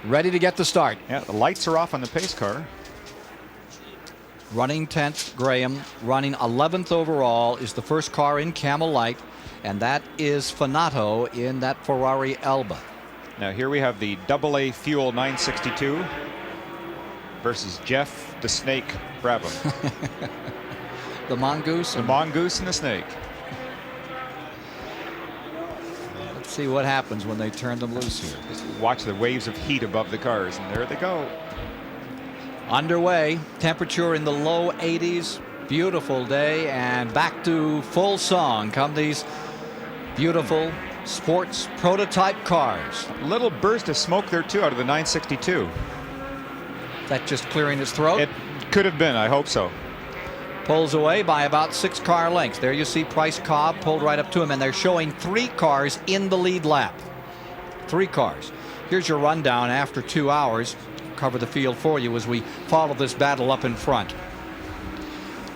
S3: Ready to get the start.
S4: Yeah, the lights are off on the pace car.
S3: Running 10th, Graham. Running 11th overall is the first car in Camel Light, and that is Fanato in that Ferrari Alba.
S4: Now here we have the AA Fuel 962 versus Geoff the Snake Brabham.
S3: The mongoose?
S4: The mongoose and the snake.
S3: Let's see what happens when they turn them loose here.
S4: Just watch the waves of heat above the cars, and there they go.
S3: Underway, temperature in the low 80s. Beautiful day, and back to full song come these beautiful sports prototype cars.
S4: A little burst of smoke there too out of the 962.
S3: That just clearing his throat?
S4: It could have been, I hope so.
S3: Pulls away by about 6 car lengths. There you see Price Cobb pulled right up to him, and they're showing 3 cars in the lead lap. 3 cars. Here's your rundown after 2 hours. Cover the field for you as we follow this battle up in front.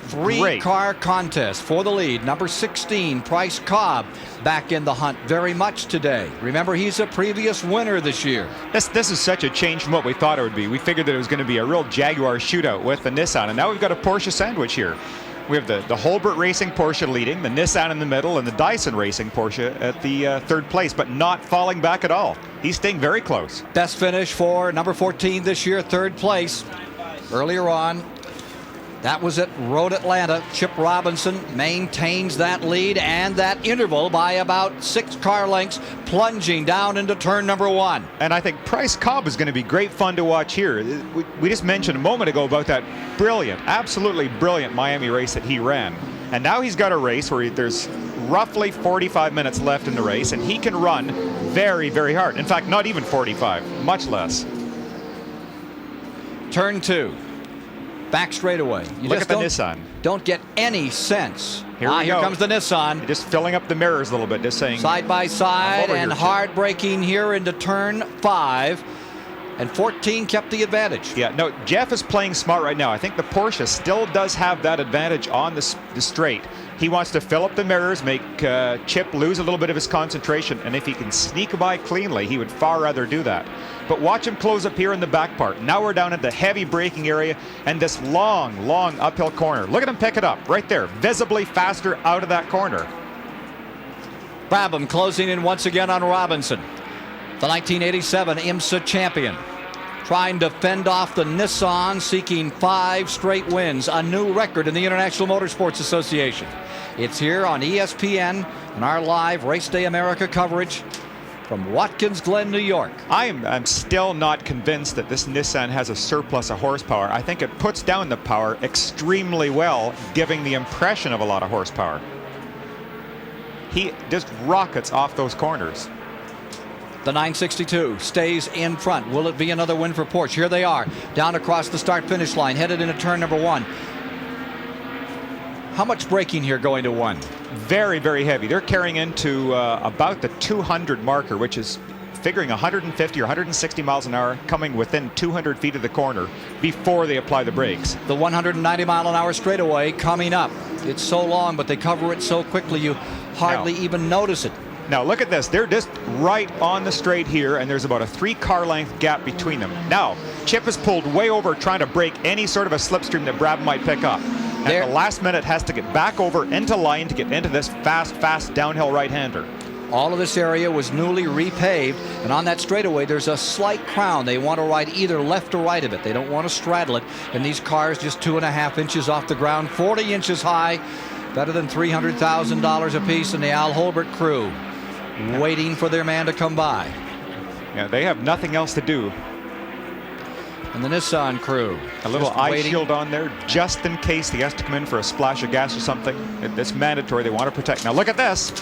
S3: 3-car contest for the lead. Number 16, Price Cobb, back in the hunt very much today. Remember, he's a previous winner this year.
S4: This is such a change from what we thought it would be. We figured that it was going to be a real Jaguar shootout with the Nissan, and now we've got a Porsche sandwich here. We have the Hulbert Racing Porsche leading, the Nissan in the middle, and the Dyson Racing Porsche at the 3rd place, but not falling back at all. He's staying very close.
S3: Best finish for number 14 this year, 3rd place. Earlier on, that was at Road Atlanta. Chip Robinson maintains that lead and that interval by about 6 car lengths, plunging down into turn number 1.
S4: And I think Price Cobb is going to be great fun to watch here. We just mentioned a moment ago about that brilliant, absolutely brilliant Miami race that he ran. And now he's got a race where there's roughly 45 minutes left in the race, and he can run very, very hard. In fact, not even 45, much less.
S3: Turn 2. Back straightaway. You
S4: Look
S3: just
S4: at the Nissan.
S3: Don't get any sense.
S4: Here
S3: comes the Nissan.
S4: Just filling up the mirrors a little bit, just saying.
S3: Side by side and hard braking here into turn 5. And 14 kept the advantage.
S4: Yeah, no, Geoff is playing smart right now. I think the Porsche still does have that advantage on the straight. He wants to fill up the mirrors, make Chip lose a little bit of his concentration, and if he can sneak by cleanly, he would far rather do that. But watch him close up here in the back part. Now we're down at the heavy braking area and this long, long uphill corner. Look at him pick it up right there, visibly faster out of that corner.
S3: Brabham closing in once again on Robinson. The 1987 IMSA champion, trying to fend off the Nissan, seeking 5 straight wins, a new record in the International Motorsports Association. It's here on ESPN and our live Race Day America coverage from Watkins Glen, New York.
S4: I'm still not convinced that this Nissan has a surplus of horsepower. I think it puts down the power extremely well, giving the impression of a lot of horsepower. he just rockets off those corners.
S3: The 962 stays in front. Will it be another win for Porsche? Here they are, down across the start-finish line, headed into turn number 1. How much braking here going to 1?
S4: Very, very heavy. They're carrying into about the 200 marker, which is figuring 150 or 160 miles an hour, coming within 200 feet of the corner before they apply the brakes.
S3: The 190 mile an hour straightaway coming up. It's so long, but they cover it so quickly you hardly even notice it.
S4: Now look at this. They're just right on the straight here, and there's about a 3-car length gap between them. Now, Chip is pulled way over trying to break any sort of a slipstream that Brabham might pick up. At the last minute has to get back over into line to get into this fast downhill right-hander.
S3: All of this area was newly repaved, and on that straightaway there's a slight crown. They want to ride either left or right of it. They don't want to straddle it. And these cars just 2.5 inches off the ground, 40 inches high, better than $300,000 apiece, and the Al Hulbert crew waiting for their man to come by.
S4: Yeah, they have nothing else to do.
S3: And the Nissan crew.
S4: A little eye shield on there just in case he has to come in for a splash of gas or something. It's mandatory. They want to protect. Now look at this.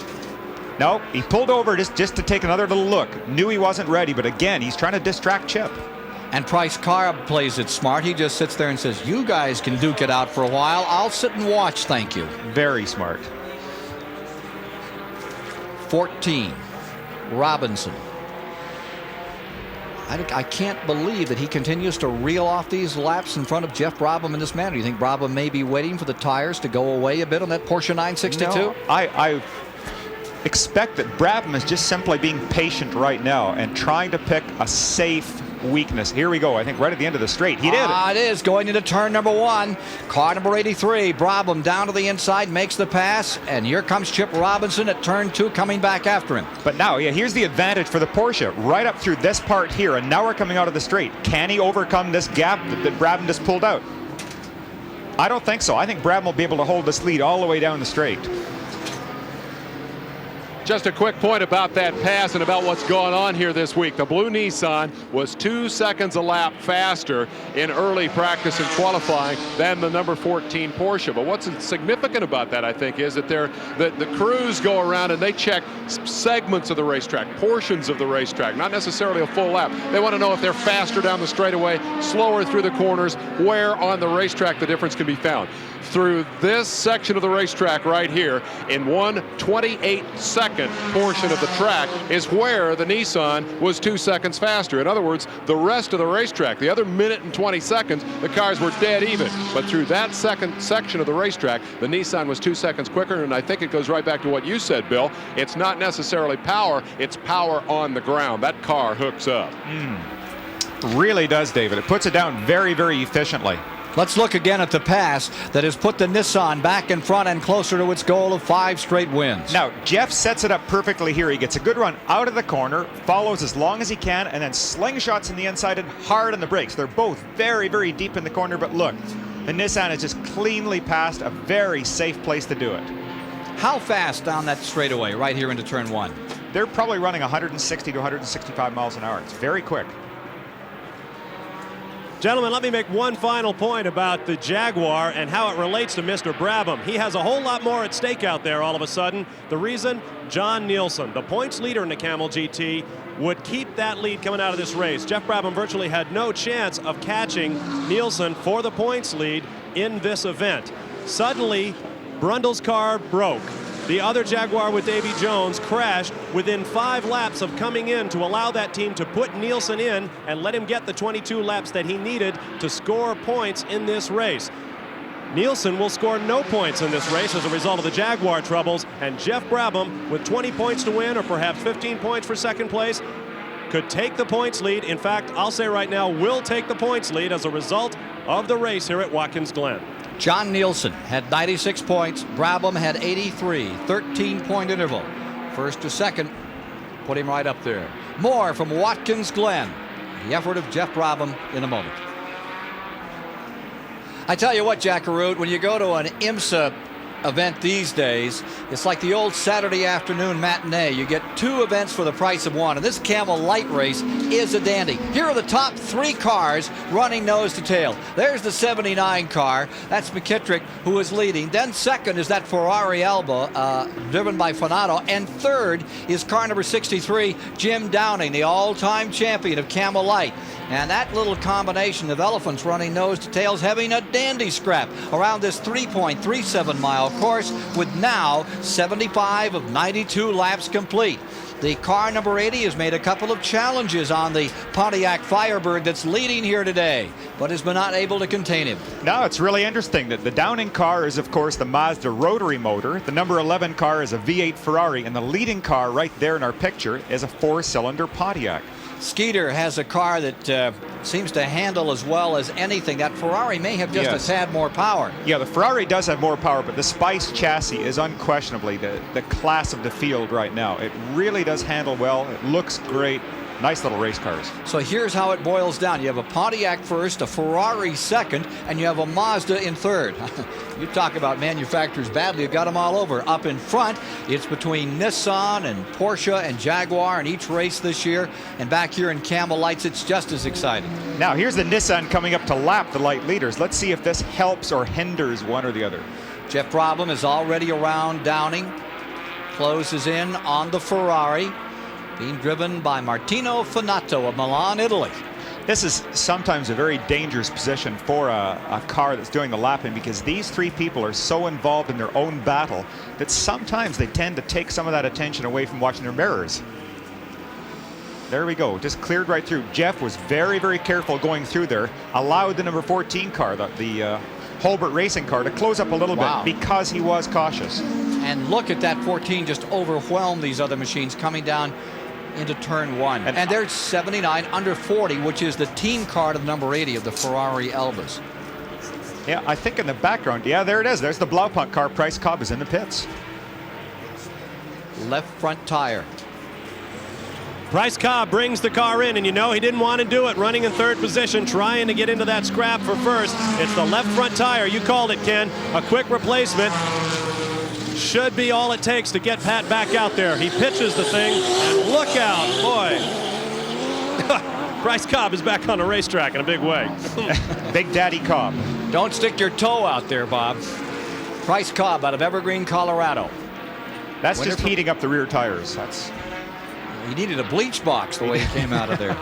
S4: No, he pulled over just to take another little look. Knew he wasn't ready, but again, he's trying to distract Chip.
S3: And Price Carr plays it smart. He just sits there and says, you guys can duke it out for a while. I'll sit and watch, thank you.
S4: Very smart.
S3: 14, Robinson. I can't believe that he continues to reel off these laps in front of Geoff Brabham in this manner. Do you think Brabham may be waiting for the tires to go away a bit on that Porsche 962?
S4: No, I expect that Brabham is just simply being patient right now and trying to pick a safe weakness. Here we go. I think right at the end of the straight. He did it.
S3: It is going into turn number 1. Car number 83. Brabham down to the inside, makes the pass, and here comes Chip Robinson at turn 2 coming back after him.
S4: But now, yeah, here's the advantage for the Porsche. Right up through this part here, and now we're coming out of the straight. Can he overcome this gap that Brabham just pulled out? I don't think so. I think Brabham will be able to hold this lead all the way down the straight.
S5: Just a quick point about that pass and about what's going on here this week. The blue Nissan was 2 seconds a lap faster in early practice and qualifying than the number 14 Porsche. But what's significant about that, I think, is that the crews go around and they check segments of the racetrack, portions of the racetrack, not necessarily a full lap. They want to know if they're faster down the straightaway, slower through the corners, where on the racetrack the difference can be found. Through this section of the racetrack right here, in one 28-second portion of the track, is where the Nissan was 2 seconds faster. In other words, the rest of the racetrack, the other minute and 20 seconds, the cars were dead even. But through that second section of the racetrack, the Nissan was 2 seconds quicker, and I think it goes right back to what you said, Bill. It's not necessarily power, it's power on the ground. That car hooks up.
S4: Really does, David. It puts it down very, very efficiently.
S3: Let's look again at the pass that has put the Nissan back in front and closer to its goal of 5 straight wins.
S4: Now, Geoff sets it up perfectly here. He gets a good run out of the corner, follows as long as he can, and then slingshots in the inside and hard on the brakes. They're both very, very deep in the corner, but look, the Nissan has just cleanly passed a very safe place to do it.
S3: How fast down that straightaway right here into turn 1?
S4: They're probably running 160 to 165 miles an hour. It's very quick.
S8: Gentlemen, let me make one final point about the Jaguar and how it relates to Mr. Brabham. He has a whole lot more at stake out there all of a sudden. The reason, John Nielsen, the points leader in the Camel GT, would keep that lead coming out of this race. Geoff Brabham virtually had no chance of catching Nielsen for the points lead in this event. Suddenly, Brundle's car broke. The other Jaguar with Davy Jones crashed within 5 laps of coming in to allow that team to put Nielsen in and let him get the 22 laps that he needed to score points in this race. Nielsen will score no points in this race as a result of the Jaguar troubles, and Geoff Brabham, with 20 points to win or perhaps 15 points for second place, could take the points lead. In fact, I'll say right now, will take the points lead as a result of the race here at Watkins Glen.
S3: John Nielsen had 96 points. Brabham had 83, 13-point interval. First to second, put him right up there. More from Watkins Glen. The effort of Geoff Brabham in a moment. I tell you what, Jack Arute, when you go to an IMSA event these days. It's like the old Saturday afternoon matinee. You get 2 events for the price of 1, and this Camel Light race is a dandy. Here are the top 3 cars running nose to tail. There's the 79 car. That's McKittrick, who is leading. Then second is that Ferrari Alba, driven by Fanato. And third is car number 63, Jim Downing, the all-time champion of Camel Light. And that little combination of elephants running nose to tails having a dandy scrap around this 3.37 mile course, with now 75 of 92 laps complete. The car number 80 has made a couple of challenges on the Pontiac Firebird that's leading here today, but has been not able to contain him.
S4: Now it's really interesting that the Downing car is, of course, the Mazda rotary motor. The number 11 car is a V8 Ferrari, and the leading car right there in our picture is a 4-cylinder Pontiac.
S3: Skeeter has a car that seems to handle as well as anything. That Ferrari may have just a tad more power.
S4: Yeah, the Ferrari does have more power, but the Spice chassis is unquestionably the class of the field right now. It really does handle well. It looks great. Nice little race cars.
S3: So here's how it boils down. You have a Pontiac first, a Ferrari second, and you have a Mazda in third. You talk about manufacturers badly, you've got them all over. Up in front, it's between Nissan and Porsche and Jaguar in each race this year. And back here in Camel Lights, it's just as exciting.
S4: Now here's the Nissan coming up to lap the light leaders. Let's see if this helps or hinders one or the other.
S3: Geoff Brabham is already around Downing. Closes in on the Ferrari, being driven by Martino Fanato of Milan, Italy.
S4: This is sometimes a very dangerous position for a car that's doing the lapping, because these 3 people are so involved in their own battle that sometimes they tend to take some of that attention away from watching their mirrors. There we go, just cleared right through. Geoff was very, very careful going through there, allowed the number 14 car, the Hulbert racing car, to close up a little bit because he was cautious.
S3: And look at that 14 just overwhelm these other machines coming down into turn 1. And there's 79 under 40, which is the team car of the number 80 of the Ferrari Elbas.
S4: Yeah, I think in the background, yeah, there it is. There's the Blaupunk car. Price Cobb is in the pits.
S3: Left front tire.
S8: Price Cobb brings the car in, and you know he didn't want to do it, running in third position, trying to get into that scrap for first. It's the left front tire. You called it, Ken. A quick replacement. Should be all it takes to get Pat back out there. He pitches the thing, and look out, boy. Price Cobb is back on the racetrack in a big way.
S4: Big Daddy Cobb.
S3: Don't stick your toe out there, Bob. Price Cobb out of Evergreen, Colorado.
S4: That's just heating up the rear tires.
S3: He needed a bleach box the way he came out of there.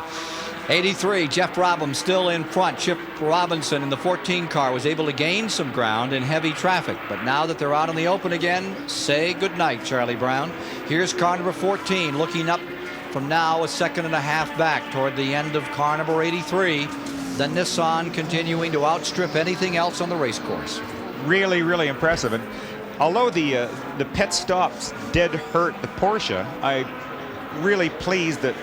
S3: 83, Geoff Brabham still in front. Chip Robinson in the 14 car was able to gain some ground in heavy traffic. But now that they're out in the open again, say goodnight, Charlie Brown. Here's car number 14 looking up from now a second and a half back toward the end of car number 83. The Nissan continuing to outstrip anything else on the race course.
S4: Really, really impressive. And although the pit stops did hurt the Porsche, I'm really pleased that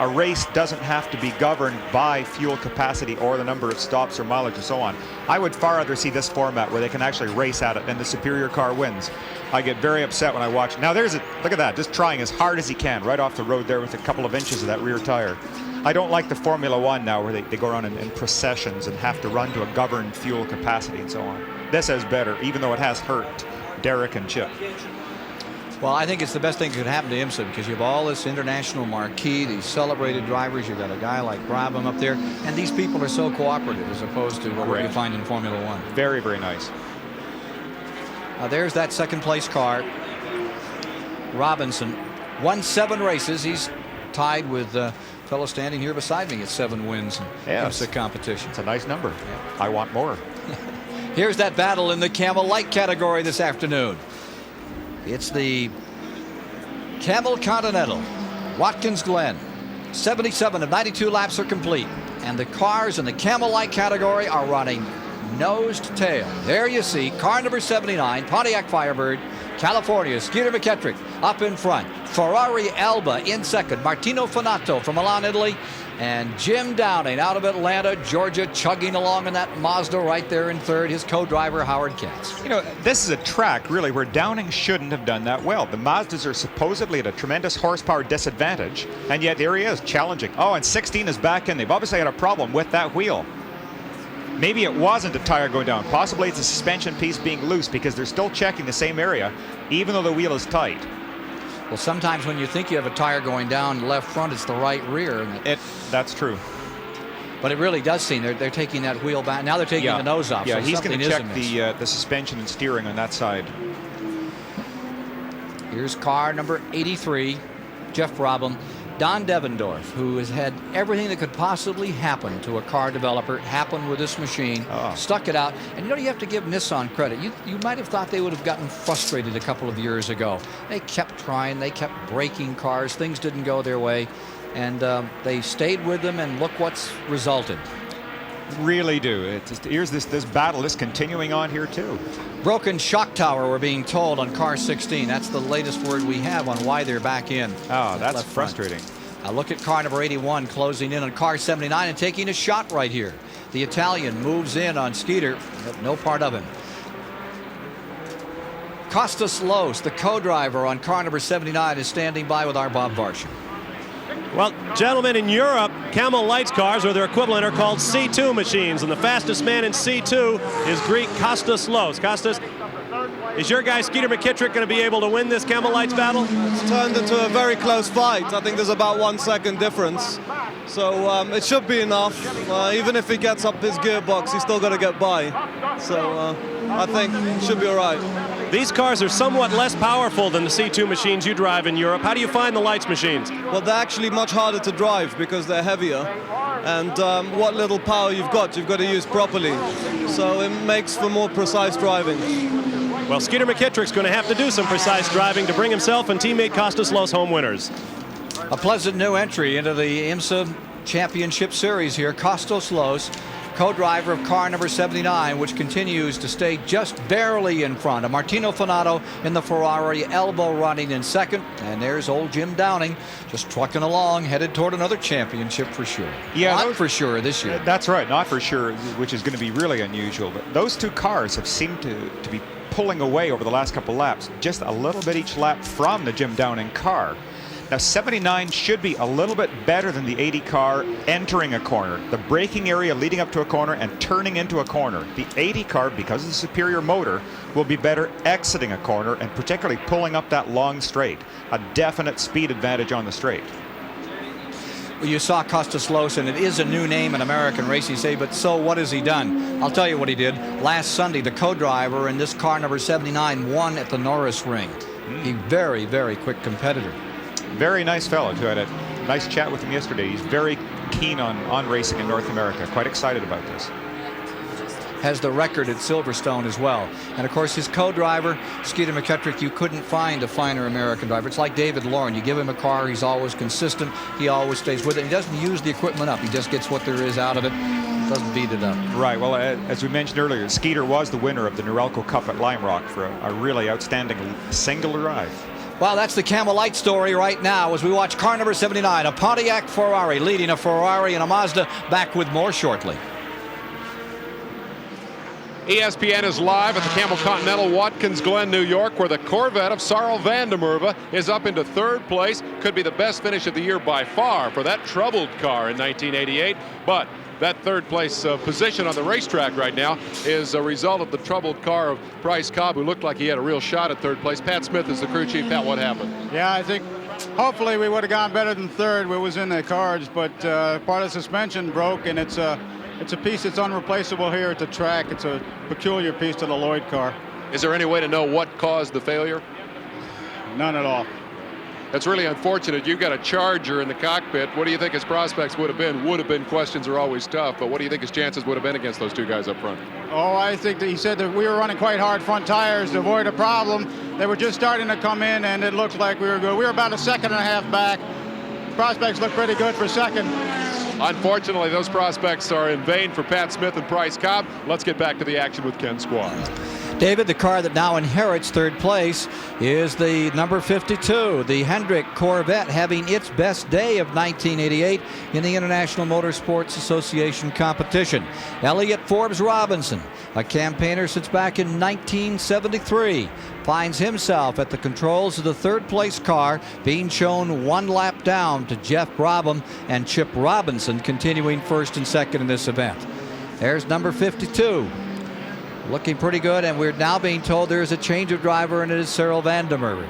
S4: a race doesn't have to be governed by fuel capacity or the number of stops or mileage and so on. I would far rather see this format where they can actually race at it and the superior car wins. I get very upset when I watch. Now there's look at that, just trying as hard as he can right off the road there with a couple of inches of that rear tire. I don't like the Formula One now where they go around in processions and have to run to a governed fuel capacity and so on. This is better, even though it has hurt Derek and Chip.
S3: Well, I think it's the best thing that could happen to IMSA, because you have all this international marquee, these celebrated drivers. You've got a guy like Brabham up there, and these people are so cooperative as opposed to what you find in Formula One.
S4: Very, very nice.
S3: There's that second place car. Robinson won 7 races. He's tied with a fellow standing here beside me at 7 wins in IMSA competition.
S4: It's a nice number. I want more.
S3: Here's that battle in the Camel Light category this afternoon. It's the Camel Continental, Watkins Glen. 77 of 92 laps are complete, and the cars in the Camel Light category are running nose to tail. There you see car number 79, Pontiac Firebird, California, Skeeter McKittrick up in front. Ferrari Alba in second. Martino Fanato from Milan, Italy. And Jim Downing out of Atlanta, Georgia, chugging along in that Mazda right there in third. His co-driver, Howard Katz.
S4: You know, this is a track, really, where Downing shouldn't have done that well. The Mazdas are supposedly at a tremendous horsepower disadvantage, and yet there he is, challenging. Oh, and 16 is back in. They've obviously had a problem with that wheel. maybe it wasn't a tire going down. Possibly it's a suspension piece being loose, because they're still checking the same area, even though the wheel is tight.
S3: Well, sometimes when you think you have a tire going down left front, it's the right rear. And
S4: that's true.
S3: But it really does seem they're taking that wheel back. Now they're taking the nose off.
S4: Yeah,
S3: so
S4: he's going to check
S3: amiss.
S4: the suspension and steering on that side.
S3: Here's car number 83, Geoff Brabham. Don Devendorf, who has had everything that could possibly happen to a car developer happen with this machine, stuck it out. And you have to give Nissan credit. You might have thought they would have gotten frustrated a couple of years ago. They kept trying, they kept breaking cars, things didn't go their way, and they stayed with them, and look what's resulted.
S4: Really do. Here's this battle is continuing on here too.
S3: Broken shock tower, we're being told, on car 16. That's the latest word we have on why they're back in.
S4: Oh, that's frustrating.
S3: Now look at car number 81 closing in on car 79 and taking a shot right here. The Italian moves in on Skeeter. No part of him. Costas Los, the co-driver on car number 79, is standing by with our Bob Varsha.
S8: Well, gentlemen, in Europe, Camel Lights cars, or their equivalent, are called C2 machines, and the fastest man in C2 is Greek Costas Los. Costas, is your guy Skeeter McKittrick going to be able to win this Camel Lights battle?
S19: It's turned into a very close fight. I think there's about 1 second difference. So it should be enough. Even if he gets up his gearbox, he's still got to get by. So I think it should be all right.
S8: These cars are somewhat less powerful than the C2 machines you drive in Europe. How do you find the Lights machines?
S19: Well, they're actually much harder to drive because they're heavier. And what little power you've got to use properly. So it makes for more precise driving.
S8: Well, Skeeter McKittrick's going to have to do some precise driving to bring himself and teammate Costas Los home winners.
S3: A pleasant new entry into the IMSA Championship Series here. Costas Los, co-driver of car number 79, which continues to stay just barely in front of Martino Fanato in the Ferrari, elbow running in second. And there's old Jim Downing just trucking along, headed toward another championship for sure.
S4: Yeah,
S3: not for sure this year.
S4: That's right, not for sure, which is going to be really unusual. But those two cars have seemed to be pulling away over the last couple laps, just a little bit each lap from the Jim Downing car. Now 79 should be a little bit better than the 80 car entering a corner, the braking area leading up to a corner and turning into a corner. The 80 car, because of the superior motor, will be better exiting a corner and particularly pulling up that long straight. A definite speed advantage on the straight.
S3: Well, you saw Costas Los, and it is a new name in American racing. Say, but so what has he done? I'll tell you what he did. Last Sunday, the co-driver in this car number 79 won at the Norris Ring. A very, very quick competitor.
S4: Very nice fellow, too. I had a nice chat with him yesterday. He's very keen on racing in North America. Quite excited about this.
S3: Has the record at Silverstone as well. And of course, his co-driver, Skeeter McKittrick, you couldn't find a finer American driver. It's like David Lauren. You give him a car, he's always consistent. He always stays with it. He doesn't use the equipment up. He just gets what there is out of it. Doesn't beat it up.
S4: Right. Well, as we mentioned earlier, Skeeter was the winner of the Norelco Cup at Lime Rock for a really outstanding single drive.
S3: Well, that's the Camel Light story right now as we watch car number 79, a Pontiac Ferrari leading a Ferrari and a Mazda. Back with more shortly.
S5: ESPN is live at the Campbell Continental, Watkins Glen, New York, where the Corvette of Sarl van der Merwe is up into third place. Could be the best finish of the year by far for that troubled car in 1988. But that third place position on the racetrack right now is a result of the troubled car of Bryce Cobb, who looked like he had a real shot at third place. Pat Smith is the crew chief. Pat, what happened?
S15: Yeah, I think hopefully we would have gone better than third. We was in the cards, but part of the suspension broke, and it's a piece that's unreplaceable here at the track. It's a peculiar piece to the Lloyd car.
S5: Is there any way to know what caused the failure?
S15: None at all.
S5: That's really unfortunate. You've got a Charger in the cockpit. What do you think his prospects would have been? Would have been. Questions are always tough, but what do you think his chances would have been against those two guys up front?
S15: Oh, I think that he said that we were running quite hard front tires to avoid a problem. They were just starting to come in, and it looked like we were good. We were about a second and a half back. Prospects look pretty good for second.
S5: Unfortunately, those prospects are in vain for Pat Smith and Bryce Cobb. Let's get back to the action with Ken Squire.
S3: David, the car that now inherits third place is the number 52, the Hendrick Corvette, having its best day of 1988 in the International Motorsports Association competition. Elliott Forbes Robinson, a campaigner since back in 1973, finds himself at the controls of the third place car, being shown one lap down to Geoff Brabham and Chip Robinson continuing first and second in this event. There's number 52. Looking pretty good, and we're now being told there's a change of driver, and it is Cyril van der Merwe.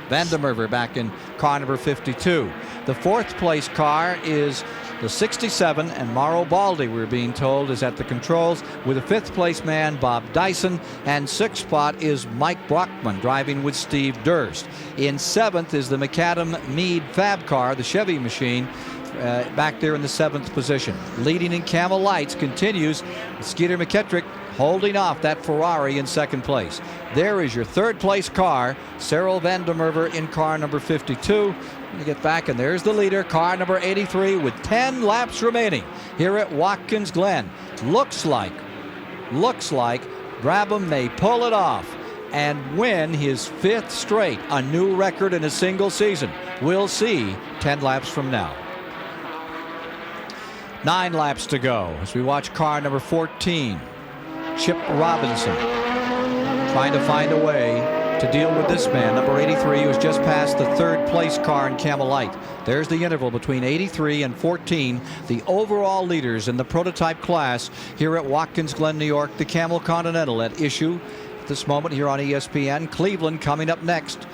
S3: Van der Merwe back in car number 52. The fourth place car is the 67, and Mauro Baldi, we're being told, is at the controls with the fifth place man, Bob Dyson, and sixth spot is Mike Brockman driving with Steve Durst. In seventh is the McAdam Meade Fab car, the Chevy machine, back there in the seventh position. Leading in Camel Lights continues Skeeter McKettrick holding off that Ferrari in second place. There is your third place car, Cyril van der Merwe in car number 52. You get back, and there's the leader, car number 83, with 10 laps remaining here at Watkins Glen. Looks like Brabham may pull it off and win his fifth straight, a new record in a single season. We'll see 10 laps from now. 9 laps to go as we watch car number 14, Chip Robinson, trying to find a way to deal with this man, number 83, who's just passed the third place car in Camel Light. There's the interval between 83 and 14, the overall leaders in the prototype class here at Watkins Glen, New York, the Camel Continental at issue at this moment here on ESPN. Cleveland coming up next.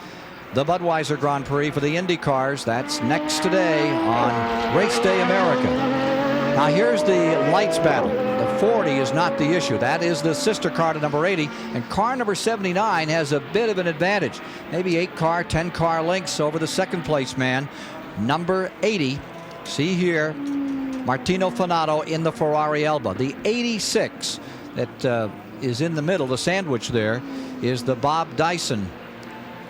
S3: The Budweiser Grand Prix for the Indy cars, that's next today on Race Day America. Now here's the lights battle. The 40 is not the issue. That is the sister car to number 80. And car number 79 has a bit of an advantage. Maybe 8 car, 10 car lengths over the second place man. Number 80, see here, Martino Fanato in the Ferrari Elba. The 86 that is in the middle, the sandwich there, is the Bob Dyson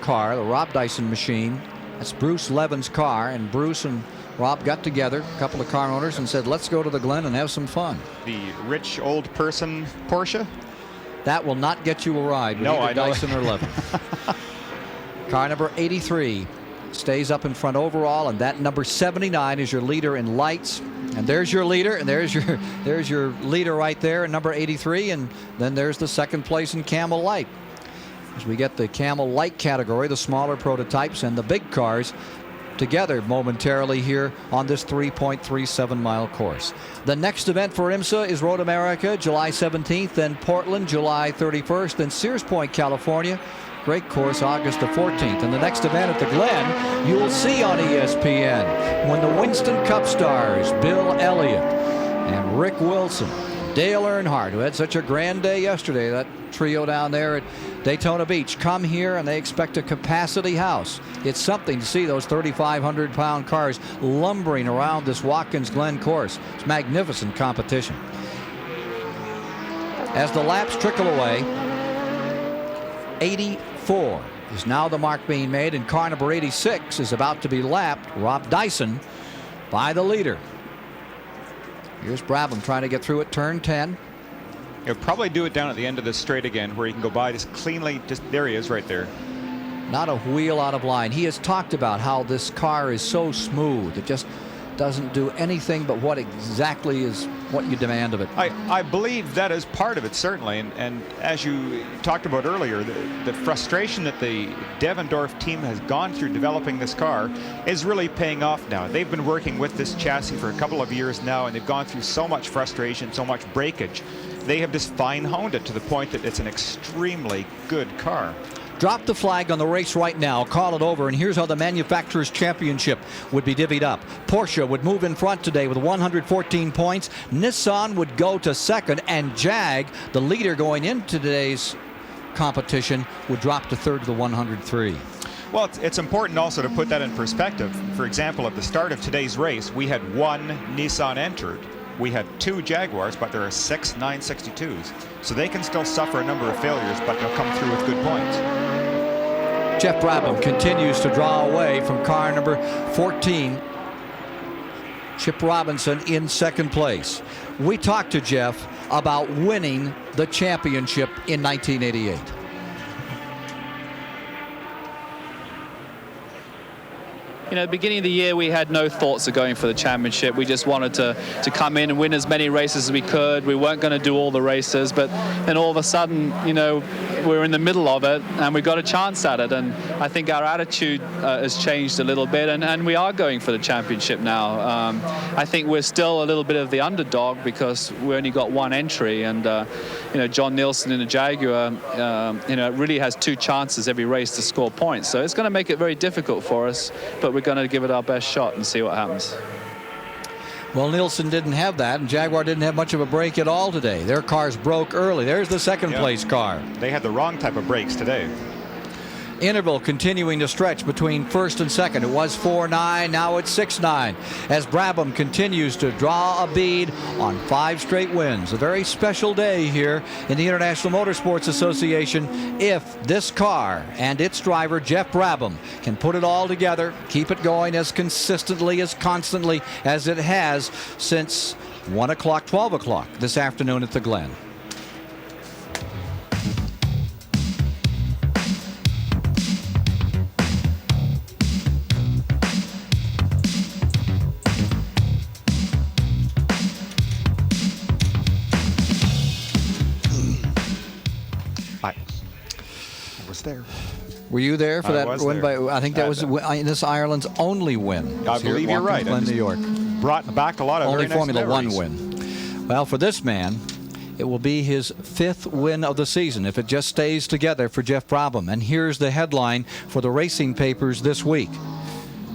S3: car, the Rob Dyson machine. That's Bruce Levin's car, and Bruce and Rob got together, a couple of car owners, and said, let's go to the Glen and have some fun.
S4: The rich old person Porsche?
S3: That will not get you a ride with either Dyson or Levin. Car number 83 stays up in front overall, and that number 79 is your leader in lights. And there's your leader, and there's your leader right there in number 83, and then there's the second place in Camel Light. As we get the Camel Light category, the smaller prototypes and the big cars together momentarily here on this 3.37 mile course. The next event for IMSA is Road America, July 17th, then Portland, July 31st, then Sears Point, California. Great course, August the 14th. And the next event at the Glen, you'll see on ESPN when the Winston Cup stars, Bill Elliott and Rick Wilson, Dale Earnhardt, who had such a grand day yesterday, that trio down there at Daytona Beach, come here and they expect a capacity house. It's something to see those 3,500-pound cars lumbering around this Watkins Glen course. It's magnificent competition. As the laps trickle away, 84 is now the mark being made, and car number 86 is about to be lapped, Rob Dyson, by the leader. Here's Brabham trying to get through at turn 10.
S4: He'll probably do it down at the end of the straight again, where he can go by just cleanly. Just there he is right there.
S3: Not a wheel out of line. He has talked about how this car is so smooth. It just doesn't do anything but what exactly is what you demand of it.
S4: I believe that is part of it, certainly. And as you talked about earlier, the frustration that the Devendorf team has gone through developing this car is really paying off now. They've been working with this chassis for a couple of years now, and they've gone through so much frustration, so much breakage. They have just fine-honed it to the point that it's an extremely good car.
S3: Drop the flag on the race right now, call it over, and here's how the Manufacturers' Championship would be divvied up. Porsche would move in front today with 114 points. Nissan would go to second, and Jag, the leader going into today's competition, would drop to third with 103.
S4: Well, it's important also to put that in perspective. For example, at the start of today's race, we had 1 Nissan entered. We had 2 Jaguars, but there are 6 962s. So they can still suffer a number of failures, but they'll come through with good points.
S3: Jeff Brabham continues to draw away from car number 14. Chip Robinson in second place. We talked to Geoff about winning the championship in 1988.
S10: you know, at the beginning of the year, we had no thoughts of going for the championship. We just wanted to come in and win as many races as we could. We weren't going to do all the races, but then all of a sudden, you know, we're in the middle of it and we got a chance at it. And I think our attitude has changed a little bit, and we are going for the championship now. I think we're still a little bit of the underdog because we only got one entry, and you know, John Nielsen in the Jaguar, you know, really has 2 chances every race to score points. So it's going to make it very difficult for us, but we're going to give it our best shot and see what happens.
S3: Well, Nielsen didn't have that, and Jaguar didn't have much of a break at all today. Their cars broke early. There's the second place car.
S4: They had the wrong type of brakes today.
S3: Interval continuing to stretch between first and second. It was 4-9, now it's 6-9, as Brabham continues to draw a bead on 5 straight wins. A very special day here in the International Motorsports Association if this car and its driver, Geoff Brabham, can put it all together, keep it going as consistently, as constantly as it has since 1 o'clock, 12 o'clock this afternoon at the Glen.
S4: There.
S3: Were you there for that win? I think that was this Ireland's only win.
S4: I believe you're right.
S3: Glen, New York.
S4: Brought back a lot of
S3: only
S4: very
S3: Formula
S4: nice
S3: One win. Well, for this man, it will be his 5th win of the season if it just stays together for Geoff Brabham. And here's the headline for the racing papers this week.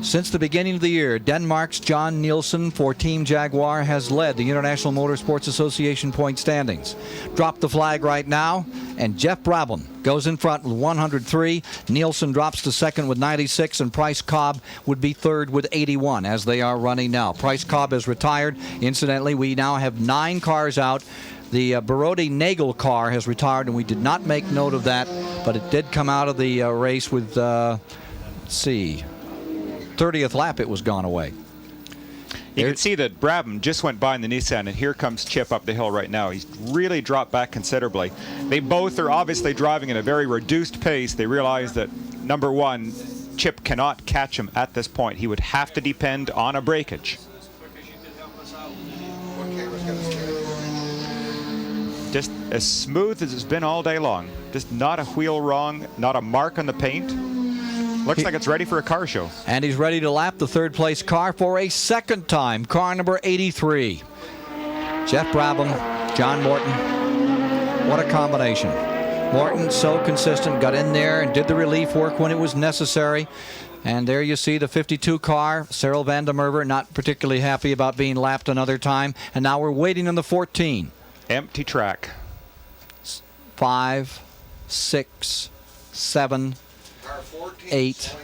S3: Since the beginning of the year, Denmark's John Nielsen for Team Jaguar has led the International Motorsports Association point standings. Drop the flag right now, and Geoff Brabham goes in front with 103. Nielsen drops to second with 96, and Price Cobb would be third with 81 as they are running now. Price Cobb has retired. Incidentally, we now have 9 cars out. The Barodi-Nagel car has retired, and we did not make note of that, but it did come out of the race with, let's see, 30th lap it was gone away.
S4: You can see that Brabham just went by in the Nissan, and here comes Chip up the hill right now. He's really dropped back considerably. They both are obviously driving at a very reduced pace. They realize that, number one, Chip cannot catch him at this point. He would have to depend on a breakage. Just as smooth as it's been all day long. Just not a wheel wrong, not a mark on the paint. Looks like it's ready for a car show.
S3: And he's ready to lap the 3rd place car for a second time. Car number 83. Geoff Brabham, John Morton. What a combination. Morton, so consistent, got in there and did the relief work when it was necessary. And there you see the 52 car. Cyril van der Merwe not particularly happy about being lapped another time. And now we're waiting on the 14.
S4: Empty track.
S3: 5, 6, 7, 8,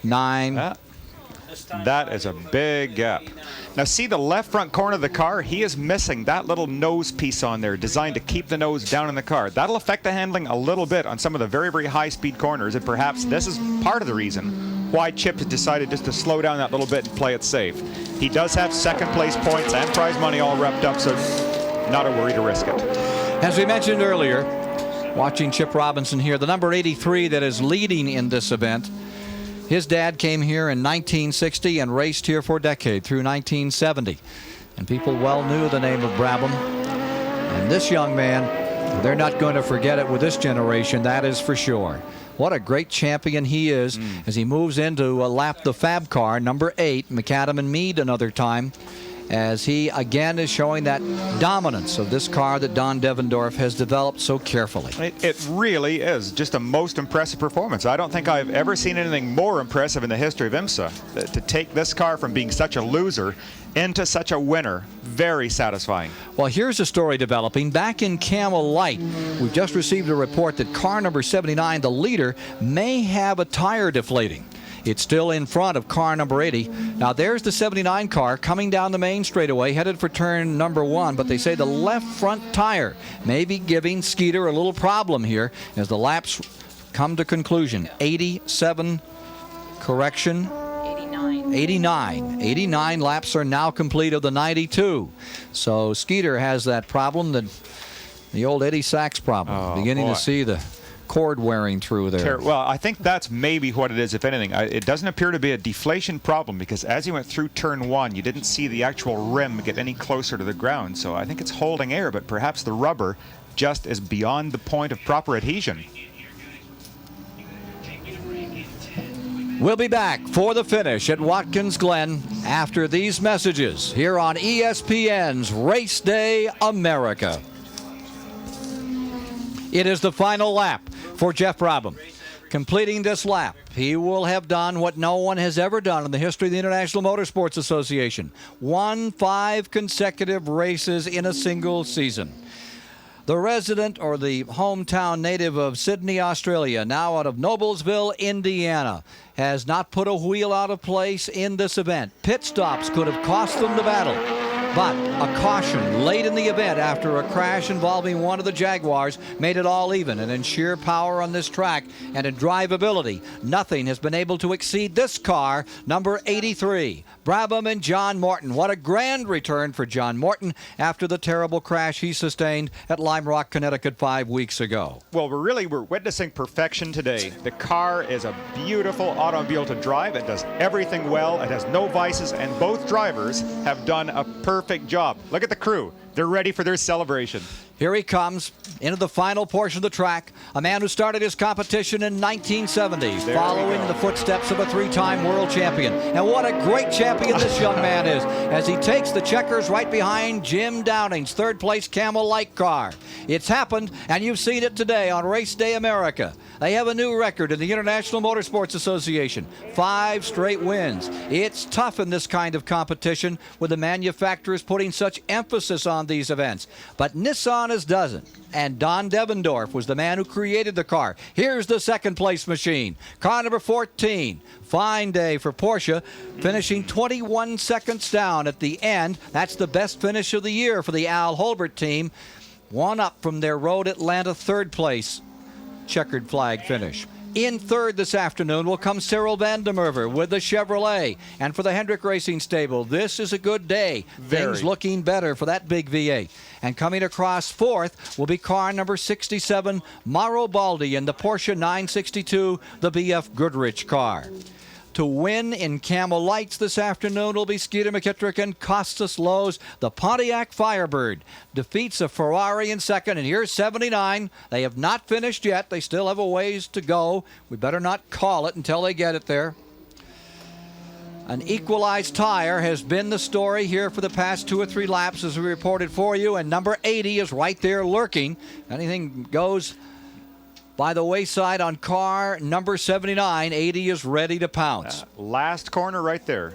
S3: 9.
S4: That is a big gap. Now see the left front corner of the car, he is missing that little nose piece on there designed to keep the nose down in the car. That'll affect the handling a little bit on some of the very, very high speed corners, and perhaps this is part of the reason why Chip has decided just to slow down that little bit and play it safe. He does have 2nd place points and prize money all wrapped up, so not a worry to risk it.
S3: As we mentioned earlier, watching Chip Robinson here, the number 83 that is leading in this event. His dad came here in 1960 and raced here for a decade through 1970. And people well knew the name of Brabham. And this young man, they're not going to forget it with this generation, that is for sure. What a great champion he is as he moves into lap the Fab car, number 8, McAdam and Mead another time, as he again is showing that dominance of this car that Don Devendorf has developed so carefully.
S4: It really is just a most impressive performance. I don't think I've ever seen anything more impressive in the history of IMSA. To take this car from being such a loser into such a winner, very satisfying.
S3: Well, here's a story developing. Back in Camel Light, we've just received a report that car number 79, the leader, may have a tire deflating. It's still in front of car number 80. Now there's the 79 car coming down the main straightaway, headed for turn number 1, but they say the left front tire may be giving Skeeter a little problem here as the laps come to conclusion. 87, correction, 89 laps are now complete of the 92. So Skeeter has that problem, the old Eddie Sachs problem. Beginning to see the cord wearing through there.
S4: Well, I think that's maybe what it is, if anything. It doesn't appear to be a deflation problem, because as you went through turn 1, you didn't see the actual rim get any closer to the ground. So I think it's holding air, but perhaps the rubber just is beyond the point of proper adhesion.
S3: We'll be back for the finish at Watkins Glen after these messages here on ESPN's Race Day America. It is the final lap for Geoff Brabham. Completing this lap, he will have done what no one has ever done in the history of the International Motorsports Association. Won 5 consecutive races in a single season. The resident or the hometown native of Sydney, Australia, now out of Noblesville, Indiana, has not put a wheel out of place in this event. Pit stops could have cost them the battle, but a caution late in the event after a crash involving one of the Jaguars made it all even. And in sheer power on this track and in drivability, nothing has been able to exceed this car, number 83. Brabham and John Morton. What a grand return for John Morton after the terrible crash he sustained at Lime Rock, Connecticut 5 weeks ago.
S4: Well, we're witnessing perfection today. The car is a beautiful automobile to drive. It does everything well. It has no vices, and both drivers have done a perfect job. Look at the crew. They're ready for their celebration.
S3: Here he comes into the final portion of the track, a man who started his competition in 1970, following in the footsteps of a 3-time world champion. And what a great champion this young man is, as he takes the checkers right behind Jim Downing's third-place Camel Light car. It's happened, and you've seen it today on Race Day America. They have a new record in the International Motorsports Association, 5 straight wins. It's tough in this kind of competition with the manufacturers putting such emphasis on these events. But Nissan doesn't. And Don Devendorf was the man who created the car. Here's the second place machine. Car number 14. Fine day for Porsche, finishing 21 seconds down at the end. That's the best finish of the year for the Al Hulbert team. One up from their Road Atlanta third place checkered flag finish. In third this afternoon will come Cyril van der Merwe with the Chevrolet. And for the Hendrick Racing Stable, this is a good day. Things looking better for that big V8. And coming across fourth will be car number 67, Mauro Baldi in the Porsche 962, the BF Goodrich car. To win in Camel Lights this afternoon will be Skeeter McKittrick and Costas Lowe's. The Pontiac Firebird defeats a Ferrari in second, and here's 79. They have not finished yet. They still have a ways to go. We better not call it until they get it there. An equalized tire has been the story here for the past 2 or 3 laps, as we reported for you, and number 80 is right there lurking. Anything goes by the wayside on car number 79. 80 is ready to pounce.
S4: Last corner right there.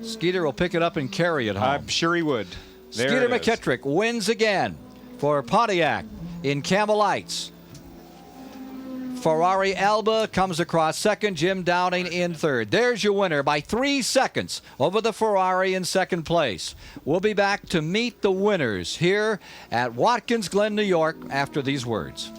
S3: Skeeter will pick it up and carry it home.
S4: I'm sure he would.
S3: Skeeter McKittrick wins again for Pontiac in Camel Lights. Ferrari Alba comes across second, Jim Downing in third. There's your winner by 3 seconds over the Ferrari in second place. We'll be back to meet the winners here at Watkins Glen, New York after these words.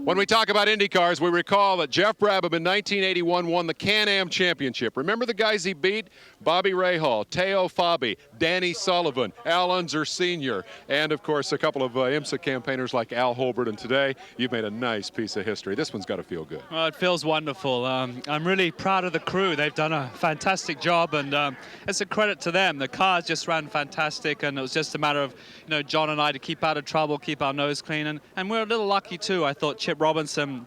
S5: When we talk about Indy cars, we recall that Geoff Brabham in 1981 won the Can-Am Championship. Remember the guys he beat? Bobby Rahal, Teo Fabi, Danny Sullivan, Al Unser Sr., and, of course, a couple of IMSA campaigners like Al Hulbert. And today, you've made a nice piece of history. This one's got to feel good.
S10: Well, it feels wonderful. I'm really proud of the crew. They've done a fantastic job, and it's a credit to them. The cars just ran fantastic, and it was just a matter of, John and I to keep out of trouble, keep our nose clean. And we're a little lucky, too. I thought Chip Robinson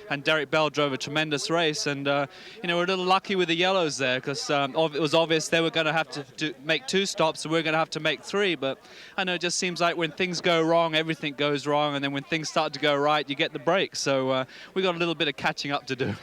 S10: and Derek Bell drove a tremendous race, and we're a little lucky with the yellows there, because it was obvious they were going to have to make 2 stops, and we're going to have to make 3. But I know it just seems like when things go wrong, everything goes wrong, and then when things start to go right, you get the break. So we got a little bit of catching up to do.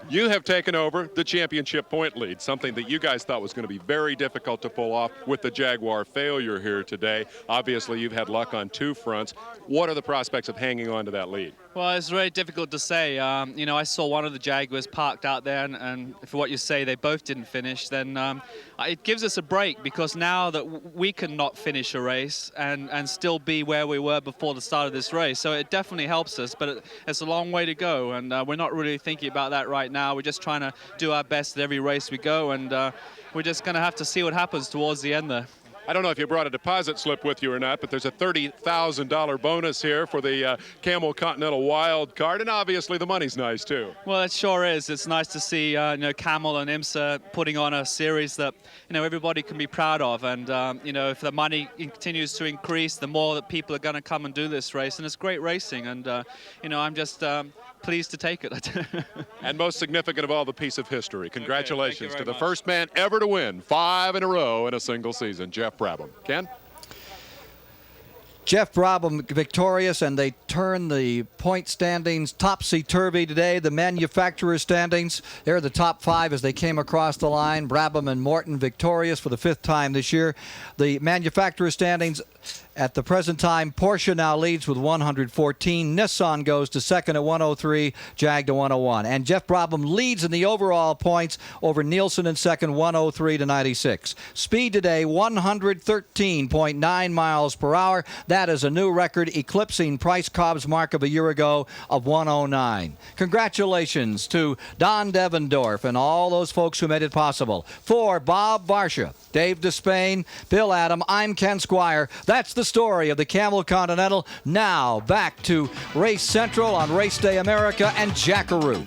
S5: You have taken over the championship point lead, something that you guys thought was going to be very difficult to pull off with the Jaguar failure here today. Obviously, you've had luck on 2 fronts. What are the prospects of hanging on to that lead?
S10: Well, it's very difficult to say. I saw one of the Jaguars parked out there, and for what you say, they both didn't finish, then it gives us a break, because now that we can not finish a race and still be where we were before the start of this race. So it definitely helps us, but it's a long way to go, and we're not really thinking about that right now. We're just trying to do our best at every race we go, and we're just going to have to see what happens towards the end there.
S5: I don't know if you brought a deposit slip with you or not, but there's a $30,000 bonus here for the Camel Continental Wild Card, and obviously the money's nice too.
S10: Well, it sure is. It's nice to see Camel and IMSA putting on a series that everybody can be proud of, and if the money continues to increase, the more that people are going to come and do this race, and it's great racing, and I'm just pleased to take it.
S5: And most significant of all, the piece of history. Congratulations to the
S10: much.
S5: first man ever to win 5 in a row in a single season, Geoff Brabham. Ken?
S3: Geoff Brabham victorious, and they turn the point standings topsy-turvy today. The manufacturer's standings, they're the top 5 as they came across the line. Brabham and Morton victorious for the 5th time this year. The manufacturer's standings at the present time, Porsche now leads with 114. Nissan goes to second at 103, Jag to 101. And Geoff Brabham leads in the overall points over Nielsen in second, 103 to 96. Speed today, 113.9 miles per hour. That is a new record, eclipsing Price Cobb's mark of a year ago of 109. Congratulations to Don Devendorf and all those folks who made it possible. For Bob Varsha, Dave Despain, Bill Adam, I'm Ken Squire. That's the story of the Camel Continental. Now back to Race Central on Race Day America and Jackaroo.